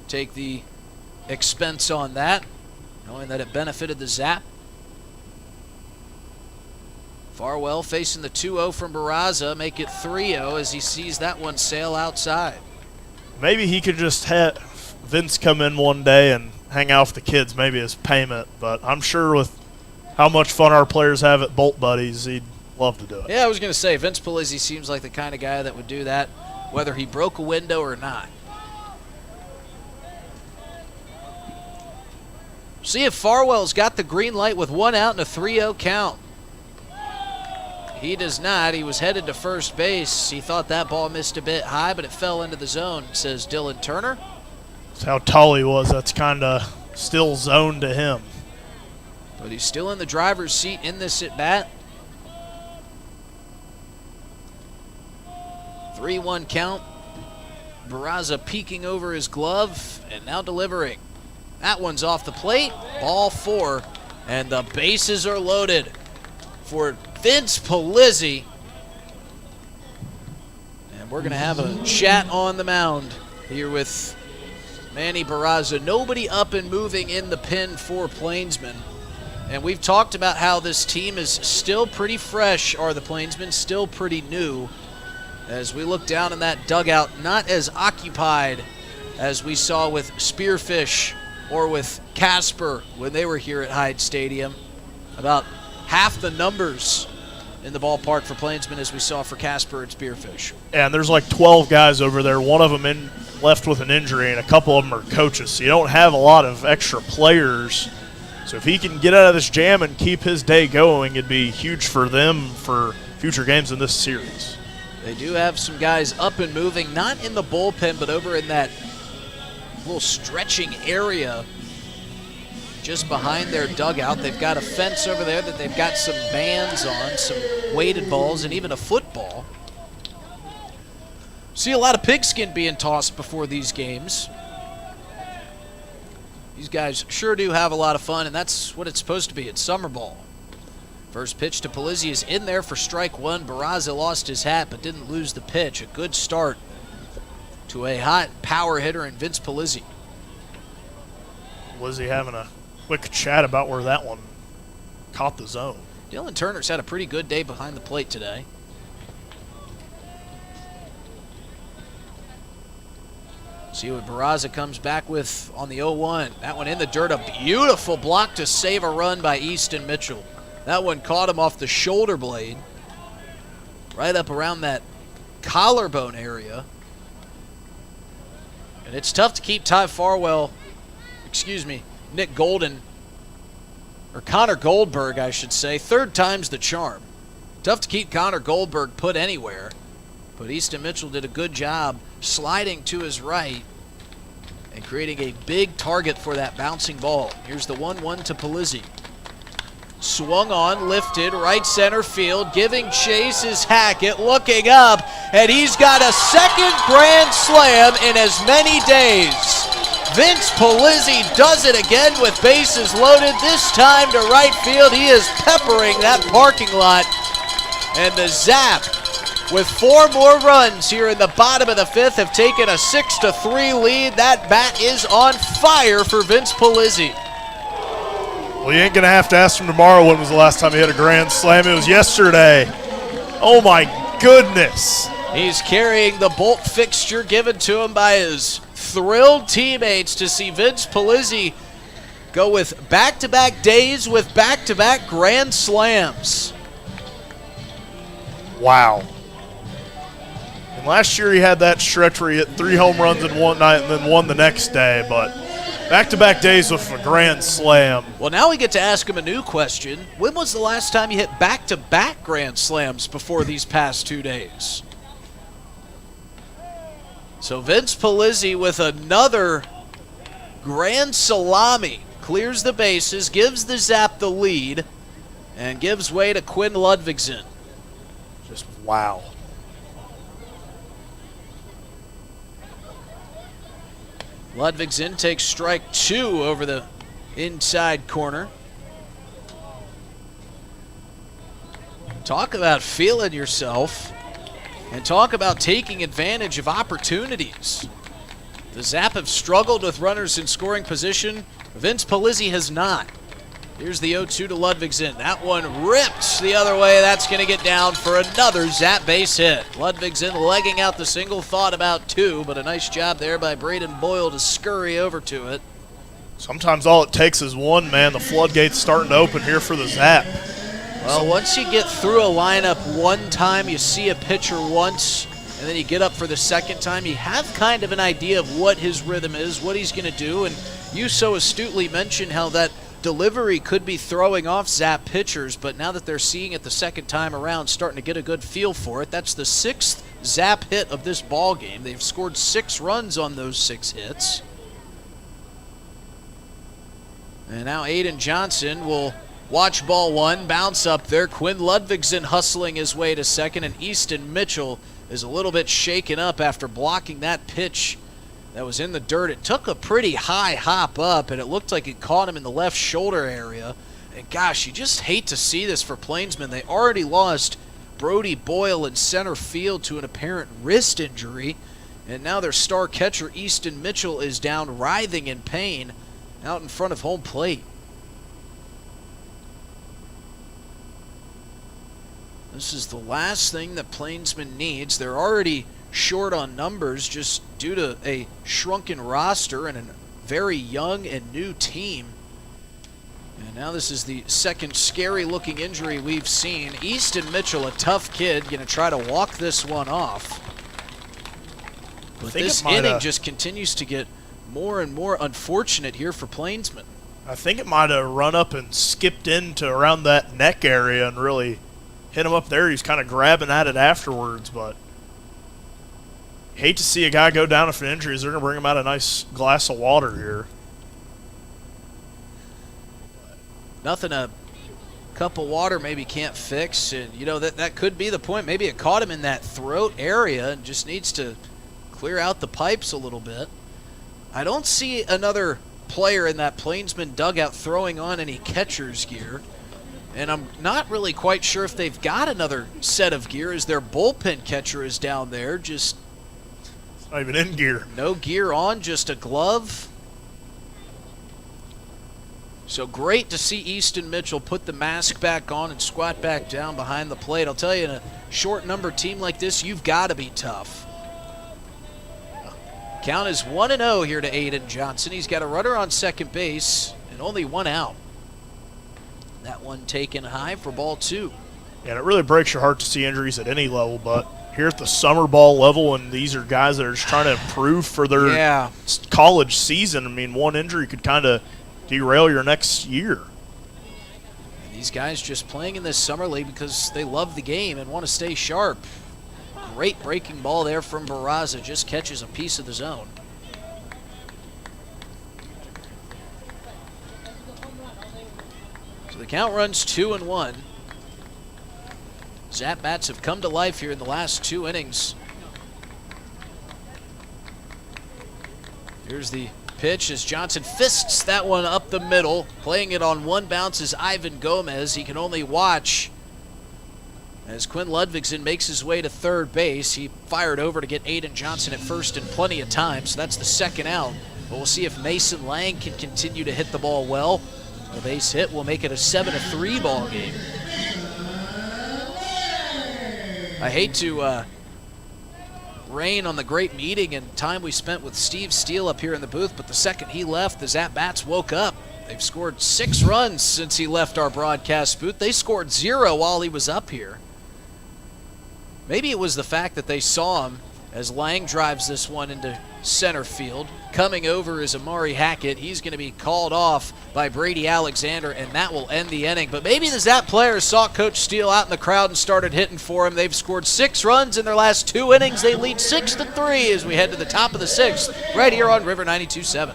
[SPEAKER 2] take the expense on that, knowing that it benefited the Zap. Farwell facing the 2-0 from Barraza, make it 3-0 as he sees that one sail outside.
[SPEAKER 3] Maybe he could just have Vince come in one day and hang out with the kids, maybe as payment, but I'm sure with how much fun our players have at Bolt Buddies, he'd love to do it.
[SPEAKER 2] Yeah, I was going to say, Vince Palizzi seems like the kind of guy that would do that, whether he broke a window or not. See if Farwell's got the green light with 1 out and a 3-0 count. He does not. He was headed to first base. He thought that ball missed a bit high, but it fell into the zone, says Dylan Turner.
[SPEAKER 3] That's how tall he was. That's kind of still zoned to him.
[SPEAKER 2] But he's still in the driver's seat in this at-bat. 3-1 count. Barraza peeking over his glove and now delivering. That one's off the plate. Ball 4. And the bases are loaded for Vince Palizzi. And we're going to have a chat on the mound here with Manny Barraza. Nobody up and moving in the pen for Plainsmen. And we've talked about how this team is still pretty fresh, are the Plainsmen, still pretty new. As we look down in that dugout, not as occupied as we saw with Spearfish or with Casper when they were here at Hyde Stadium. About half the numbers in the ballpark for Plainsmen as we saw for Casper at Spearfish.
[SPEAKER 3] And there's like 12 guys over there. One of them left with an injury, and a couple of them are coaches. So you don't have a lot of extra players. So if he can get out of this jam and keep his day going, it'd be huge for them for future games in this series.
[SPEAKER 2] They do have some guys up and moving, not in the bullpen, but over in that little stretching area just behind their dugout. They've got a fence over there that they've got some bands on, some weighted balls, and even a football. See a lot of pigskin being tossed before these games. These guys sure do have a lot of fun, and that's what it's supposed to be. It's summer ball. First pitch to Polizzi is in there for strike one. Barraza lost his hat but didn't lose the pitch. A good start to a hot power hitter in Vince Polizzi.
[SPEAKER 3] Polizzi having a quick chat about where that one caught the zone.
[SPEAKER 2] Dylan Turner's had a pretty good day behind the plate today. See what Barraza comes back with on the 0-1. That one in the dirt. A beautiful block to save a run by Easton Mitchell. That one caught him off the shoulder blade, right up around that collarbone area. And it's tough to keep Nick Golden, or Connor Goldberg, I should say. Third time's the charm. Tough to keep Connor Goldberg put anywhere. But Easton Mitchell did a good job sliding to his right and creating a big target for that bouncing ball. Here's the 1-1 to Polizzi. Swung on, lifted, right center field, giving chase is Hackett, looking up, and he's got a second grand slam in as many days. Vince Polizzi does it again with bases loaded, this time to right field. He is peppering that parking lot. And the Zap, with 4 more runs here in the bottom of the 5th, have taken a 6-3 lead. That bat is on fire for Vince Polizzi.
[SPEAKER 3] Well, you ain't going to have to ask him tomorrow when was the last time he hit a grand slam. It was yesterday. Oh, my goodness.
[SPEAKER 2] He's carrying the bolt fixture given to him by his thrilled teammates to see Vince Polizzi go with back-to-back days with back-to-back grand slams.
[SPEAKER 3] Wow. And last year he had that stretch where he hit 3 home runs in one night and then one the next day, but back-to-back days with a grand slam.
[SPEAKER 2] Well, now we get to ask him a new question. When was the last time you hit back-to-back grand slams before these past 2 days? So Vince Polizzi with another grand salami clears the bases, gives the Zap the lead, and gives way to Quinn Ludvigsen.
[SPEAKER 3] Just wow.
[SPEAKER 2] Ludvigsen takes strike 2 over the inside corner. Talk about feeling yourself, and talk about taking advantage of opportunities. The Zap have struggled with runners in scoring position. Vince Polizzi has not. Here's the 0-2 to Ludvigsen. That one ripped the other way. That's going to get down for another Zap base hit. Ludvigsen legging out the single, thought about 2, but a nice job there by Braden Boyle to scurry over to it.
[SPEAKER 3] Sometimes all it takes is one, man. The floodgate's starting to open here for the Zap.
[SPEAKER 2] Well, once you get through a lineup one time, you see a pitcher once, and then you get up for the second time, you have kind of an idea of what his rhythm is, what he's going to do, and you so astutely mentioned how that delivery could be throwing off Zap pitchers, but now that they're seeing it the second time around, starting to get a good feel for it. That's the 6th Zap hit of this ball game. They've scored 6 runs on those 6 hits. And now Aiden Johnson will watch ball 1, bounce up there. Quinn Ludvigsen hustling his way to second, and Easton Mitchell is a little bit shaken up after blocking that pitch that was in the dirt. It took a pretty high hop up, and it looked like it caught him in the left shoulder area. And gosh, you just hate to see this for Plainsmen. They already lost Brody Boyle in center field to an apparent wrist injury, and now their star catcher Easton Mitchell is down writhing in pain out in front of home plate. This is the last thing that Plainsmen needs. They're already short on numbers just due to a shrunken roster and a very young and new team. And now this is the second scary-looking injury we've seen. Easton Mitchell, a tough kid, going to try to walk this one off. But this inning just continues to get more and more unfortunate here for Plainsmen.
[SPEAKER 3] I think it might have run up and skipped into around that neck area and really hit him up there. He's kind of grabbing at it afterwards, but hate to see a guy go down with an injury. They're going to bring him out a nice glass of water here.
[SPEAKER 2] Nothing a cup of water maybe can't fix, and you know that could be the point. Maybe it caught him in that throat area and just needs to clear out the pipes a little bit. I don't see another player in that Plainsman dugout throwing on any catcher's gear, and I'm not really quite sure if they've got another set of gear as their bullpen catcher is down there, just
[SPEAKER 3] not even in gear.
[SPEAKER 2] No gear on, just a glove. So great to see Easton Mitchell put the mask back on and squat back down behind the plate. I'll tell you, in a short number team like this, you've got to be tough. Count is 1-0 here to Aiden Johnson. He's got a runner on second base and only one out. That one taken high for ball 2.
[SPEAKER 3] And it really breaks your heart to see injuries at any level, but here at the summer ball level, and these are guys that are just trying to improve for their college season. I mean, one injury could kind of derail your next year.
[SPEAKER 2] And these guys just playing in this summer league because they love the game and want to stay sharp. Great breaking ball there from Barraza, just catches a piece of the zone. So the count runs 2-1. Zap bats have come to life here in the last 2 innings. Here's the pitch as Johnson fists that one up the middle. Playing it on one bounce is Ivan Gomez. He can only watch as Quinn Ludvigsen makes his way to third base. He fired over to get Aiden Johnson at first in plenty of time, so that's the second out. But we'll see if Mason Lang can continue to hit the ball well. A base hit will make it a 7-3 ball game. I hate to rain on the great meeting and time we spent with Steve Steele up here in the booth, but the second he left, the Zap Bats woke up. They've scored 6 runs since he left our broadcast booth. They scored 0 while he was up here. Maybe it was the fact that they saw him as Lang drives this one into center field. Coming over is Amari Hackett. He's going to be called off by Brady Alexander, and that will end the inning. But maybe the Zap players saw Coach Steele out in the crowd and started hitting for him. They've scored 6 runs in their last 2 innings. They lead 6-3 as we head to the top of the 6th, right here on River 92.7.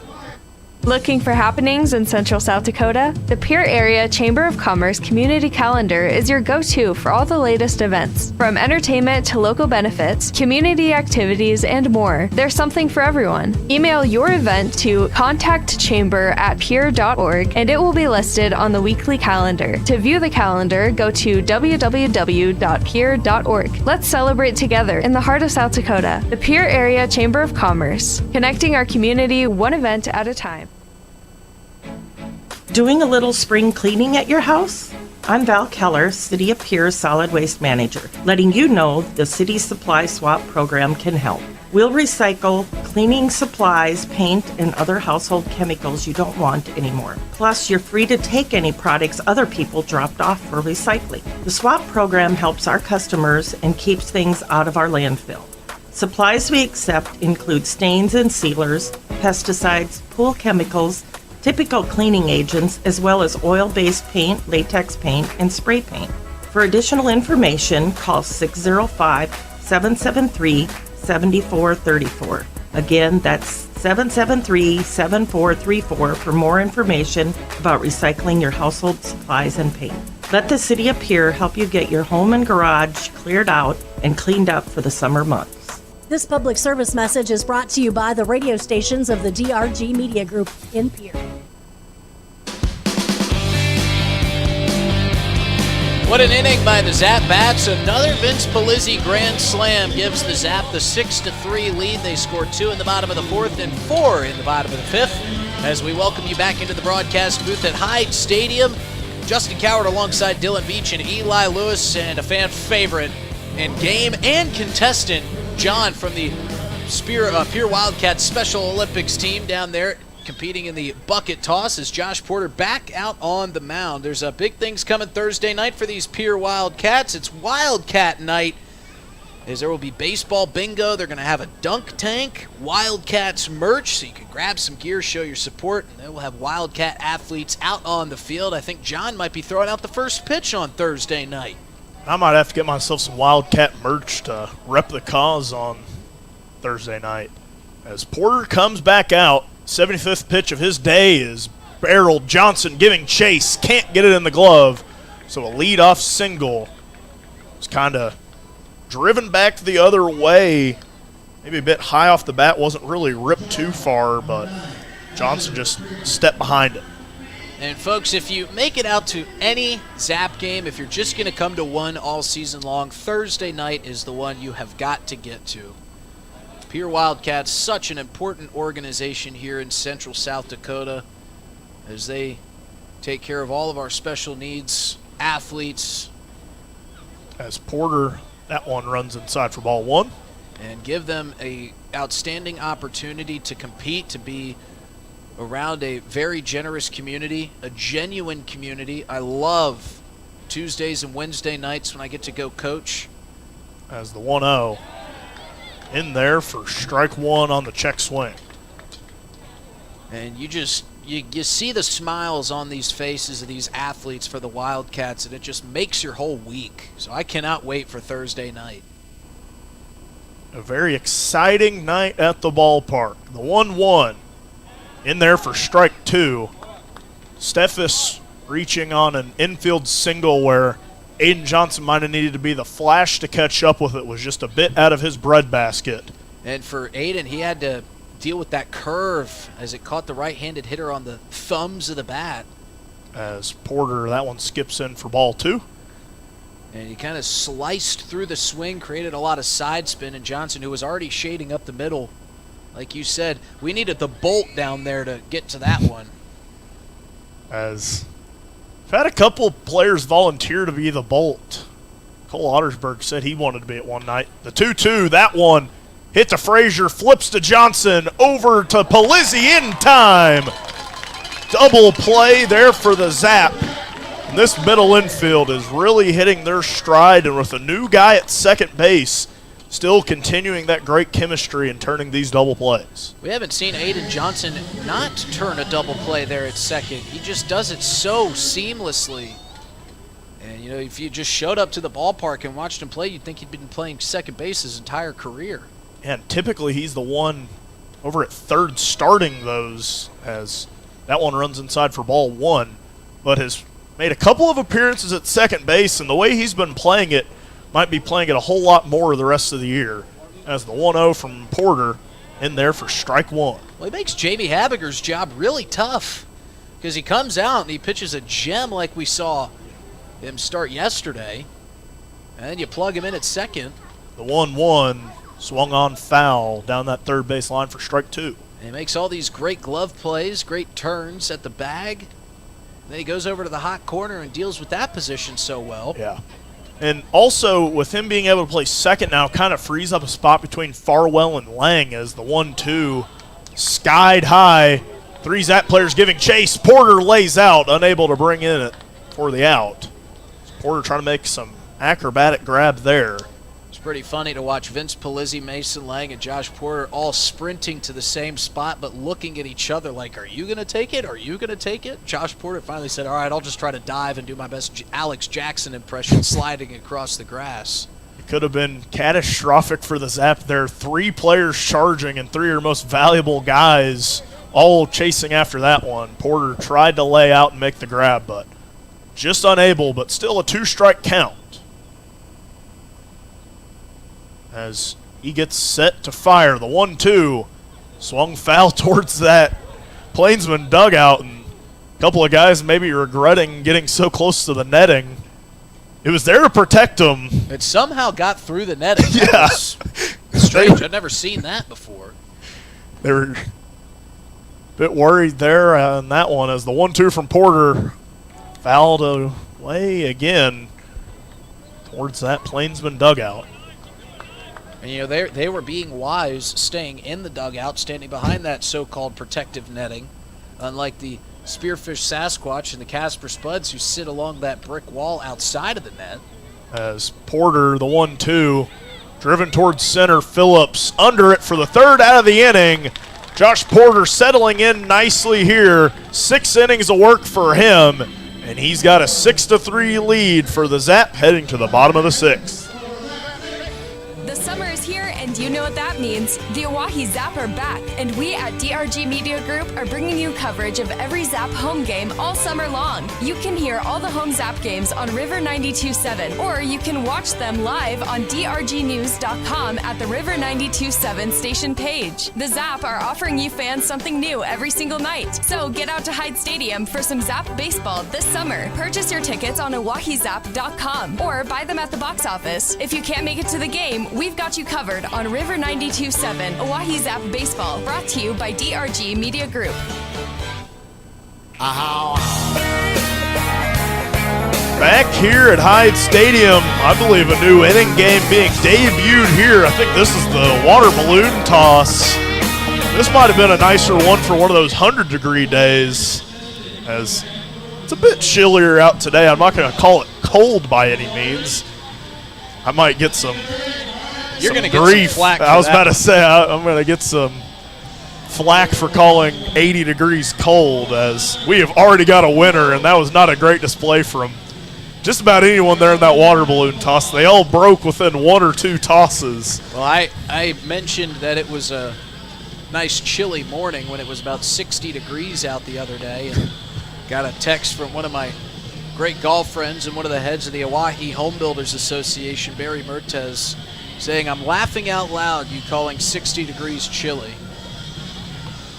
[SPEAKER 7] Looking for happenings in Central South Dakota? The Pierre Area Chamber of Commerce Community Calendar is your go-to for all the latest events. From entertainment to local benefits, community activities, and more, there's something for everyone. Email your event to contactchamber@pierre.org and it will be listed on the weekly calendar. To view the calendar, go to www.pierre.org. Let's celebrate together in the heart of South Dakota. The Pierre Area Chamber of Commerce, connecting our community one event at a time.
[SPEAKER 12] Doing a little spring cleaning at your house? I'm Val Keller, City of Pierre Solid Waste Manager, letting you know the City Supply Swap program can help. We'll recycle cleaning supplies, paint, and other household chemicals you don't want anymore. Plus, you're free to take any products other people dropped off for recycling. The swap program helps our customers and keeps things out of our landfill. Supplies we accept include stains and sealers, pesticides, pool chemicals, typical cleaning agents, as well as oil-based paint, latex paint, and spray paint. For additional information, call 605-773-7434. Again, that's 773-7434 for more information about recycling your household supplies and paint. Let the City of Pierre help you get your home and garage cleared out and cleaned up for the summer months.
[SPEAKER 13] This public service message is brought to you by the radio stations of the DRG Media Group in Pierre.
[SPEAKER 2] What an inning by the Zap Bats. Another Vince Polizzi grand slam gives the Zap the 6-3 lead. They scored 2 in the bottom of the 4th and 4 in the bottom of the 5th. As we welcome you back into the broadcast booth at Hyde Stadium, Justin Coward alongside Dylan Beach and Eli Lewis, and a fan favorite and game and contestant, John from the Pierre Wildcats Special Olympics team down there. competing in the bucket toss as Josh Porter back out on the mound. There's big things coming Thursday night for these Pier Wildcats. It's Wildcat night, as there will be baseball bingo. They're going to have a dunk tank, Wildcats merch, so you can grab some gear, show your support, and they will have Wildcat athletes out on the field. I think John might be throwing out the first pitch on Thursday night.
[SPEAKER 3] I might have to get myself some Wildcat merch to rep the cause on Thursday night. As Porter comes back out, 75th pitch of his day is barreled. Johnson giving chase, can't get it in the glove, so a leadoff single. It's kind of driven back the other way, maybe a bit high off the bat, wasn't really ripped too far, but Johnson just stepped behind it.
[SPEAKER 2] And folks, if you make it out to any Zap game, if you're just going to come to one all season long, Thursday night is the one you have got to get to. Pier Wildcats, such an important organization here in central South Dakota, as they take care of all of our special needs athletes.
[SPEAKER 3] As Porter, that one runs inside for ball one.
[SPEAKER 2] And give them a outstanding opportunity to compete, to be around a very generous community, a genuine community. I love Tuesdays and Wednesday nights when I get to go coach.
[SPEAKER 3] As the 1-0 in there for strike one on the check swing.
[SPEAKER 2] And you see the smiles on these faces of these athletes for the Wildcats, and it just makes your whole week. So I cannot wait for Thursday night.
[SPEAKER 3] A very exciting night at the ballpark. The 1-1 in there for strike two. Steffes reaching on an infield single where Aiden Johnson might have needed to be the flash to catch up with it. Was just a bit out of his breadbasket.
[SPEAKER 2] And for Aiden, he had to deal with that curve as it caught the right-handed hitter on the thumbs of the bat.
[SPEAKER 3] As Porter, that one skips in for ball two.
[SPEAKER 2] And he kind of sliced through the swing, created a lot of side spin, and Johnson, who was already shading up the middle, like you said, we needed the bolt down there to get to that one.
[SPEAKER 3] As I've had a couple players volunteer to be the bolt. Cole Ottersberg said he wanted to be it one night. The 2-2, that one hit to Frazier, flips to Johnson, over to Palizzi in time. Double play there for the Zap. And this middle infield is really hitting their stride, and with a new guy at second base, still continuing that great chemistry and turning these double plays.
[SPEAKER 2] We haven't seen Aiden Johnson not turn a double play there at second. He just does it so seamlessly. And, you know, if you just showed up to the ballpark and watched him play, you'd think he'd been playing second base his entire career.
[SPEAKER 3] And typically he's the one over at third starting those, as that one runs inside for ball one, but has made a couple of appearances at second base, and the way he's been playing it, might be playing it a whole lot more the rest of the year. As the 1-0 from Porter in there for strike one.
[SPEAKER 2] Well, he makes Jamie Habiger's job really tough, because he comes out and he pitches a gem like we saw him start yesterday, and then you plug him in at second.
[SPEAKER 3] The 1-1 swung on foul down that third base line for strike two.
[SPEAKER 2] And he makes all these great glove plays, great turns at the bag. Then he goes over to the hot corner and deals with that position so well.
[SPEAKER 3] Yeah. And also, with him being able to play second now, kind of frees up a spot between Farwell and Lang, as the 1-2 skied high. Three Zap players giving chase. Porter lays out, unable to bring in it for the out. Porter trying to make some acrobatic grab there.
[SPEAKER 2] It's pretty funny to watch Vince Palizzi, Mason Lang, and Josh Porter all sprinting to the same spot but looking at each other like, are you going to take it? Are you going to take it? Josh Porter finally said, all right, I'll just try to dive and do my best Alex Jackson impression sliding across the grass.
[SPEAKER 3] It could have been catastrophic for the Zap there. Three players charging and three of their most valuable guys all chasing after that one. Porter tried to lay out and make the grab, but just unable, but still a two-strike count. As he gets set to fire, the 1-2 swung foul towards that Plainsman dugout, and a couple of guys maybe regretting getting so close to the netting. It was there to protect him.
[SPEAKER 2] It somehow got through the netting.
[SPEAKER 3] Yeah.
[SPEAKER 2] That was strange. I've never seen that before.
[SPEAKER 3] They were a bit worried there on that one, as the 1-2 from Porter fouled away again towards that Plainsman dugout.
[SPEAKER 2] And, they were being wise, staying in the dugout, standing behind that so-called protective netting, unlike the Spearfish Sasquatch and the Casper Spuds who sit along that brick wall outside of the net.
[SPEAKER 3] As Porter, the 1-2, driven towards center. Phillips under it for the third out of the inning. Josh Porter settling in nicely here. 6 innings of work for him, and he's got a 6-3 lead for the Zap heading to the bottom of the 6th.
[SPEAKER 7] The summer is here, and you know what that means. The Oahe Zap are back, and we at DRG Media Group are bringing you coverage of every Zap home game all summer long. You can hear all the home Zap games on River 92.7, or you can watch them live on drgnews.com at the River 92.7 station page. The Zap are offering you fans something new every single night, so get out to Hyde Stadium for some Zap baseball this summer. Purchase your tickets on oahezap.com or buy them at the box office. If you can't make it to the game, we've got you covered on River 92.7 Oahe Zap Baseball, brought to you by DRG Media Group.
[SPEAKER 3] Back here at Hyde Stadium, I believe a new inning game being debuted here. I think this is the water balloon toss. This might have been a nicer one for one of those 100-degree days, as it's a bit chillier out today. I'm not going to call it cold by any means. I might get some
[SPEAKER 2] You're going to get
[SPEAKER 3] grief.
[SPEAKER 2] some flack.
[SPEAKER 3] I was about to say I'm going to get some flack for calling 80 degrees cold, as we have already got a winner, and that was not a great display from just about anyone there in that water balloon toss. They all broke within 1 or 2 tosses.
[SPEAKER 2] Well, I mentioned that it was a nice chilly morning when it was about 60 degrees out the other day, and got a text from one of my great golf friends and one of the heads of the Oahe Home Builders Association, Barry Mertes, saying, "I'm laughing out loud, you calling 60 degrees chilly."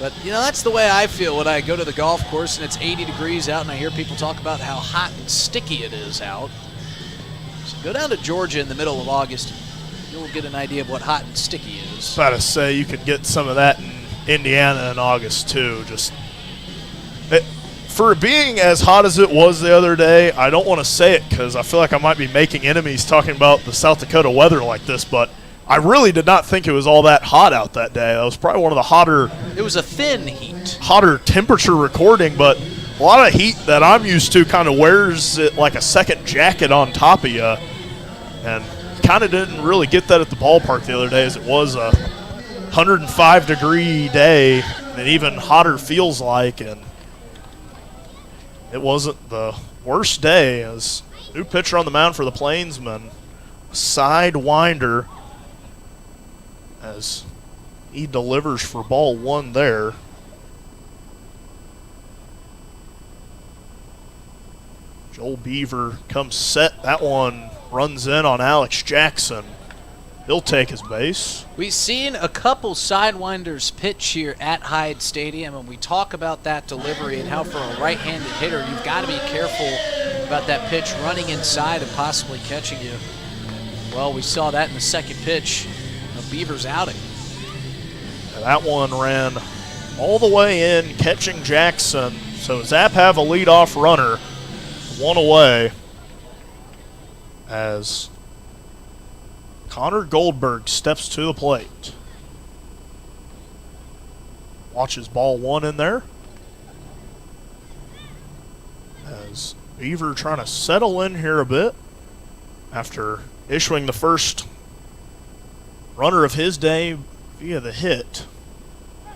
[SPEAKER 2] But, that's the way I feel when I go to the golf course and it's 80 degrees out and I hear people talk about how hot and sticky it is out. So go down to Georgia in the middle of August, you'll get an idea of what hot and sticky is.
[SPEAKER 3] About to say you could get some of that in Indiana in August too. For being as hot as it was the other day, I don't want to say it because I feel like I might be making enemies talking about the South Dakota weather like this, but I really did not think it was all that hot out that day. That was probably one of the hotter.
[SPEAKER 2] It was a thin heat.
[SPEAKER 3] Hotter temperature recording, but a lot of heat that I'm used to kind of wears it like a second jacket on top of you, and kind of didn't really get that at the ballpark the other day, as it was a 105-degree day, and even hotter feels like, and it wasn't the worst day. As new pitcher on the mound for the Plainsmen, Sidewinder, as he delivers for ball 1 there. Joel Beaver comes set. That one runs in on Alex Jackson. He'll take his base.
[SPEAKER 2] We've seen a couple Sidewinders pitch here at Hyde Stadium, and we talk about that delivery and how for a right-handed hitter, you've got to be careful about that pitch running inside and possibly catching you. Well, we saw that in the second pitch of Beaver's outing.
[SPEAKER 3] That one ran all the way in, catching Jackson. So Zap have a leadoff runner, 1 away, as Connor Goldberg steps to the plate. Watches ball 1 in there, as Beaver trying to settle in here a bit after issuing the first runner of his day via the hit,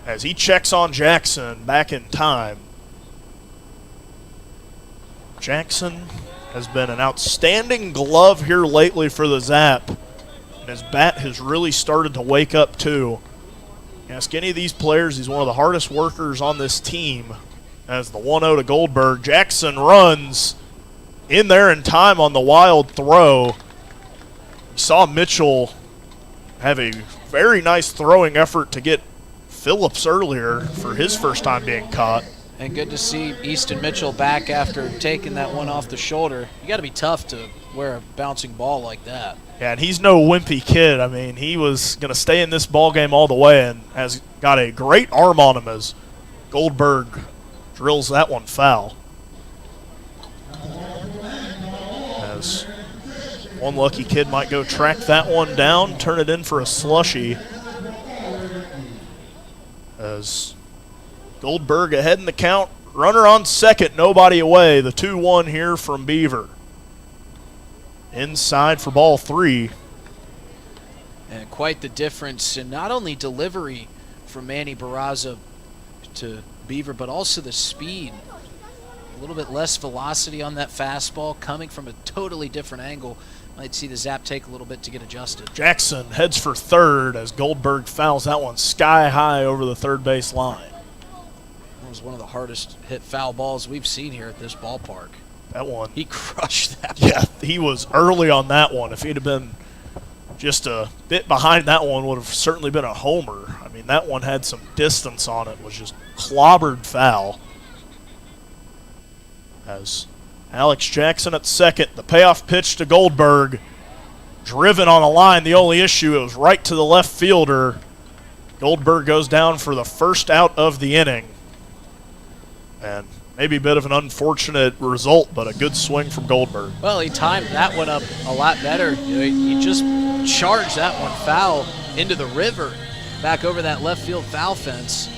[SPEAKER 3] as he checks on Jackson back in time. Jackson has been an outstanding glove here lately for the Zap, and his bat has really started to wake up too. Ask any of these players, he's one of the hardest workers on this team. As the 1-0 to Goldberg, Jackson runs in there in time on the wild throw. You saw Mitchell have a very nice throwing effort to get Phillips earlier for his first time being caught.
[SPEAKER 2] And good to see Easton Mitchell back after taking that one off the shoulder. You got to be tough to wear a bouncing ball like that.
[SPEAKER 3] Yeah, and he's no wimpy kid. I mean, he was going to stay in this ball game all the way and has got a great arm on him as Goldberg drills that one foul. As One lucky kid might go track that one down, turn it in for a slushy. As Goldberg ahead in the count, runner on second, nobody away. The 2-1 here from Beaver. Inside for ball 3.
[SPEAKER 2] And quite the difference in not only delivery from Manny Barraza to Beaver, but also the speed. A little bit less velocity on that fastball, coming from a totally different angle. Might see the Zap take a little bit to get adjusted.
[SPEAKER 3] Jackson heads for third as Goldberg fouls that one sky high over the third base line.
[SPEAKER 2] That was one of the hardest hit foul balls we've seen here at this ballpark.
[SPEAKER 3] That one.
[SPEAKER 2] He crushed that ball.
[SPEAKER 3] Yeah, he was early on that one. If he'd have been just a bit behind, that one would have certainly been a homer. I mean, that one had some distance on it, was just clobbered foul. As Alex Jackson at second, the payoff pitch to Goldberg. Driven on the line, the only issue, it was right to the left fielder. Goldberg goes down for the first out of the inning. And maybe a bit of an unfortunate result, but a good swing from Goldberg.
[SPEAKER 2] Well, he timed that one up a lot better. You know, he just charged that one foul into the river, back over that left field foul fence.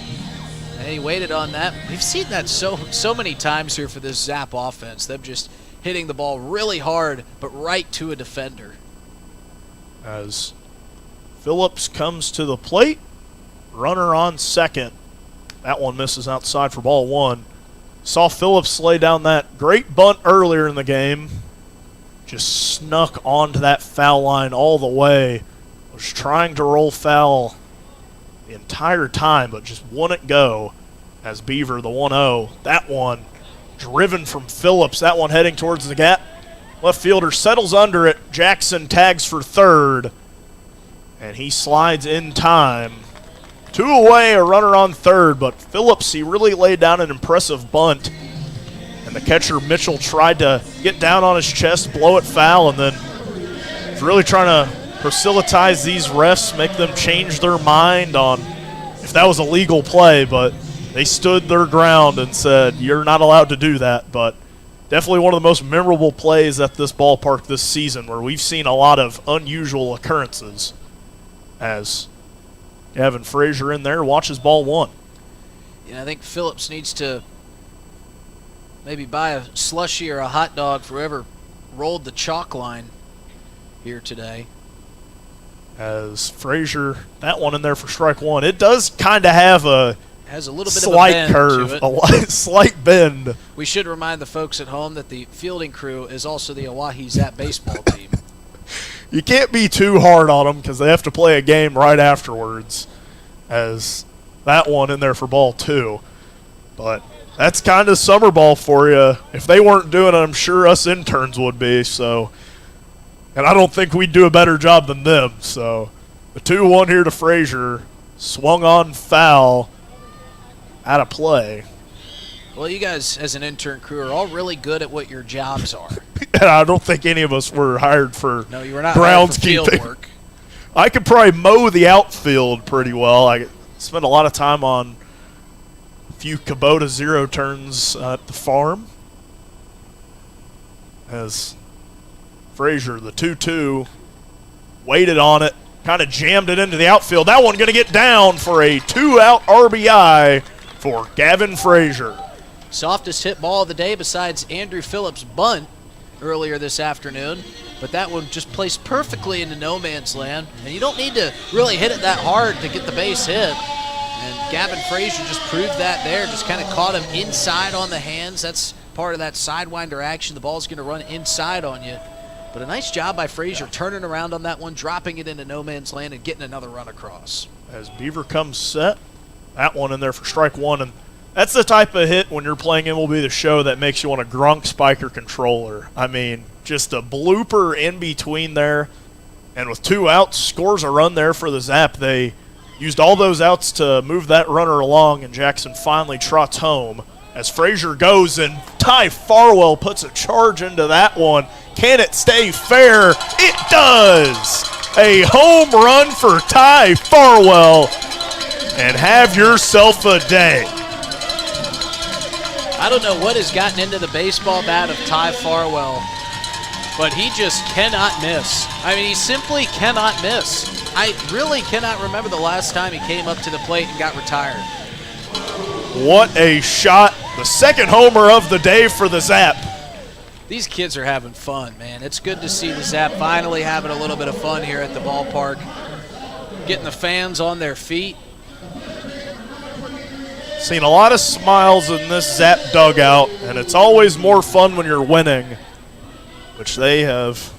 [SPEAKER 2] And he waited on that. We've seen that so many times here for this Zap offense. Them just hitting the ball really hard, but right to a defender.
[SPEAKER 3] As Phillips comes to the plate, runner on second. That one misses outside for ball 1. Saw Phillips lay down that great bunt earlier in the game. Just snuck onto that foul line all the way. Was trying to roll foul the entire time, but just wouldn't go as Beaver, the 1-0. That one driven from Phillips. That one heading towards the gap. Left fielder settles under it. Jackson tags for third, and he slides in time. 2 away, a runner on third, but Phillips, he really laid down an impressive bunt. And the catcher, Mitchell, tried to get down on his chest, blow it foul, and then was really trying to proselytize these refs, make them change their mind on if that was a legal play, but they stood their ground and said, you're not allowed to do that. But definitely one of the most memorable plays at this ballpark this season, where we've seen a lot of unusual occurrences. As Gavin Frazier in there watches ball 1.
[SPEAKER 2] Yeah, I think Phillips needs to maybe buy a slushie or a hot dog for whoever rolled the chalk line here today.
[SPEAKER 3] As Frazier, that one in there for strike 1. It does kind of have a
[SPEAKER 2] has a little bit
[SPEAKER 3] slight
[SPEAKER 2] of a bend
[SPEAKER 3] curve,
[SPEAKER 2] to it.
[SPEAKER 3] a slight bend.
[SPEAKER 2] We should remind the folks at home that the fielding crew is also the Oahe Zap baseball team.
[SPEAKER 3] You can't be too hard on them because they have to play a game right afterwards. As that one in there for ball 2. But that's kind of summer ball for you. If they weren't doing it, I'm sure us interns would be. So, and I don't think we'd do a better job than them. So the 2-1 here to Frazier. Swung on foul. Out of play.
[SPEAKER 2] Well, you guys as an intern crew are all really good at what your jobs are.
[SPEAKER 3] And I don't think any of us were hired for
[SPEAKER 2] no, you were not hired for field work.
[SPEAKER 3] I could probably mow the outfield pretty well. I spent a lot of time on a few Kubota zero turns at the farm. As Frazier, the 2-2, waited on it, kind of jammed it into the outfield. That one going to get down for a 2-out RBI for Gavin Frazier.
[SPEAKER 2] Softest hit ball of the day besides Andrew Phillips' bunt earlier this afternoon, but that one just placed perfectly into no man's land, and you don't need to really hit it that hard to get the base hit. And Gavin Frazier just proved that there, just kind of caught him inside on the hands. That's part of that sidewinder action. The ball's going to run inside on you. But a nice job by Frazier turning around on that one, dropping it into no man's land, and getting another run across.
[SPEAKER 3] As Beaver comes set, that one in there for strike 1. And that's the type of hit when you're playing MLB The Show that makes you want a Gronk spiker controller. I mean, just a blooper in between there. And with 2 outs, scores a run there for the Zap. They used all those outs to move that runner along, and Jackson finally trots home. As Frazier goes, and Ty Farwell puts a charge into that one. Can it stay fair? It does! A home run for Ty Farwell. And have yourself a day.
[SPEAKER 2] I don't know what has gotten into the baseball bat of Ty Farwell, but he just cannot miss. I mean, he simply cannot miss. I really cannot remember the last time he came up to the plate and got retired.
[SPEAKER 3] What a shot. The second homer of the day for the Zap.
[SPEAKER 2] These kids are having fun, man. It's good to see the Zap finally having a little bit of fun here at the ballpark, getting the fans on their feet.
[SPEAKER 3] Seen a lot of smiles in this Zap dugout, and it's always more fun when you're winning, which they have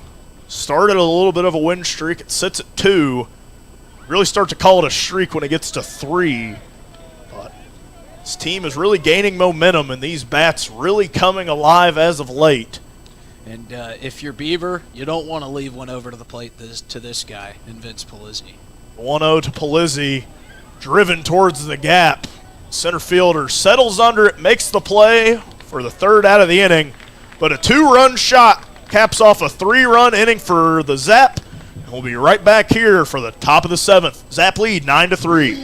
[SPEAKER 3] started a little bit of a win streak. It sits at 2. Really start to call it a streak when it gets to 3. But this team is really gaining momentum, and these bats really coming alive as of late.
[SPEAKER 2] And if you're Beaver, you don't want to leave one over to the plate to this guy, in Vince Polizzi.
[SPEAKER 3] 1-0 to Polizzi, driven towards the gap. Center fielder settles under it, makes the play for the third out of the inning. But a 2-run shot caps off a 3-run inning for the Zap. And we'll be right back here for the top of the 7th. Zap lead 9-3.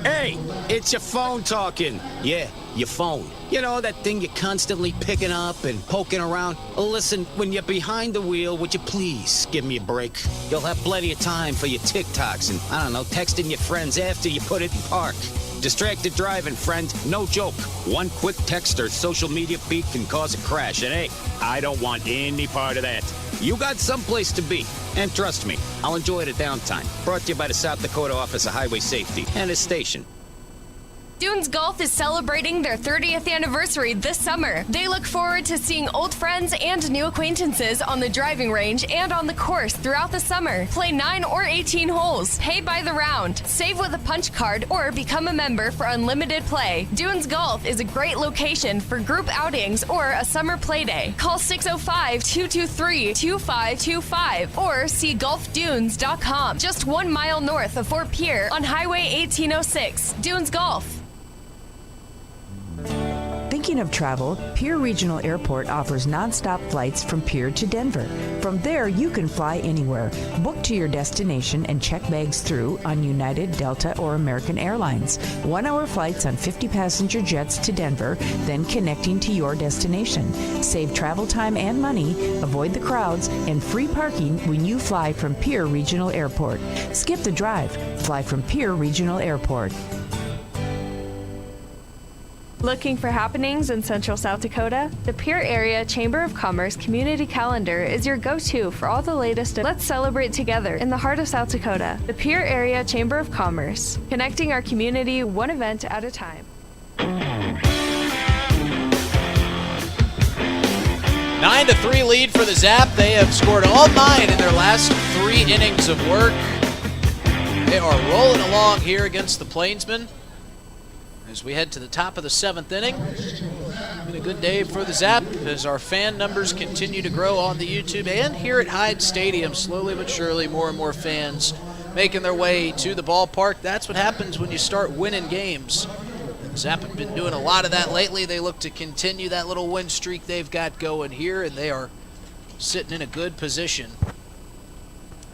[SPEAKER 6] Hey, it's your phone talking. Yeah, your phone. You know, that thing you're constantly picking up and poking around. Listen, when you're behind the wheel, would you please give me a break? You'll have plenty of time for your TikToks and, I don't know, texting your friends after you put it in park. Distracted driving, friend. No joke. One quick text or social media feed can cause a crash. And hey, I don't want any part of that. You got someplace to be. And trust me, I'll enjoy the downtime. Brought to you by the South Dakota Office of Highway Safety and its station.
[SPEAKER 7] Dunes Golf is celebrating their 30th anniversary this summer. They look forward to seeing old friends and new acquaintances on the driving range and on the course throughout the summer. Play 9 or 18 holes, pay by the round, save with a punch card, or become a member for unlimited play. Dunes Golf is a great location for group outings or a summer play day. Call 605-223-2525 or see golfdunes.com, just 1 mile north of Fort Pierre on Highway 1806. Dunes Golf.
[SPEAKER 8] Thinking of travel, Pierre Regional Airport offers nonstop flights from Pierre to Denver. From there, you can fly anywhere. Book to your destination and check bags through on United, Delta, or American Airlines. 1-hour flights on 50-passenger jets to Denver, then connecting to your destination. Save travel time and money, avoid the crowds, and free parking when you fly from Pierre Regional Airport. Skip the drive. Fly from Pierre Regional Airport.
[SPEAKER 14] Looking for happenings in Central South Dakota? The Pierre Area Chamber of Commerce Community Calendar is your go-to for all the latest. Let's celebrate together in the heart of South Dakota. The Pierre Area Chamber of Commerce, connecting our community one event at a time.
[SPEAKER 2] 9-3 lead for the Zap. They have scored all 9 in their last 3 innings of work. They are rolling along here against the Plainsmen as we head to the top of the 7th inning. Been a good day for the Zap as our fan numbers continue to grow on the YouTube and here at Hyde Stadium. Slowly but surely, more and more fans making their way to the ballpark. That's what happens when you start winning games. The Zap have been doing a lot of that lately. They look to continue that little win streak they've got going here, and they are sitting in a good position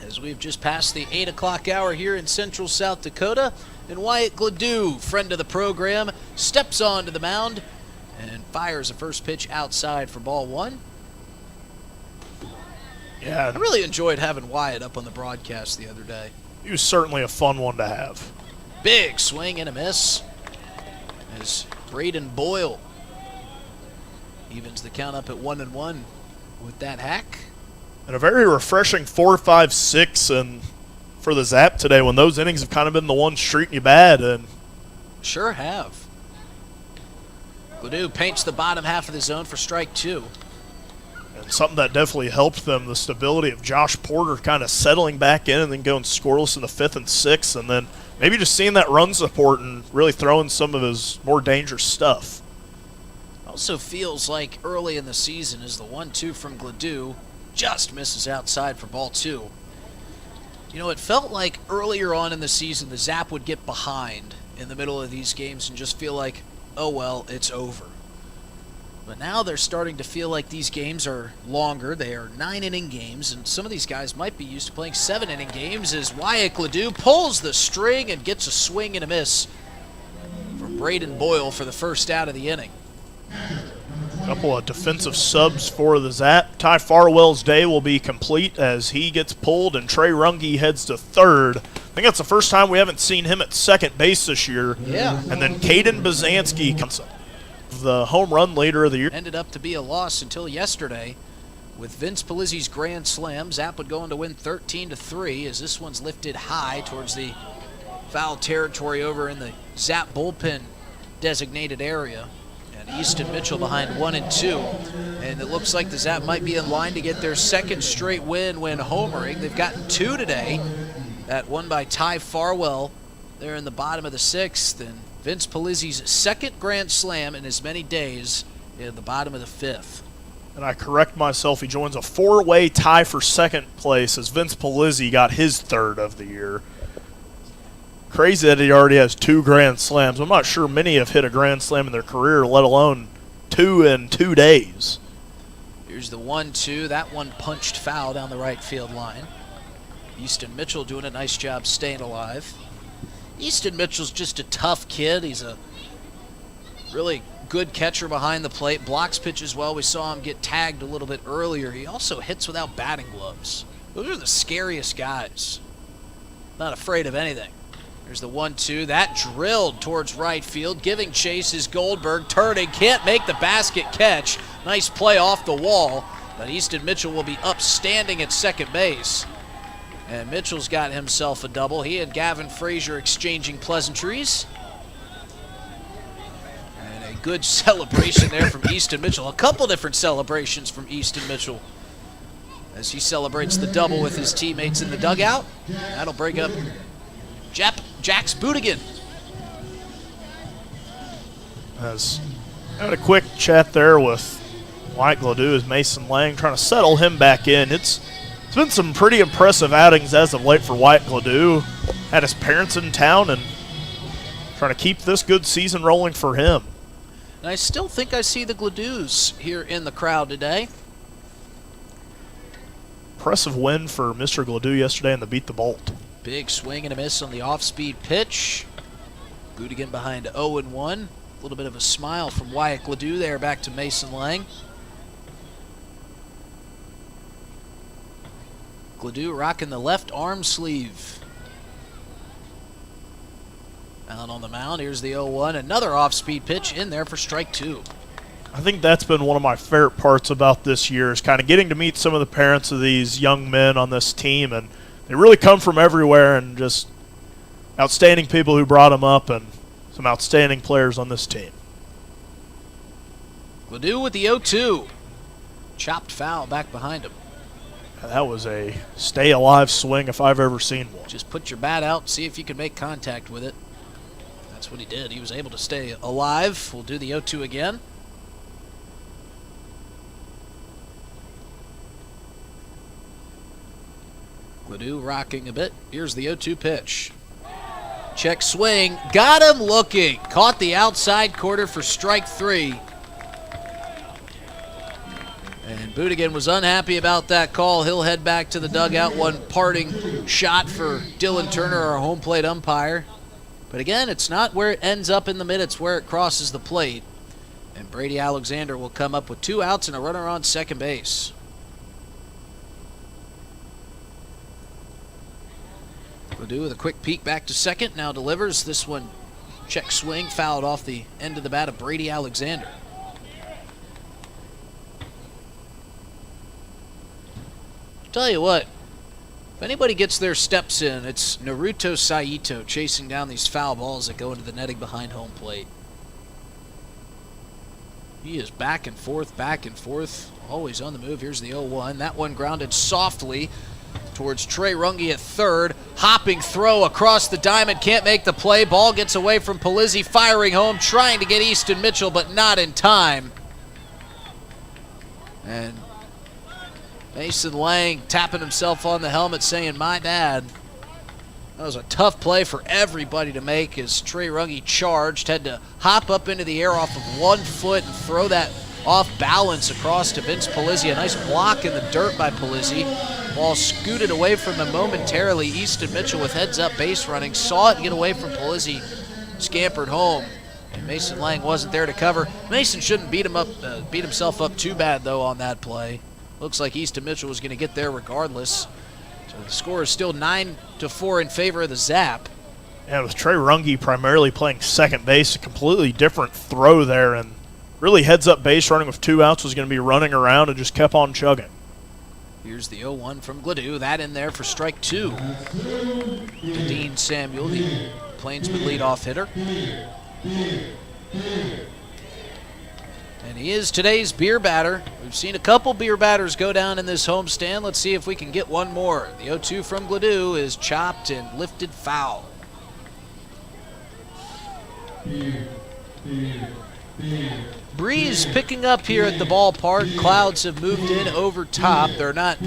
[SPEAKER 2] as we've just passed the 8 o'clock hour here in Central South Dakota. And Wyatt Gladue, friend of the program, steps onto the mound and fires a first pitch outside for ball 1.
[SPEAKER 3] Yeah,
[SPEAKER 2] I really enjoyed having Wyatt up on the broadcast the other day.
[SPEAKER 3] He was certainly a fun one to have.
[SPEAKER 2] Big swing and a miss as Braden Boyle evens the count up at 1-1 with that hack.
[SPEAKER 3] And a very refreshing 4-5-6 and for the Zap today when those innings have kind of been the ones treating you bad. And
[SPEAKER 2] sure have. Gladue paints the bottom half of the zone for strike 2.
[SPEAKER 3] And something that definitely helped them, the stability of Josh Porter kind of settling back in and then going scoreless in the 5th and 6th, and then maybe just seeing that run support and really throwing some of his more dangerous stuff.
[SPEAKER 2] Also feels like early in the season as the 1-2 from Gladue just misses outside for ball 2. You know, it felt like earlier on in the season the Zap would get behind in the middle of these games and just feel like, oh well, it's over. But now they're starting to feel like these games are longer. They are 9-inning games, and some of these guys might be used to playing 7-inning games as Wyatt Gladue pulls the string and gets a swing and a miss from Braden Boyle for the first out of the inning.
[SPEAKER 3] Couple of defensive subs for the Zap. Ty Farwell's day will be complete as he gets pulled and Trey Runge heads to third. I think that's the first time we haven't seen him at second base this year.
[SPEAKER 2] Yeah.
[SPEAKER 3] And then Caden Bazanski comes the home run leader of the year.
[SPEAKER 2] Ended up to be a loss until yesterday. With Vince Polizzi's grand slam, Zap would go on to win 13-3 as this one's lifted high towards the foul territory over in the Zap bullpen designated area. And Easton Mitchell behind 1 and 2. And it looks like the Zap might be in line to get their second straight win when homering. They've gotten 2 today. That one by Ty Farwell there in the bottom of the 6th. And Vince Polizzi's second grand slam in as many days in the bottom of the 5th.
[SPEAKER 3] And I correct myself, he joins a 4-way tie for second place as Vince Polizzi got his third of the year. Crazy that he already has 2 grand slams. I'm not sure many have hit a grand slam in their career, let alone 2 in 2 days.
[SPEAKER 2] Here's the 1-2. That one punched foul down the right field line. Easton Mitchell doing a nice job staying alive. Easton Mitchell's just a tough kid. He's a really good catcher behind the plate. Blocks pitches well. We saw him get tagged a little bit earlier. He also hits without batting gloves. Those are the scariest guys. Not afraid of anything. There's the 1-2. That drilled towards right field. Giving chase is Goldberg. Turning. Can't make the basket catch. Nice play off the wall. But Easton Mitchell will be upstanding at second base. And Mitchell's got himself a double. He and Gavin Frazier exchanging pleasantries. And a good celebration there from Easton Mitchell. A couple different celebrations from Easton Mitchell as he celebrates the double with his teammates in the dugout. That'll break up Jax Bootigan.
[SPEAKER 3] As had a quick chat there with White Gladue as Mason Lang trying to settle him back in. It's been some pretty impressive outings as of late for White Gladue. Had his parents in town and trying to keep this good season rolling for him.
[SPEAKER 2] And I still think I see the Gladues here in the crowd today.
[SPEAKER 3] Impressive win for Mr. Gladue yesterday in the Beat the Bolt.
[SPEAKER 2] Big swing and a miss on the off-speed pitch. Bootigan behind 0-1. A little bit of a smile from Wyatt Gladue there back to Mason Lang. Gladue rocking the left arm sleeve. Out on the mound, here's the 0-1. Another off-speed pitch in there for strike 2.
[SPEAKER 3] I think that's been one of my favorite parts about this year is kind of getting to meet some of the parents of these young men on this team, and they really come from everywhere and just outstanding people who brought them up and some outstanding players on this team.
[SPEAKER 2] Gladue with the 0-2. Chopped foul back behind him.
[SPEAKER 3] That was a stay-alive swing if I've ever seen one.
[SPEAKER 2] Just put your bat out, see if you can make contact with it. That's what he did. He was able to stay alive. We'll do the 0-2 again. Gladue rocking a bit. Here's the 0-2 pitch. Check swing. Got him looking. Caught the outside corner for strike 3. And Bootigan was unhappy about that call. He'll head back to the dugout. One parting shot for Dylan Turner, our home plate umpire. But again, it's not where it ends up in the mid, it's where it crosses the plate. And Brady Alexander will come up with 2 outs and a runner on second base. Gladue with a quick peek back to second. Now delivers this one. Check swing, fouled off the end of the bat of Brady Alexander. Tell you what, if anybody gets their steps in, it's Naruto Saito chasing down these foul balls that go into the netting behind home plate. He is back and forth, always on the move. Here's the 0-1. That one grounded softly towards Trey Runge at third. Hopping throw across the diamond, can't make the play. Ball gets away from Polizzi, firing home, trying to get Easton Mitchell, but not in time. And Mason Lang tapping himself on the helmet saying, my bad. That was a tough play for everybody to make as Trey Runge charged. Had to hop up into the air off of 1 foot and throw that off balance across to Vince Polizzi. A nice block in the dirt by Polizzi. Ball scooted away from him momentarily. Easton Mitchell with heads up base running. Saw it get away from Polizzi. Scampered home. And Mason Lang wasn't there to cover. Mason shouldn't beat himself up too bad, though, on that play. Looks like Easton Mitchell was going to get there regardless. So the score is still 9-4 in favor of the Zap.
[SPEAKER 3] Yeah, with Trey Runge primarily playing second base, a completely different throw there, and really heads-up base running with 2 outs was going to be running around and just kept on chugging.
[SPEAKER 2] Here's the 0-1 from Gladue. That in there for strike 2. To Dean Samuel, the Plainsman leadoff hitter. And he is today's beer batter. We've seen a couple beer batters go down in this homestand. Let's see if we can get one more. The 0-2 from Gladue is chopped and lifted foul. Breeze picking up here at the ballpark. Clouds have moved in over top. They're not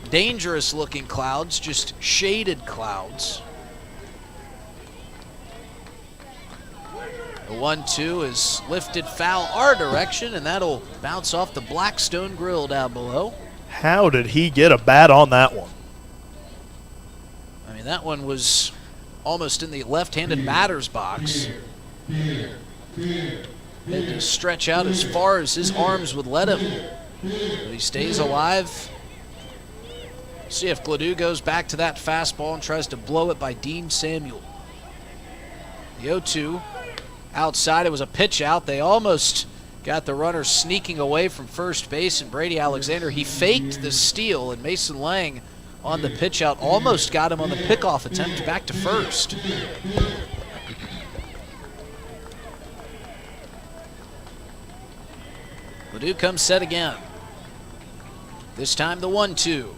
[SPEAKER 2] dangerous looking clouds, just shaded clouds. The 1-2 is lifted foul our direction, and that'll bounce off the Blackstone grill down below.
[SPEAKER 3] How did he get a bat on that one?
[SPEAKER 2] I mean, that one was almost in the left-handed batter's box. Had to stretch out as far as his arms would let him. But he stays alive. See if Gladue goes back to that fastball and tries to blow it by Dean Samuel. The 0-2 outside. It was a pitch out. They almost got the runner sneaking away from first base, and Brady Alexander, he faked the steal, and Mason Lang on the pitch out almost got him on the pickoff attempt back to first. Gladue comes set again. This time the 1-2.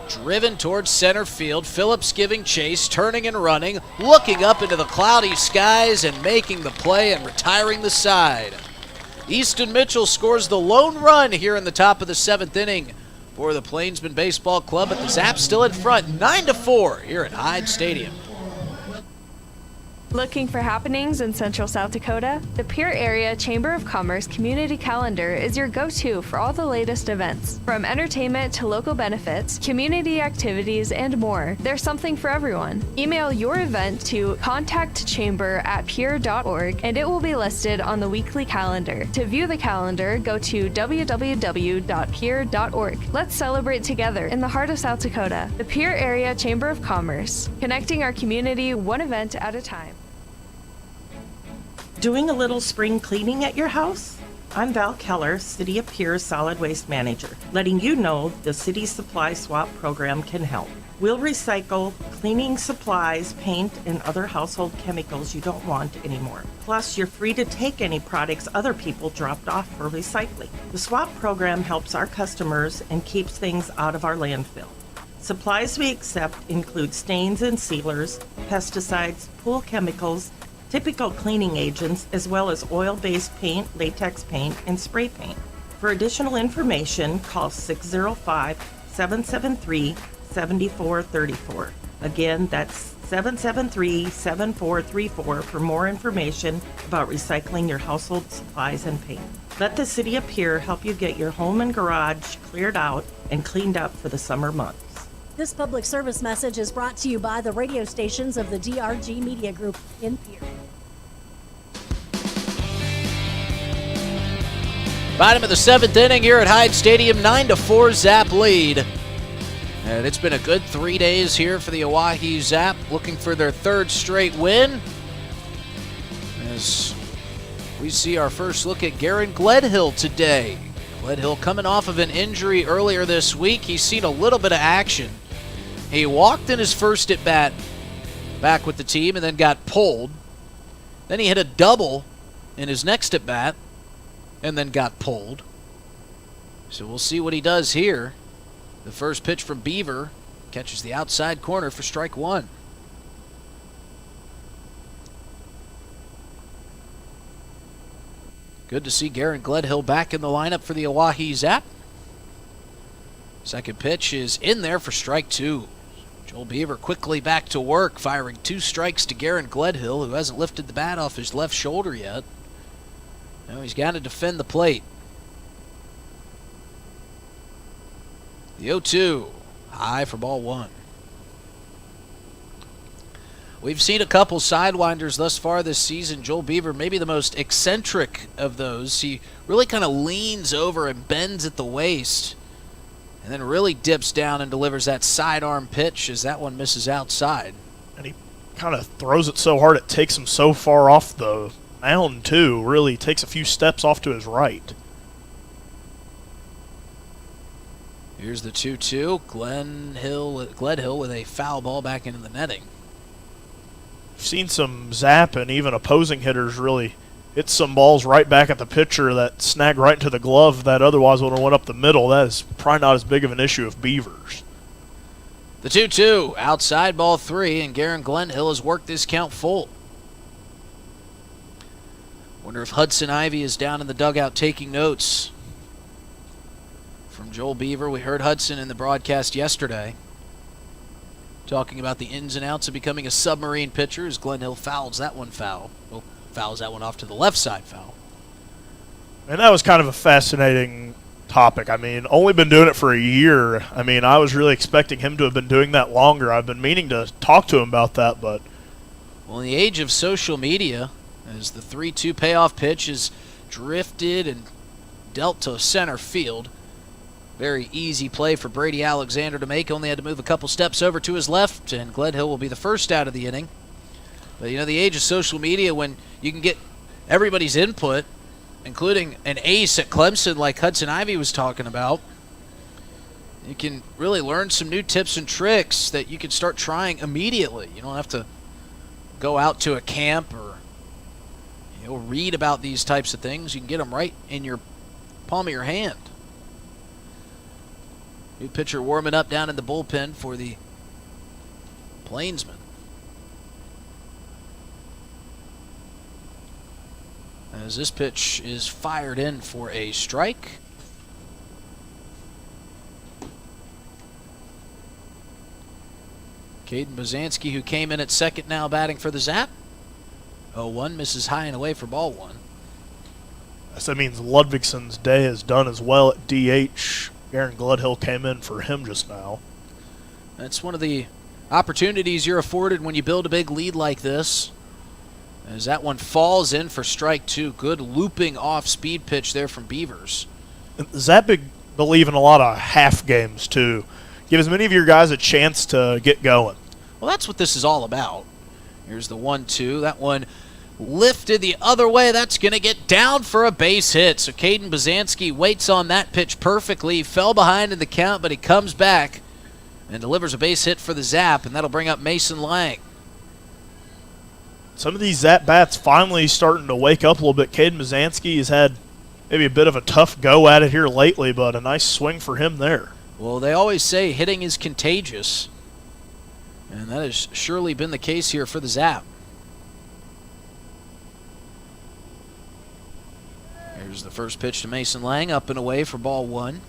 [SPEAKER 2] Driven towards center field. Phillips giving chase, turning and running, looking up into the cloudy skies and making the play and retiring the side. Easton Mitchell scores the lone run here in the top of the 7th inning for the Plainsmen Baseball Club, but the Zap still in front, 9-4 here at Hyde Stadium.
[SPEAKER 14] Looking for happenings in Central South Dakota? The Pierre Area Chamber of Commerce Community Calendar is your go-to for all the latest events. From entertainment to local benefits, community activities, and more, there's something for everyone. Email your event to contactchamber@pierre.org and it will be listed on the weekly calendar. To view the calendar, go to www.pierre.org. Let's celebrate together in the heart of South Dakota. The Pierre Area Chamber of Commerce, connecting our community one event at a time.
[SPEAKER 12] Doing a little spring cleaning at your house? I'm Val Keller, City of Pierre Solid Waste Manager, letting you know the City Supply Swap program can help. We'll recycle cleaning supplies, paint, and other household chemicals you don't want anymore. Plus, you're free to take any products other people dropped off for recycling. The swap program helps our customers and keeps things out of our landfill. Supplies we accept include stains and sealers, pesticides, pool chemicals, typical cleaning agents, as well as oil-based paint, latex paint, and spray paint. For additional information, call 605-773-7434. Again, that's 773-7434 for more information about recycling your household supplies and paint. Let the City of Pierre help you get your home and garage cleared out and cleaned up for the summer months.
[SPEAKER 13] This public service message is brought to you by the radio stations of the DRG Media Group in Pierre.
[SPEAKER 2] Bottom of the 7th inning here at Hyde Stadium, 9-4 Zap lead. And it's been a good 3 days here for the Oahe Zap, looking for their 3rd straight win. As we see our first look at Garen Gledhill today. Gledhill coming off of an injury earlier this week. He's seen a little bit of action. He walked in his first at-bat back with the team and then got pulled. Then he hit a double in his next at-bat and then got pulled. So we'll see what he does here. The first pitch from Beaver catches the outside corner for strike 1. Good to see Garen Gledhill back in the lineup for the Oahe Zap. Second pitch is in there for strike 2. Joel Beaver quickly back to work, firing 2 strikes to Garen Gledhill, who hasn't lifted the bat off his left shoulder yet. Now he's got to defend the plate. The 0-2, high for ball 1. We've seen a couple sidewinders thus far this season. Joel Beaver, maybe the most eccentric of those. He really kind of leans over and bends at the waist and then really dips down and delivers that sidearm pitch as that one misses outside.
[SPEAKER 3] And he kind of throws it so hard it takes him so far off the mound, too. Really takes a few steps off to his right.
[SPEAKER 2] Here's the 2-2. Glenn Hill with a foul ball back into the netting.
[SPEAKER 3] We've seen some Zap and even opposing hitters really hit some balls right back at the pitcher that snag right into the glove that otherwise would have went up the middle. That is probably not as big of an issue of Beavers.
[SPEAKER 2] The 2-2, outside ball 3, and Garen Glenhill has worked this count full. Wonder if Hudson Ivey is down in the dugout taking notes from Joel Beaver. We heard Hudson in the broadcast yesterday talking about the ins and outs of becoming a submarine pitcher as Glenhill fouls that one foul. Well, fouls that one off to the left side foul.
[SPEAKER 3] And that was kind of a fascinating topic. I mean, only been doing it for a year. I mean, I was really expecting him to have been doing that longer. I've been meaning to talk to him about that, but...
[SPEAKER 2] Well, in the age of social media, as the 3-2 payoff pitch is drifted and dealt to center field, very easy play for Brady Alexander to make. Only had to move a couple steps over to his left, and Gledhill will be the first out of the inning. But, you know, the age of social media, when you can get everybody's input, including an ace at Clemson like Hudson Ivey was talking about, you can really learn some new tips and tricks that you can start trying immediately. You don't have to go out to a camp or read about these types of things. You can get them right in your palm of your hand. New pitcher warming up down in the bullpen for the Plainsmen. As this pitch is fired in for a strike. Caden Bazanski, who came in at second, now batting for the Zap. 0-1, misses high and away for ball 1.
[SPEAKER 3] That means Ludvigson's day is done as well at DH. Aaron Gledhill came in for him just now.
[SPEAKER 2] That's one of the opportunities you're afforded when you build a big lead like this. As that one falls in for strike 2. Good looping off-speed pitch there from Beavers.
[SPEAKER 3] Zap believe in a lot of half games, too. Give as many of your guys a chance to get going.
[SPEAKER 2] Well, that's what this is all about. Here's the 1-2. That one lifted the other way. That's going to get down for a base hit. So Caden Bazanski waits on that pitch perfectly. He fell behind in the count, but he comes back and delivers a base hit for the Zap, and that'll bring up Mason Lang.
[SPEAKER 3] Some of these Zap bats finally starting to wake up a little bit. Caden Bazanski has had maybe a bit of a tough go at it here lately, but a nice swing for him there.
[SPEAKER 2] Well, they always say hitting is contagious, and that has surely been the case here for the Zap. Here's the first pitch to Mason Lang, up and away for ball 1.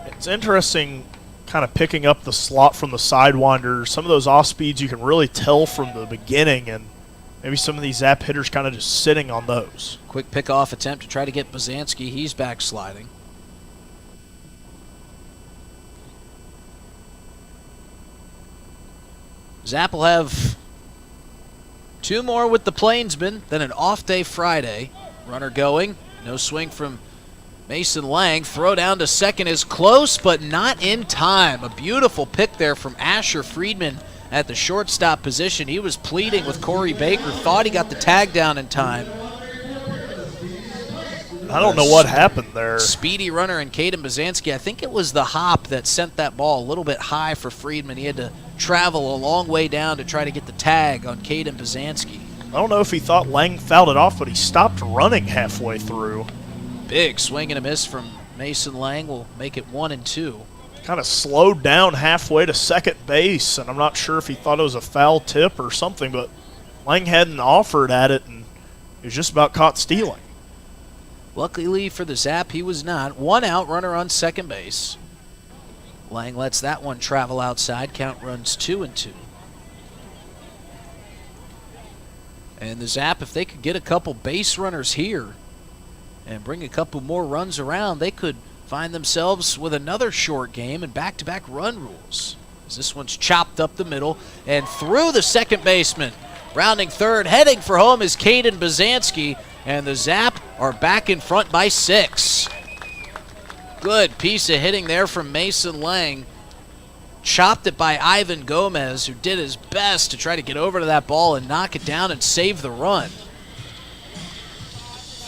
[SPEAKER 3] It's interesting kind of picking up the slot from the sidewinders. Some of those off speeds you can really tell from the beginning, and maybe some of these Zap hitters kind of just sitting on those.
[SPEAKER 2] Quick pickoff attempt to try to get Bazanski. He's backsliding. Zap will have 2 more with the Plainsmen, then an off day Friday. Runner going, no swing from Mason Lang. Throw down to second is close, but not in time. A beautiful pick there from Asher Friedman at the shortstop position. He was pleading with Corey Baker, thought he got the tag down in time.
[SPEAKER 3] I don't know what happened there.
[SPEAKER 2] Speedy runner and Caden Bazanski. I think it was the hop that sent that ball a little bit high for Friedman. He had to travel a long way down to try to get the tag on Caden Bazanski.
[SPEAKER 3] I don't know if he thought Lang fouled it off, but he stopped running halfway through.
[SPEAKER 2] Big swing and a miss from Mason Lang will make it 1-2.
[SPEAKER 3] Kind of slowed down halfway to second base, and I'm not sure if he thought it was a foul tip or something, but Lang hadn't offered at it, and he was just about caught stealing.
[SPEAKER 2] Luckily for the Zap, he was not. 1 out, runner on second base. Lang lets that one travel outside. Count runs 2-2. And the Zap, if they could get a couple base runners here and bring a couple more runs around, they could find themselves with another short game and back-to-back run rules. This one's chopped up the middle and through the second baseman. Rounding third, heading for home is Caden Bazanski, and the Zap are back in front by 6. Good piece of hitting there from Mason Lang. Chopped it by Ivan Gomez, who did his best to try to get over to that ball and knock it down and save the run.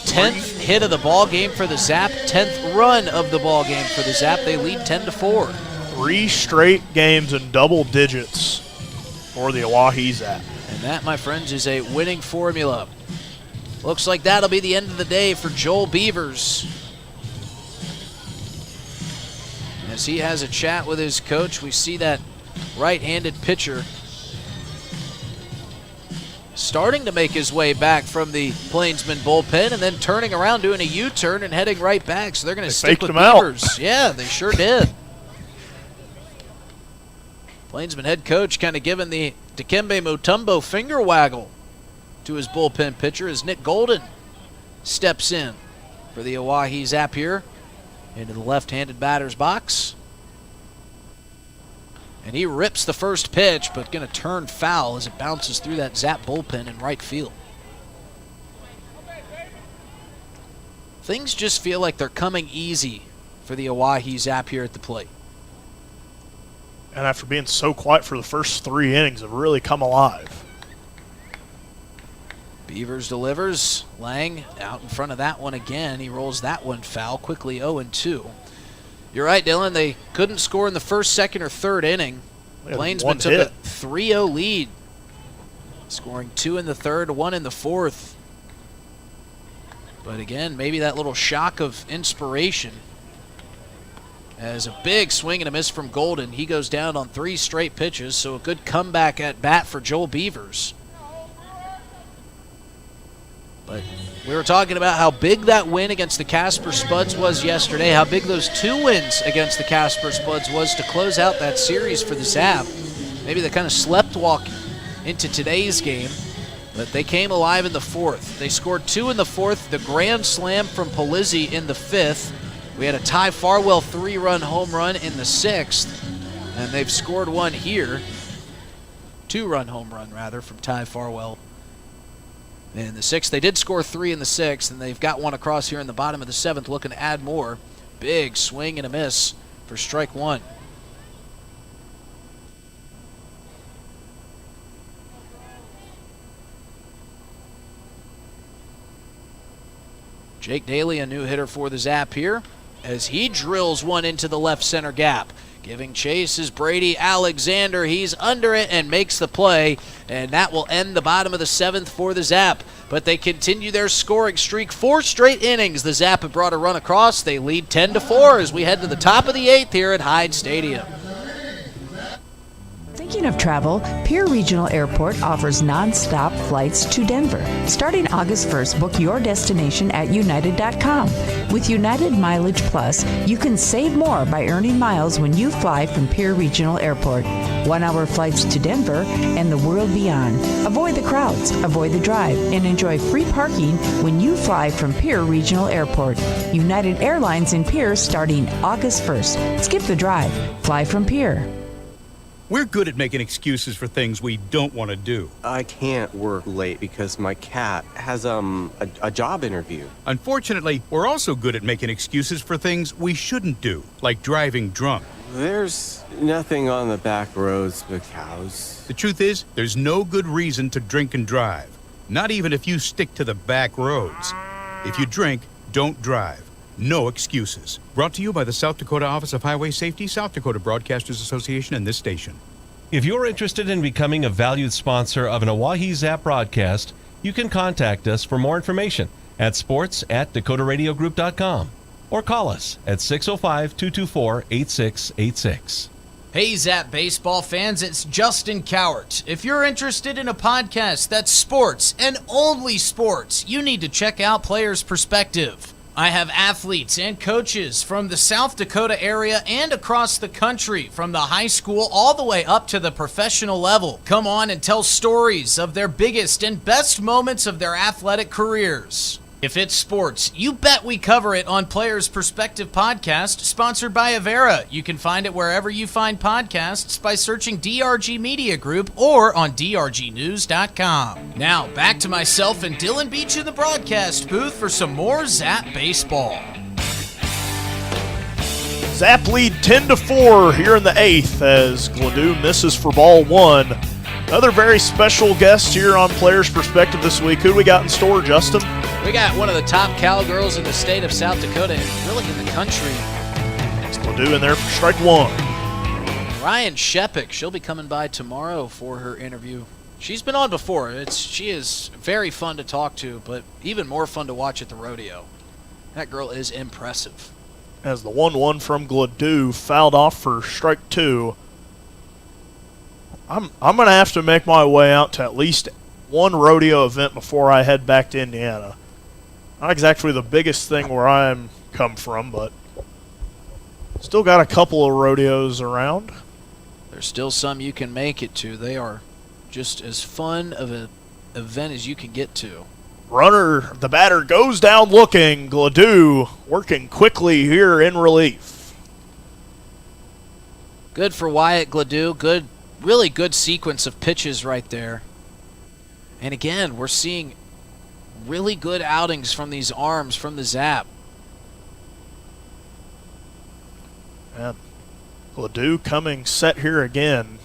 [SPEAKER 2] 10th hit of the ball game for the Zap, 10th run of the ball game for the Zap. They lead 10-4.
[SPEAKER 3] 3 straight games in double digits for the Oahe Zap.
[SPEAKER 2] And that, my friends, is a winning formula. Looks like that'll be the end of the day for Joel Beavers. As he has a chat with his coach, we see that right-handed pitcher starting to make his way back from the Plainsmen bullpen and then turning around, doing a U-turn and heading right back. So they're going to stick with Beavers. Yeah, they sure did. Plainsman head coach kind of giving the Dikembe Mutombo finger waggle to his bullpen pitcher as Nick Golden steps in for the Oahe Zap here into the left-handed batter's box. And he rips the first pitch, but going to turn foul as it bounces through that Zap bullpen in right field. Things just feel like they're coming easy for the Oahe Zap here at the plate.
[SPEAKER 3] And after being so quiet for the first 3 innings, have really come alive.
[SPEAKER 2] Beavers delivers. Lang out in front of that one again. He rolls that one foul, quickly 0-2. You're right, Dylan. They couldn't score in the first, second, or third inning. Plainsmen took a 3-0 lead, scoring 2 in the third, 1 in the fourth. But again, maybe that little shock of inspiration as a big swing and a miss from Golden. He goes down on 3 straight pitches, so a good comeback at bat for Joel Beavers. But we were talking about how big that win against the Casper Spuds was yesterday, how big those 2 wins against the Casper Spuds was to close out that series for the Zap. Maybe they kind of sleptwalk into today's game, but they came alive in the 4th. They scored 2 in the 4th, the grand slam from Polizzi in the 5th. We had a Ty Farwell 3-run home run in the 6th, and they've scored 1 here. 2-run home run, rather, from Ty Farwell in the 6th. They did score 3 in the 6th, and they've got 1 across here in the bottom of the 7th, looking to add more. Big swing and a miss for strike 1. Jake Daly, a new hitter for the Zap here, as he drills one into the left center gap. Giving chase is Brady Alexander. He's under it and makes the play, and that will end the bottom of the 7th for the Zap. But they continue their scoring streak. 4 straight innings the Zap have brought a run across. They lead 10-4 as we head to the top of the 8th here at Hyde Stadium.
[SPEAKER 8] Thinking of travel, Pierre Regional Airport offers non-stop flights to Denver. Starting August 1st, book your destination at United.com. With United Mileage Plus, you can save more by earning miles when you fly from Pierre Regional Airport. 1-hour flights to Denver and the world beyond. Avoid the crowds, avoid the drive, and enjoy free parking when you fly from Pierre Regional Airport. United Airlines in Pierre starting August 1st. Skip the drive. Fly from Pierre.
[SPEAKER 9] We're good at making excuses for things we don't want to do.
[SPEAKER 10] I can't work late because my cat has a job interview.
[SPEAKER 9] Unfortunately, we're also good at making excuses for things we shouldn't do, like driving drunk.
[SPEAKER 10] There's nothing on the back roads but cows.
[SPEAKER 9] The truth is, there's no good reason to drink and drive, not even if you stick to the back roads. If you drink, don't drive. No excuses. Brought to you by the South Dakota Office of Highway Safety, South Dakota Broadcasters Association, and this station.
[SPEAKER 11] If you're interested in becoming a valued sponsor of an Oahe Zap broadcast, you can contact us for more information at sports@dakotaradiogroup.com or call us at 605-224-8686.
[SPEAKER 15] Hey Zap baseball fans, it's Justin Cowart. If you're interested in a podcast that's sports and only sports, you need to check out Players Perspective. I have athletes and coaches from the South Dakota area and across the country, from the high school all the way up to the professional level. Come on and tell stories of their biggest and best moments of their athletic careers. If it's sports, you bet we cover it on Players Perspective Podcast, sponsored by Avera. You can find it wherever you find podcasts by searching DRG Media Group or on drgnews.com. Now, back to myself and Dylan Beach in the broadcast booth for some more Zap baseball.
[SPEAKER 3] Zap lead 10-4 here in the 8th as Gladue misses for ball 1. Another very special guest here on Players Perspective this week. Who do we got in store, Justin?
[SPEAKER 2] We got one of the top cowgirls in the state of South Dakota and really in the country.
[SPEAKER 3] It's Gladue in there for strike 1.
[SPEAKER 2] Ryan Shepik, she'll be coming by tomorrow for her interview. She's been on before. She is very fun to talk to, but even more fun to watch at the rodeo. That girl is impressive.
[SPEAKER 3] As the 1-1 from Gladue fouled off for strike 2. I'm going to have to make my way out to at least one rodeo event before I head back to Indiana. Not exactly the biggest thing where I'm come from, but still got a couple of rodeos around.
[SPEAKER 2] There's still some you can make it to. They are just as fun of an event as you can get to.
[SPEAKER 3] Runner, the batter, goes down looking. Gladue working quickly here in relief.
[SPEAKER 2] Good for Wyatt Gladue. Really good sequence of pitches right there. And again, we're seeing really good outings from these arms from the Zap.
[SPEAKER 3] And Gladue coming set here again.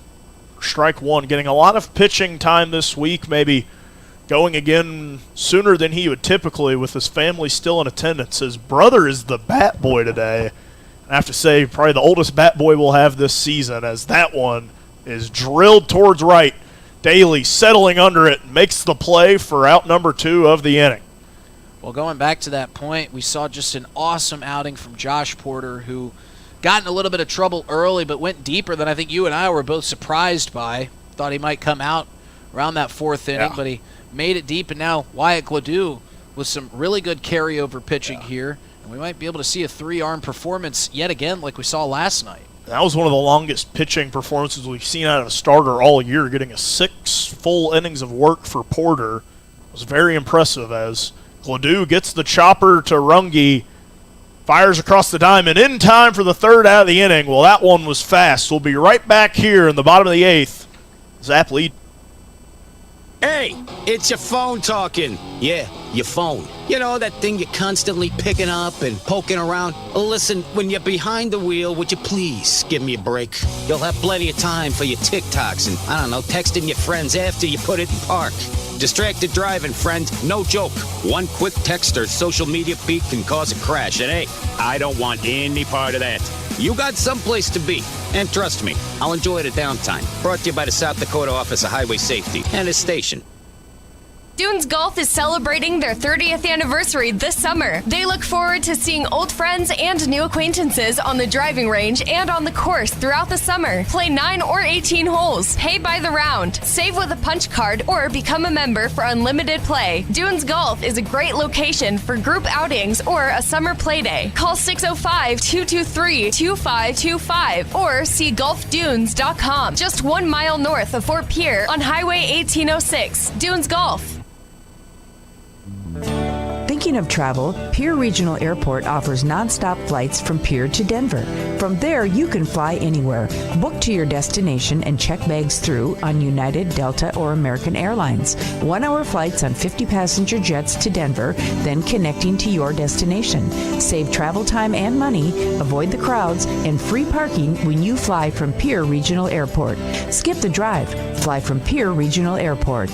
[SPEAKER 3] Strike 1, getting a lot of pitching time this week, maybe going again sooner than he would typically with his family still in attendance. His brother is the bat boy today. I have to say, probably the oldest bat boy we'll have this season, as that one is drilled towards right. Daly settling under it, makes the play for out number 2 of the inning.
[SPEAKER 2] Well, going back to that point, we saw just an awesome outing from Josh Porter, who got in a little bit of trouble early, but went deeper than I think you and I were both surprised by. Thought he might come out around that 4th inning, but he made it deep, and now Wyatt Gladue with some really good carryover pitching here, and we might be able to see a 3-arm performance yet again like we saw last night.
[SPEAKER 3] That was one of the longest pitching performances we've seen out of a starter all year, getting 6 full innings of work for Porter. It was very impressive as Gladue gets the chopper to Runge, fires across the diamond in time for the 3rd out of the inning. Well, that one was fast. We'll be right back here in the bottom of the 8th. Zap lead.
[SPEAKER 6] Hey, it's your phone talking. Yeah, your phone. You know, that thing you're constantly picking up and poking around. Listen, when you're behind the wheel, would you please give me a break? You'll have plenty of time for your TikToks and, I don't know, texting your friends after you put it in park. Distracted driving, friend. No joke. One quick text or social media feed can cause a crash. And hey, I don't want any part of that. You got someplace to be. And trust me, I'll enjoy the downtime. Brought to you by the South Dakota Office of Highway Safety and its station.
[SPEAKER 7] Dunes Golf is celebrating their 30th anniversary this summer. They look forward to seeing old friends and new acquaintances on the driving range and on the course throughout the summer. Play 9 or 18 holes, pay by the round, save with a punch card, or become a member for unlimited play. Dunes Golf is a great location for group outings or a summer play day. Call 605-223-2525 or see golfdunes.com. Just 1 mile north of Fort Pierre on Highway 1806. Dunes Golf.
[SPEAKER 8] Thinking of travel? Pierre Regional Airport offers nonstop flights from Pierre to Denver. From there, you can fly anywhere. Book to your destination and check bags through on United, Delta, or American Airlines. 1-hour flights on 50-passenger jets to Denver, then connecting to your destination. Save travel time and money, avoid the crowds, and free parking when you fly from Pierre Regional Airport. Skip the drive. Fly from Pierre Regional Airport.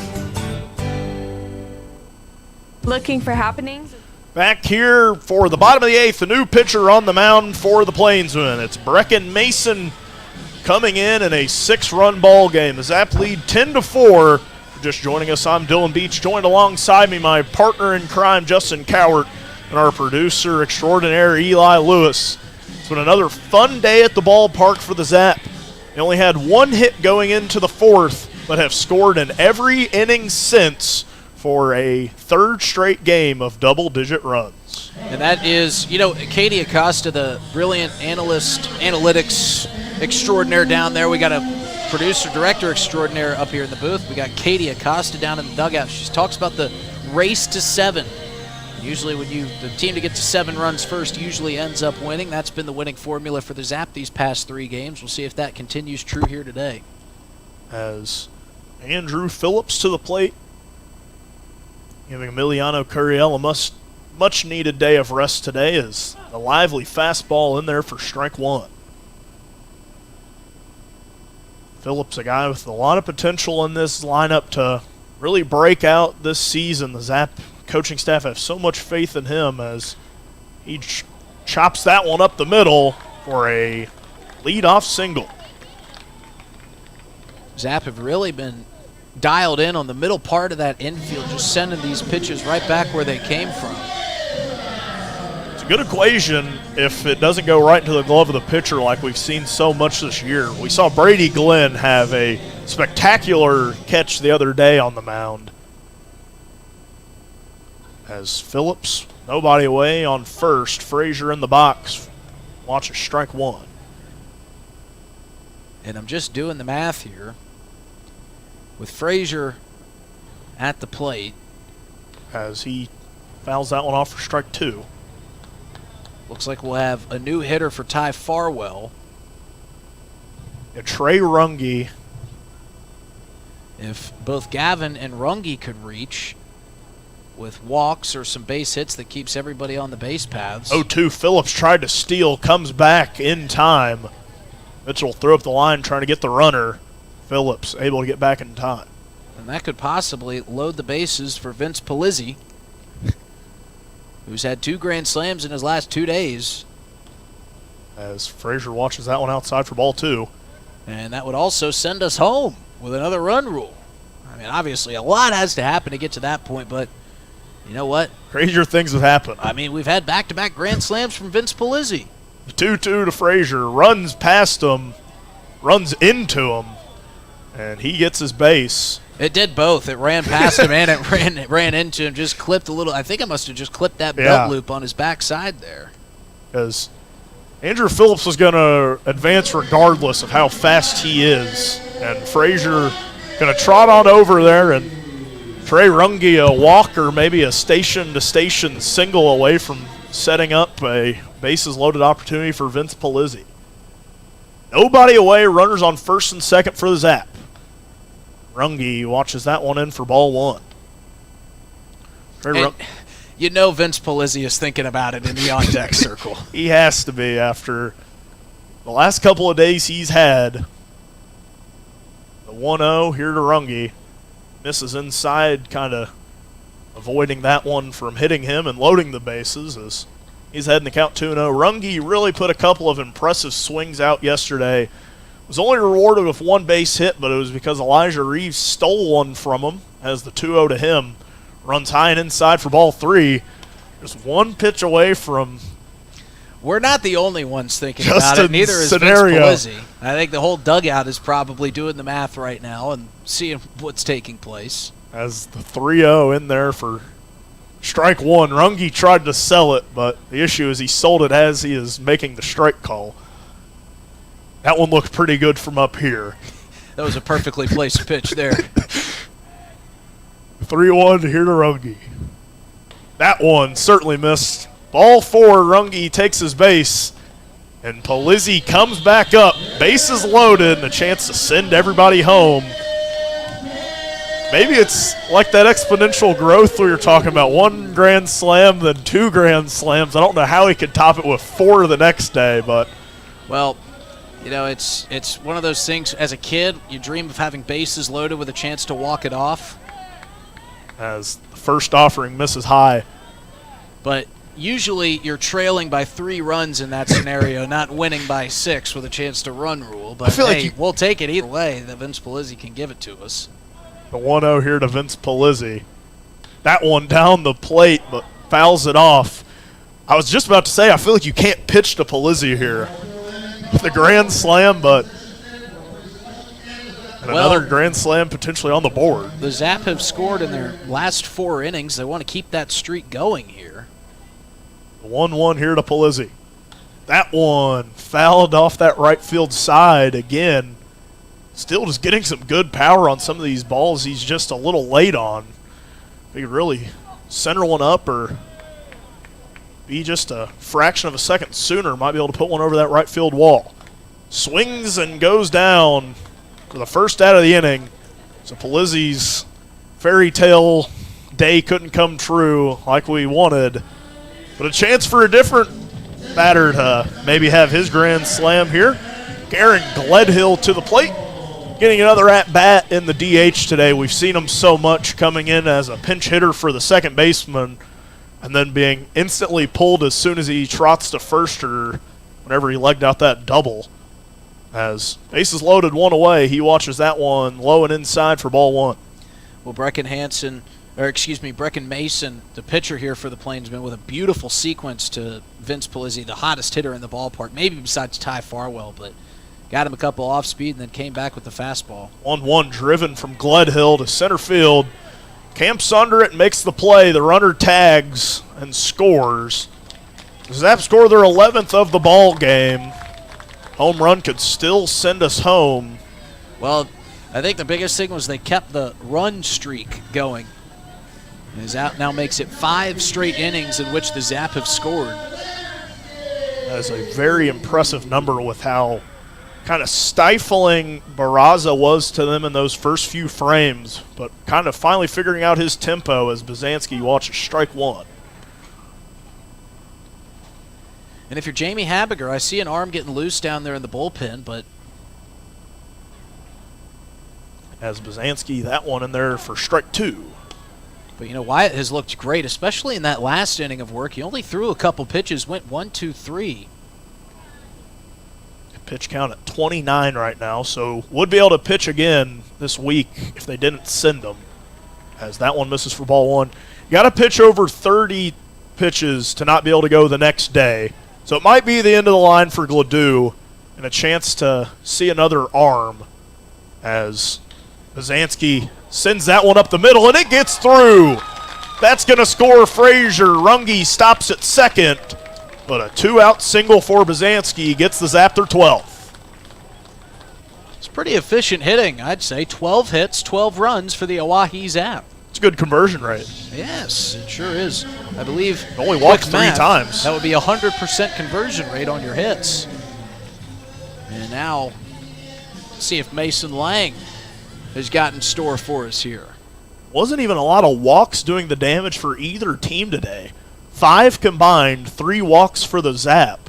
[SPEAKER 14] Looking for happenings?
[SPEAKER 3] Back here for the bottom of the 8th, a new pitcher on the mound for the Plainsmen. It's Brecken Mason coming in a 6-run ball game. The Zap lead 10-4. Just joining us, I'm Dylan Beach. Joined alongside me, my partner in crime, Justin Cowart, and our producer extraordinaire, Eli Lewis. It's been another fun day at the ballpark for the Zap. They only had 1 hit going into the 4th, but have scored in every inning since for a 3rd straight game of double-digit runs.
[SPEAKER 2] And that is, Katie Acosta, the brilliant analytics extraordinaire down there. We got a producer, director extraordinaire up here in the booth. We got Katie Acosta down in the dugout. She talks about the race to 7. Usually when the team to get to 7 runs first usually ends up winning. That's been the winning formula for the Zap these past 3 games. We'll see if that continues true here today.
[SPEAKER 3] As Andrew Phillips to the plate, giving Emiliano Curiel a much-needed day of rest today, is a lively fastball in there for strike 1. Phillips, a guy with a lot of potential in this lineup to really break out this season. The Zap coaching staff have so much faith in him as he chops that one up the middle for a leadoff single.
[SPEAKER 2] Zap have really been dialed in on the middle part of that infield, just sending these pitches right back where they came from.
[SPEAKER 3] It's a good equation if it doesn't go right into the glove of the pitcher like we've seen so much this year. We saw Brady Glenn have a spectacular catch the other day on the mound. As Phillips, nobody away on first, Frazier in the box, watches strike 1.
[SPEAKER 2] And I'm just doing the math here. With Frazier at the plate,
[SPEAKER 3] as he fouls that one off for strike 2.
[SPEAKER 2] Looks like we'll have a new hitter for Ty Farwell.
[SPEAKER 3] Trey Runge.
[SPEAKER 2] If both Gavin and Runge could reach with walks or some base hits that keeps everybody on the base paths.
[SPEAKER 3] 0-2, Phillips tried to steal, comes back in time. Mitchell threw up the line trying to get the runner. Phillips able to get back in time.
[SPEAKER 2] And that could possibly load the bases for Vince Polizzi, who's had 2 grand slams in his last 2 days.
[SPEAKER 3] As Frazier watches that one outside for ball 2.
[SPEAKER 2] And that would also send us home with another run rule. I mean, obviously, a lot has to happen to get to that point, but you know what?
[SPEAKER 3] Crazier things have happened.
[SPEAKER 2] I mean, we've had back-to-back grand slams from Vince Polizzi.
[SPEAKER 3] 2-2 to Frazier, runs past him, runs into him, and he gets his base.
[SPEAKER 2] It did both. It ran past him and it ran into him. Just clipped a little. I think I must have just clipped that belt loop on his backside there.
[SPEAKER 3] Because Andrew Phillips was going to advance regardless of how fast he is. And Frazier going to trot on over there, and Trey Runge, a walker, maybe a station-to-station single away from setting up a bases-loaded opportunity for Vince Polizzi. Nobody away, runners on first and second for the Zap. Runge watches that one in for ball 1.
[SPEAKER 2] You know Vince Polizzi is thinking about it in the on-deck circle.
[SPEAKER 3] He has to be after the last couple of days he's had. The 1-0 here to Runge. Misses inside, kind of avoiding that one from hitting him and loading the bases as he's heading the count 2-0. Runge really put a couple of impressive swings out yesterday. Was only rewarded with 1 base hit, but it was because Elijah Reeves stole one from him as the 2-0 to him. Runs high and inside for ball 3. Just 1 pitch away from...
[SPEAKER 2] We're not the only ones thinking about it. Neither is Vince Polizzi. I think the whole dugout is probably doing the math right now and seeing what's taking place.
[SPEAKER 3] As the 3-0 in there for strike 1. Runge tried to sell it, but the issue is he sold it as he is making the strike call. That one looked pretty good from up here.
[SPEAKER 2] That was a perfectly placed pitch there.
[SPEAKER 3] 3-1 here to Runge. That one certainly missed. Ball 4, Runge takes his base, and Polizzi comes back up. Bases loaded, and a chance to send everybody home. Maybe it's like that exponential growth we were talking about. 1 grand slam, then 2 grand slams. I don't know how he could top it with 4 the next day, but...
[SPEAKER 2] Well, you know, it's one of those things. As a kid, you dream of having bases loaded with a chance to walk it off.
[SPEAKER 3] As the first offering misses high.
[SPEAKER 2] But usually you're trailing by 3 runs in that scenario, not winning by 6 with a chance to run rule. But, hey, we'll take it either way that Vince Polizzi can give it to us.
[SPEAKER 3] The 1-0 here to Vince Polizzi. That one down the plate, but fouls it off. I was just about to say, I feel like you can't pitch to Polizzi here. The grand slam, but another grand slam potentially on the board.
[SPEAKER 2] The Zap have scored in their last 4 innings. They want to keep that streak going here.
[SPEAKER 3] 1-1 here to Polizzi. That one fouled off that right field side again. Still just getting some good power on some of these balls he's just a little late on. He could really center one up or be just a fraction of a second sooner, might be able to put one over that right field wall. Swings and goes down for the first out of the inning. So Polizzi's fairy tale day couldn't come true like we wanted. But a chance for a different batter to maybe have his grand slam here. Aaron Gledhill to the plate, getting another at-bat in the DH today. We've seen him so much coming in as a pinch hitter for the second baseman and then being instantly pulled as soon as he trots to first or whenever he legged out that double. As bases loaded, one away, he watches that one low and inside for ball one.
[SPEAKER 2] Well, Brecken Mason, the pitcher here for the Plainsmen, with a beautiful sequence to Vince Polizzi, the hottest hitter in the ballpark, maybe besides Ty Farwell, but got him a couple off speed and then came back with the fastball.
[SPEAKER 3] 1-1 driven from Gledhill to center field. Camps under it, makes the play. The runner tags and scores. Zap score their 11th of the ball game. Home run could still send us home.
[SPEAKER 2] Well, I think the biggest thing was they kept the run streak going. And Zap now makes it 5 straight innings in which the Zap have scored.
[SPEAKER 3] That is a very impressive number with how kind of stifling Barraza was to them in those first few frames, but kind of finally figuring out his tempo as Bazanski watches strike one.
[SPEAKER 2] And if you're Jamie Habiger, I see an arm getting loose down there in the bullpen, but
[SPEAKER 3] as Bazanski, that one in there for strike two.
[SPEAKER 2] But, you know, Wyatt has looked great, especially in that last inning of work. He only threw a couple pitches, went 1, 2, 3.
[SPEAKER 3] Pitch count at 29 right now, so would be able to pitch again this week if they didn't send him, as that one misses for ball one. You got to pitch over 30 pitches to not be able to go the next day. So it might be the end of the line for Gladue and a chance to see another arm as Bazanski sends that one up the middle, and it gets through. That's going to score Frazier. Runge stops at second, but a 2-out single for Bazanski gets the Zap their 12th.
[SPEAKER 2] It's pretty efficient hitting, I'd say. 12 hits, 12 runs for the Oahe Zap.
[SPEAKER 3] It's a good conversion rate.
[SPEAKER 2] Yes, it sure is. I believe
[SPEAKER 3] only walked 3 times.
[SPEAKER 2] That would be 100% conversion rate on your hits. And now, let's see if Mason Lang has got in store for us here.
[SPEAKER 3] Wasn't even a lot of walks doing the damage for either team today. 5 combined, 3 walks for the Zap.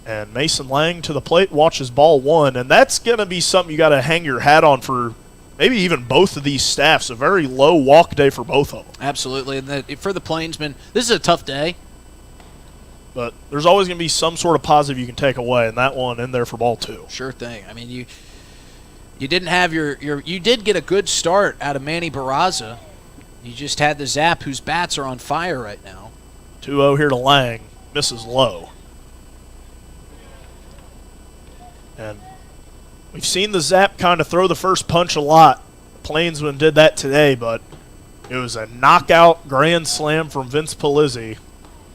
[SPEAKER 3] And Mason Lang to the plate watches ball one, and that's going to be something you got to hang your hat on for maybe even both of these staffs. A very low walk day for both of them.
[SPEAKER 2] Absolutely, and for the Plainsmen, this is a tough day.
[SPEAKER 3] But there's always going to be some sort of positive you can take away, and that one in there for ball two.
[SPEAKER 2] Sure thing. I mean, you didn't have you did get a good start out of Manny Barraza. You just had the Zap, whose bats are on fire right now.
[SPEAKER 3] 2-0 here to Lang. Misses low. And we've seen the Zap kind of throw the first punch a lot. Plainsmen did that today, but it was a knockout grand slam from Vince Polizzi,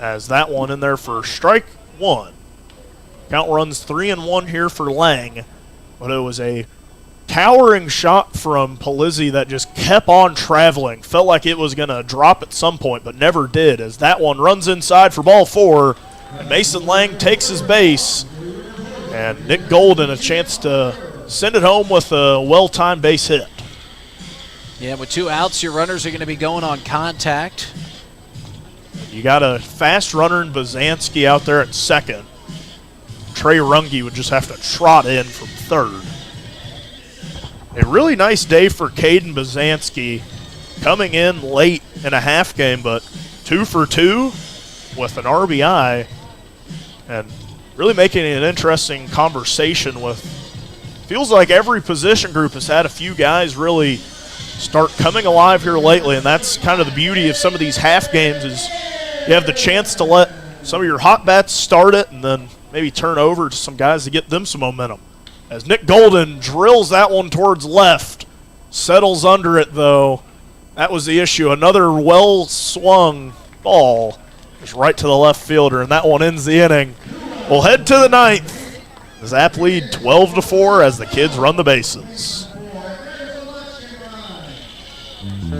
[SPEAKER 3] as that one in there for strike one. Count runs 3-1 here for Lang, but it was a towering shot from Polizzi that just kept on traveling. Felt like it was going to drop at some point, but never did, as that one runs inside for ball four, and Mason Lang takes his base, and Nick Golden a chance to send it home with a well-timed base hit.
[SPEAKER 2] Yeah, with 2 outs, your runners are going to be going on contact.
[SPEAKER 3] You got a fast runner in Bazanski out there at second. Trey Runge would just have to trot in from third. A really nice day for Caden Bazanski, coming in late in a half game, but 2 for 2 with an RBI, and really making an interesting conversation with, feels like every position group has had a few guys really start coming alive here lately, and that's kind of the beauty of some of these half games is you have the chance to let some of your hot bats start it and then maybe turn over to some guys to get them some momentum. As Nick Golden drills that one towards left, settles under it though. That was the issue. Another well-swung ball is right to the left fielder, and that one ends the inning. We'll head to the ninth. The Zap lead 12-4 as the kids run the bases.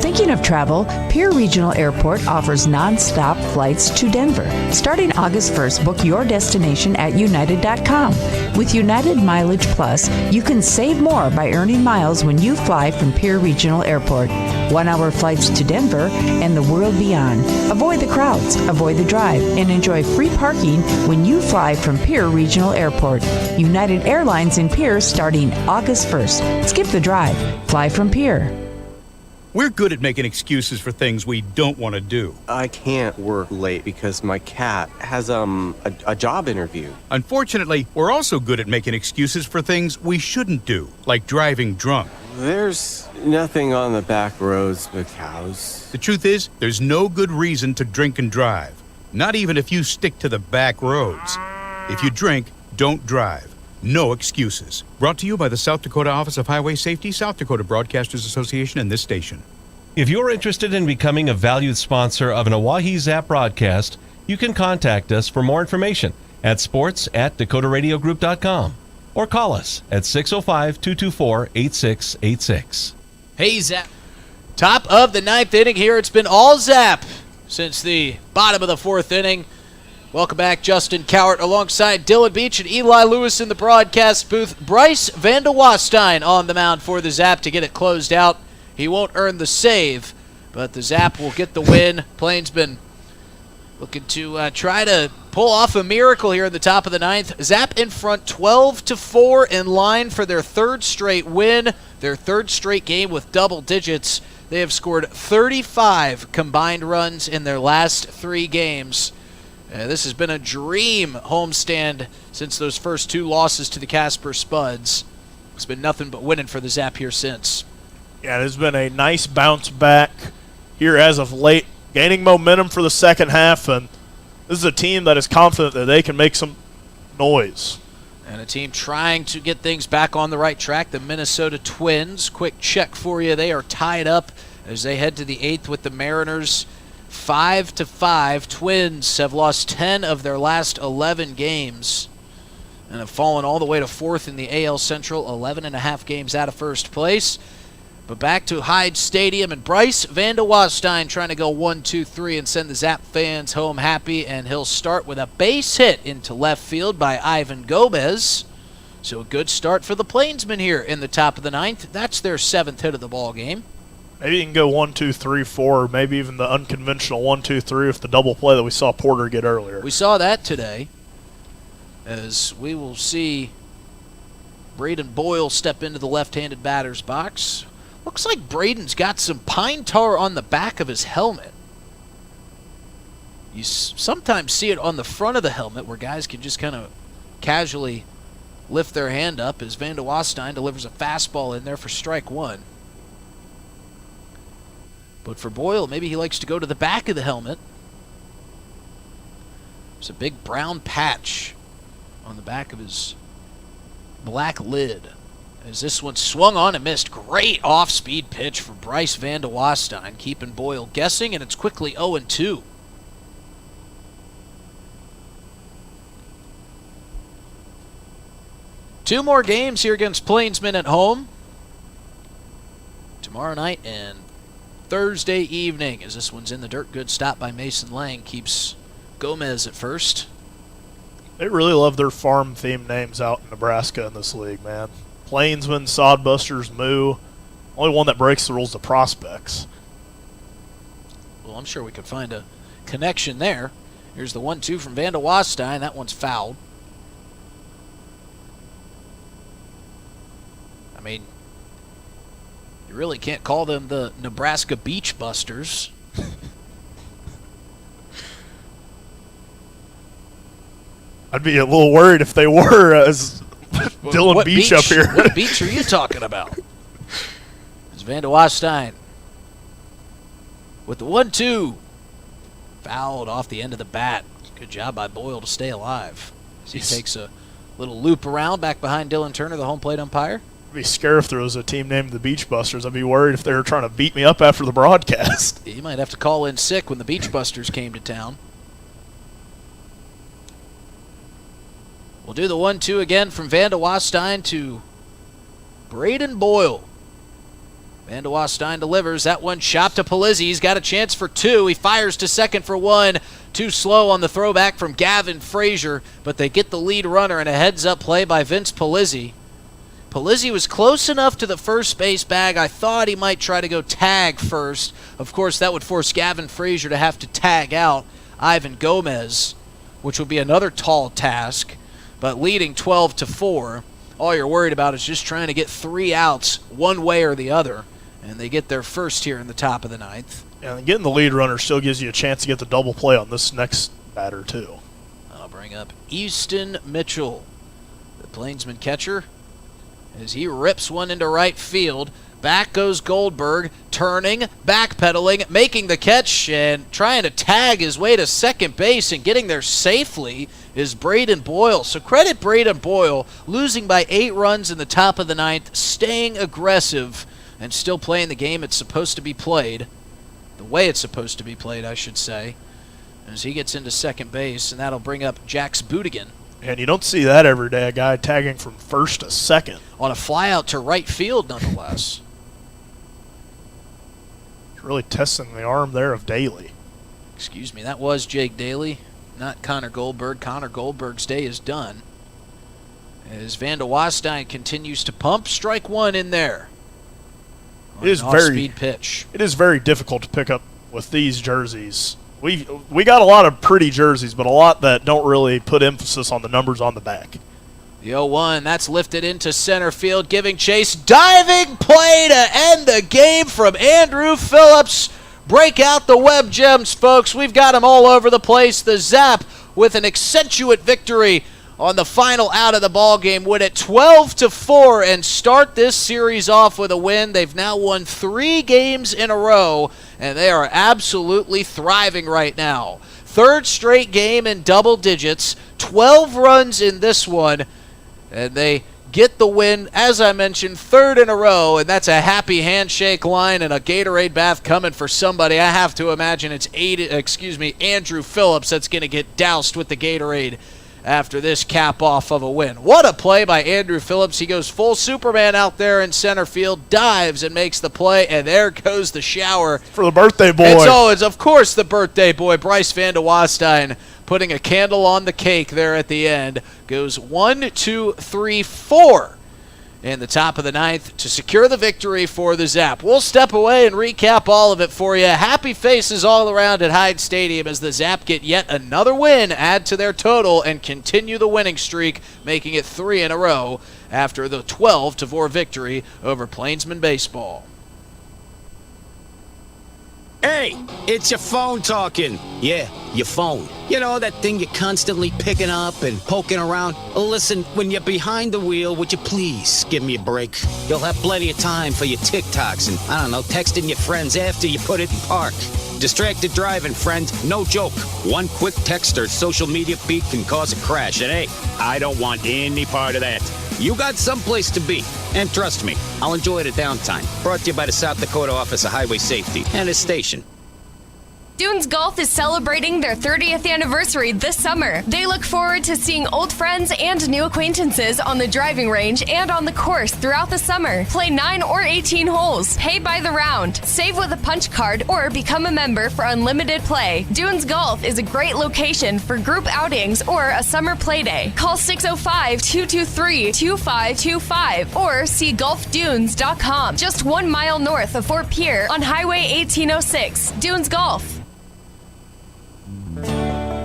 [SPEAKER 8] Thinking of travel? Pierre Regional Airport offers non-stop flights to Denver. Starting August 1st, book your destination at united.com. With United Mileage Plus, you can save more by earning miles when you fly from Pierre Regional Airport. 1-hour flights to Denver and the world beyond. Avoid the crowds, avoid the drive, and enjoy free parking when you fly from Pierre Regional Airport. United Airlines in Pierre starting August 1st. Skip the drive. Fly from Pierre.
[SPEAKER 9] We're good at making excuses for things we don't want to do.
[SPEAKER 10] I can't work late because my cat has a job interview.
[SPEAKER 9] Unfortunately, we're also good at making excuses for things we shouldn't do, like driving drunk.
[SPEAKER 10] There's nothing on the back roads but cows.
[SPEAKER 9] The truth is, there's no good reason to drink and drive, not even if you stick to the back roads. If you drink, don't drive. No excuses. Brought to you by the South Dakota Office of Highway Safety, South Dakota Broadcasters Association, and this station.
[SPEAKER 11] If you're interested in becoming a valued sponsor of an Oahe Zap broadcast, you can contact us for more information at sports@dakotaradiogroup.com or call us at 605-224-8686.
[SPEAKER 2] Hey, Zap. Top of the ninth inning here. It's been all Zap since the bottom of the fourth inning. Welcome back, Justin Cowart, alongside Dylan Beach and Eli Lewis in the broadcast booth. Bryce Vandewastein on the mound for the Zap to get it closed out. He won't earn the save, but the Zap will get the win. Plainsmen looking to try to pull off a miracle here in the top of the ninth. Zap in front 12-4, in line for their third straight win, their third straight game with double digits. They have scored 35 combined runs in their last 3 games. This has been a dream homestand since those first 2 losses to the Casper Spuds. It's been nothing but winning for the Zap here since.
[SPEAKER 3] Yeah, it has been a nice bounce back here as of late, gaining momentum for the second half, and this is a team that is confident that they can make some noise.
[SPEAKER 2] And a team trying to get things back on the right track, the Minnesota Twins. Quick check for you. They are tied up as they head to the 8th with the Mariners. 5-5. Twins have lost 10 of their last 11 games and have fallen all the way to 4th in the AL Central, 11.5 games out of first place. But back to Hyde Stadium, and Bryce Vandewastein trying to go 1-2-3 and send the Zap fans home happy, and he'll start with a base hit into left field by Ivan Gomez. So a good start for the Plainsmen here in the top of the ninth. That's their 7th hit of the ball game.
[SPEAKER 3] Maybe you can go 1-2-3-4, maybe even the unconventional 1-2-3 with the double play that we saw Porter get earlier.
[SPEAKER 2] We saw that today, as we will see Braden Boyle step into the left-handed batter's box. Looks like Braden's got some pine tar on the back of his helmet. You sometimes see it on the front of the helmet where guys can just kind of casually lift their hand up as Vandewastein delivers a fastball in there for strike 1. But for Boyle, maybe he likes to go to the back of the helmet. There's a big brown patch on the back of his black lid. As this one swung on and missed. Great off-speed pitch for Bryce Vandewastein, keeping Boyle guessing, and it's quickly 0-2. Two more games here against Plainsmen at home. Tomorrow night and Thursday evening, as this one's in the dirt. Good stop by Mason Lang keeps Gomez at first.
[SPEAKER 3] They really love their farm-themed names out in Nebraska in this league, man. Plainsmen, Sodbusters, Moo. Only one that breaks the rules, the Prospects.
[SPEAKER 2] Well, I'm sure we could find a connection there. Here's the 1-2 from Vandewastein. That one's fouled. I mean, you really can't call them the Nebraska Beach Busters.
[SPEAKER 3] I'd be a little worried if they were, as Dylan Beach up here.
[SPEAKER 2] What beach are you talking about? It's Vandewastein with the 1-2. Fouled off the end of the bat. Good job by Boyle to stay alive. As he takes a little loop around back behind Dylan Turner, the home plate umpire.
[SPEAKER 3] I'd be scared if there was a team named the Beach Busters. I'd be worried if they were trying to beat me up after the broadcast.
[SPEAKER 2] You might have to call in sick when the Beach Busters came to town. We'll do the 1-2 again from Vandewastein to Braden Boyle. Van de Wastein delivers. That one chopped to Polizzi. He's got a chance for two. He fires to second for one. Too slow on the throwback from Gavin Frazier, but they get the lead runner and a heads-up play by Vince Polizzi. Polizzi was close enough to the first base bag. I thought he might try to go tag first. Of course, that would force Gavin Frazier to have to tag out Ivan Gomez, which would be another tall task, but leading 12-4. All you're worried about is just trying to get 3 outs one way or the other, and they get their first here in the top of the ninth.
[SPEAKER 3] And getting the lead runner still gives you a chance to get the double play on this next batter, too.
[SPEAKER 2] I'll bring up Easton Mitchell, the Plainsman catcher, as he rips one into right field. Back goes Goldberg, turning, backpedaling, making the catch, and trying to tag his way to second base and getting there safely is Braden Boyle. So credit Braden Boyle, losing by 8 runs in the top of the ninth, staying aggressive and still playing the game it's supposed to be played. The way it's supposed to be played, I should say, as he gets into second base, and that'll bring up Jax Boutigan.
[SPEAKER 3] And you don't see that every day, a guy tagging from first to second.
[SPEAKER 2] On a flyout to right field, nonetheless.
[SPEAKER 3] Really testing the arm there of Daly.
[SPEAKER 2] Excuse me, that was Jake Daly, not Connor Goldberg. Connor Goldberg's day is done. As Van de Wastein continues to pump, strike one in there.
[SPEAKER 3] It is
[SPEAKER 2] off-speed pitch.
[SPEAKER 3] It is very difficult to pick up with these jerseys. We got a lot of pretty jerseys, but a lot that don't really put emphasis on the numbers on the back.
[SPEAKER 2] The 0-1, that's lifted into center field, giving chase. Diving play to end the game from Andrew Phillips. Break out the web gems, folks. We've got them all over the place. The Zap with an accentuate victory on the final out of the ball game, win it 12-4 and start this series off with a win. They've now won 3 games in a row, and they are absolutely thriving right now. 3rd straight game in double digits, 12 runs in this one, and they get the win, as I mentioned, 3rd in a row, and that's a happy handshake line and a Gatorade bath coming for somebody. I have to imagine it's Andrew Phillips that's going to get doused with the Gatorade after this cap-off of a win. What a play by Andrew Phillips. He goes full Superman out there in center field, dives and makes the play, and there goes the shower.
[SPEAKER 3] For the birthday boy.
[SPEAKER 2] It's of course, the birthday boy, Bryce Van de Wastein, putting a candle on the cake there at the end. Goes 1, 2, 3, 4 in the top of the ninth to secure the victory for the Zap. We'll step away and recap all of it for you. Happy faces all around at Hyde Stadium as the Zap get yet another win, add to their total, and continue the winning streak, making it 3 in a row after the 12-4 victory over Plainsmen baseball.
[SPEAKER 6] Hey, it's your phone talking. Yeah, your phone. You know, that thing you're constantly picking up and poking around. Listen, when you're behind the wheel, would you please give me a break? You'll have plenty of time for your TikToks and, I don't know, texting your friends after you put it in park. Distracted driving, friend. No joke. One quick text or social media feed can cause a crash. And hey, I don't want any part of that. You got someplace to be. And trust me, I'll enjoy the downtime. Brought to you by the South Dakota Office of Highway Safety and its station.
[SPEAKER 7] Dunes Golf is celebrating their 30th anniversary this summer. They look forward to seeing old friends and new acquaintances on the driving range and on the course throughout the summer. Play 9 or 18 holes, pay by the round, save with a punch card, or become a member for unlimited play. Dunes Golf is a great location for group outings or a summer play day. Call 605-223-2525 or see golfdunes.com. Just 1 mile north of Fort Pierre on Highway 1806. Dunes Golf.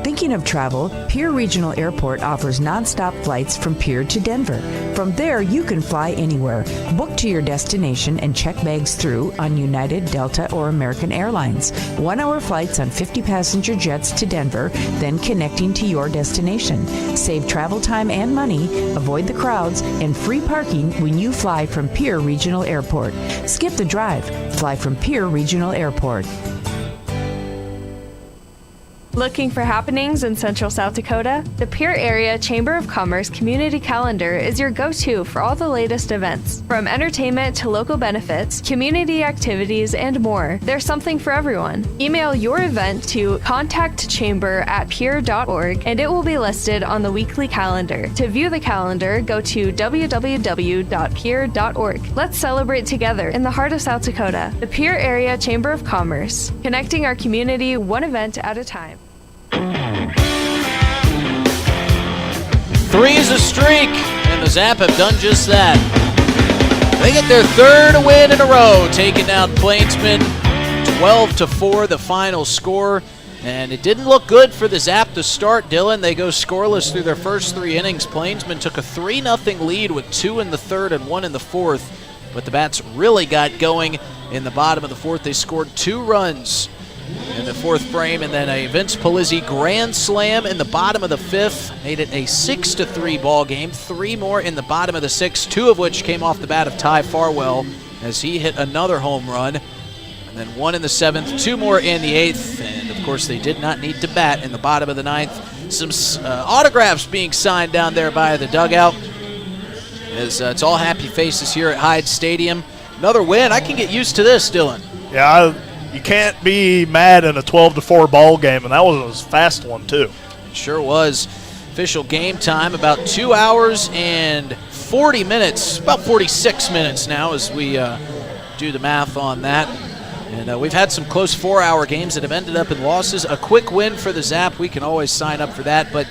[SPEAKER 8] Thinking of travel? Pierre Regional Airport offers nonstop flights from Pierre to Denver. From there, you can fly anywhere. Book to your destination and check bags through on United, Delta, or American Airlines. 1-hour flights on 50-passenger jets to Denver, then connecting to your destination. Save travel time and money, avoid the crowds, and free parking when you fly from Pierre Regional Airport. Skip the drive. Fly from Pierre Regional Airport.
[SPEAKER 14] Looking for happenings in Central South Dakota? The Pierre Area Chamber of Commerce Community Calendar is your go-to for all the latest events. From entertainment to local benefits, community activities, and more, there's something for everyone. Email your event to contactchamber@pierre.org and it will be listed on the weekly calendar. To view the calendar, go to www.pierre.org. Let's celebrate together in the heart of South Dakota. The Pierre Area Chamber of Commerce, connecting our community one event at a time.
[SPEAKER 2] 3 is a streak, and the Zap have done just that. They get their third win in a row, taking down Plainsmen 12-4, the final score. And it didn't look good for the Zap to start, Dylan. They go scoreless through their first 3 innings. Plainsmen took a 3-0 lead with 2 in the third and 1 in the fourth. But the Bats really got going in the bottom of the fourth. They scored 2 runs in the fourth frame, and then a Vince Polizzi grand slam in the bottom of the fifth made it a 6-3 ball game. 3 more in the bottom of the sixth, 2 of which came off the bat of Ty Farwell as he hit another home run. And then 1 in the seventh, 2 more in the eighth, and of course they did not need to bat in the bottom of the ninth. Some autographs being signed down there by the dugout as it's all happy faces here at Hyde Stadium. Another win. I can get used to this, Dylan.
[SPEAKER 3] Yeah, you can't be mad in a 12-4 ball game, and that was a fast one, too.
[SPEAKER 2] It sure was. Official game time, about 2 hours and 40 minutes, about 46 minutes now as we do the math on that. And we've had some close 4-hour games that have ended up in losses. A quick win for the Zap, we can always sign up for that. But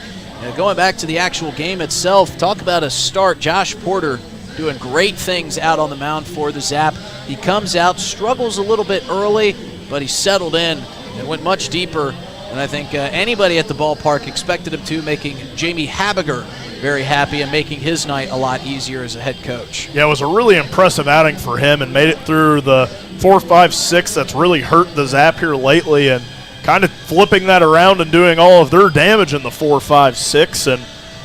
[SPEAKER 2] going back to the actual game itself, talk about a start. Josh Porter doing great things out on the mound for the Zap. He comes out, struggles a little bit early, but he settled in and went much deeper than I think anybody at the ballpark expected him to, making Jamie Habiger very happy and making his night a lot easier as a head coach.
[SPEAKER 3] Yeah, it was a really impressive outing for him and made it through the 4, 5, 6 that's really hurt the Zap here lately, and kind of flipping that around and doing all of their damage in the 4, 5, 6. And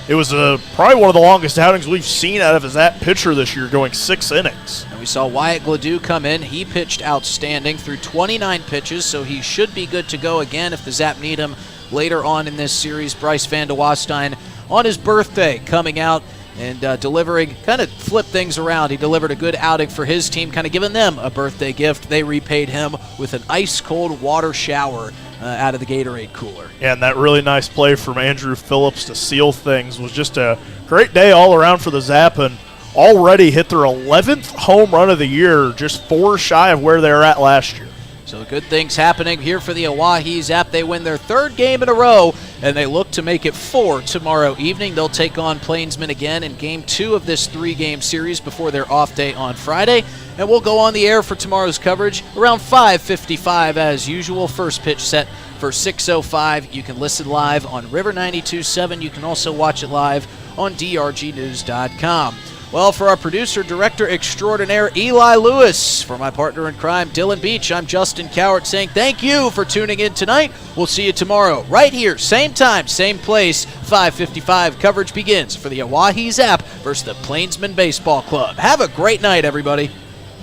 [SPEAKER 3] it was probably one of the longest outings we've seen out of a Zap pitcher this year, going 6 innings.
[SPEAKER 2] And we saw Wyatt Gladue come in. He pitched outstanding through 29 pitches, so he should be good to go again if the Zap need him later on in this series. Bryce Van de Wastein on his birthday coming out and delivering, kind of flipped things around. He delivered a good outing for his team, kind of giving them a birthday gift. They repaid him with an ice-cold water shower out of the Gatorade cooler.
[SPEAKER 3] Yeah, and that really nice play from Andrew Phillips to seal things was just a great day all around for the Zap, and already hit their 11th home run of the year, just 4 shy of where they were at last year.
[SPEAKER 2] So good things happening here for the Oahe Zap. They win their 3rd game in a row, and they look to make it 4 tomorrow evening. They'll take on Plainsmen again in Game 2 of this 3-game series before their off day on Friday. And we'll go on the air for tomorrow's coverage around 5:55 as usual. First pitch set for 6:05. You can listen live on River 92.7. You can also watch it live on drgnews.com. Well, for our producer, director extraordinaire, Eli Lewis, for my partner in crime, Dylan Beach, I'm Justin Cowart saying thank you for tuning in tonight. We'll see you tomorrow, right here, same time, same place, 5:55. Coverage begins for the Oahe Zap versus the Plainsmen Baseball Club. Have a great night, everybody.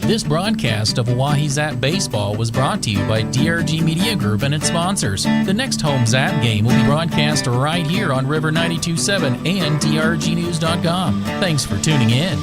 [SPEAKER 1] This broadcast of Oahe Zap Baseball was brought to you by DRG Media Group and its sponsors. The next home Zap game will be broadcast right here on River 92.7 and drgnews.com. Thanks for tuning in.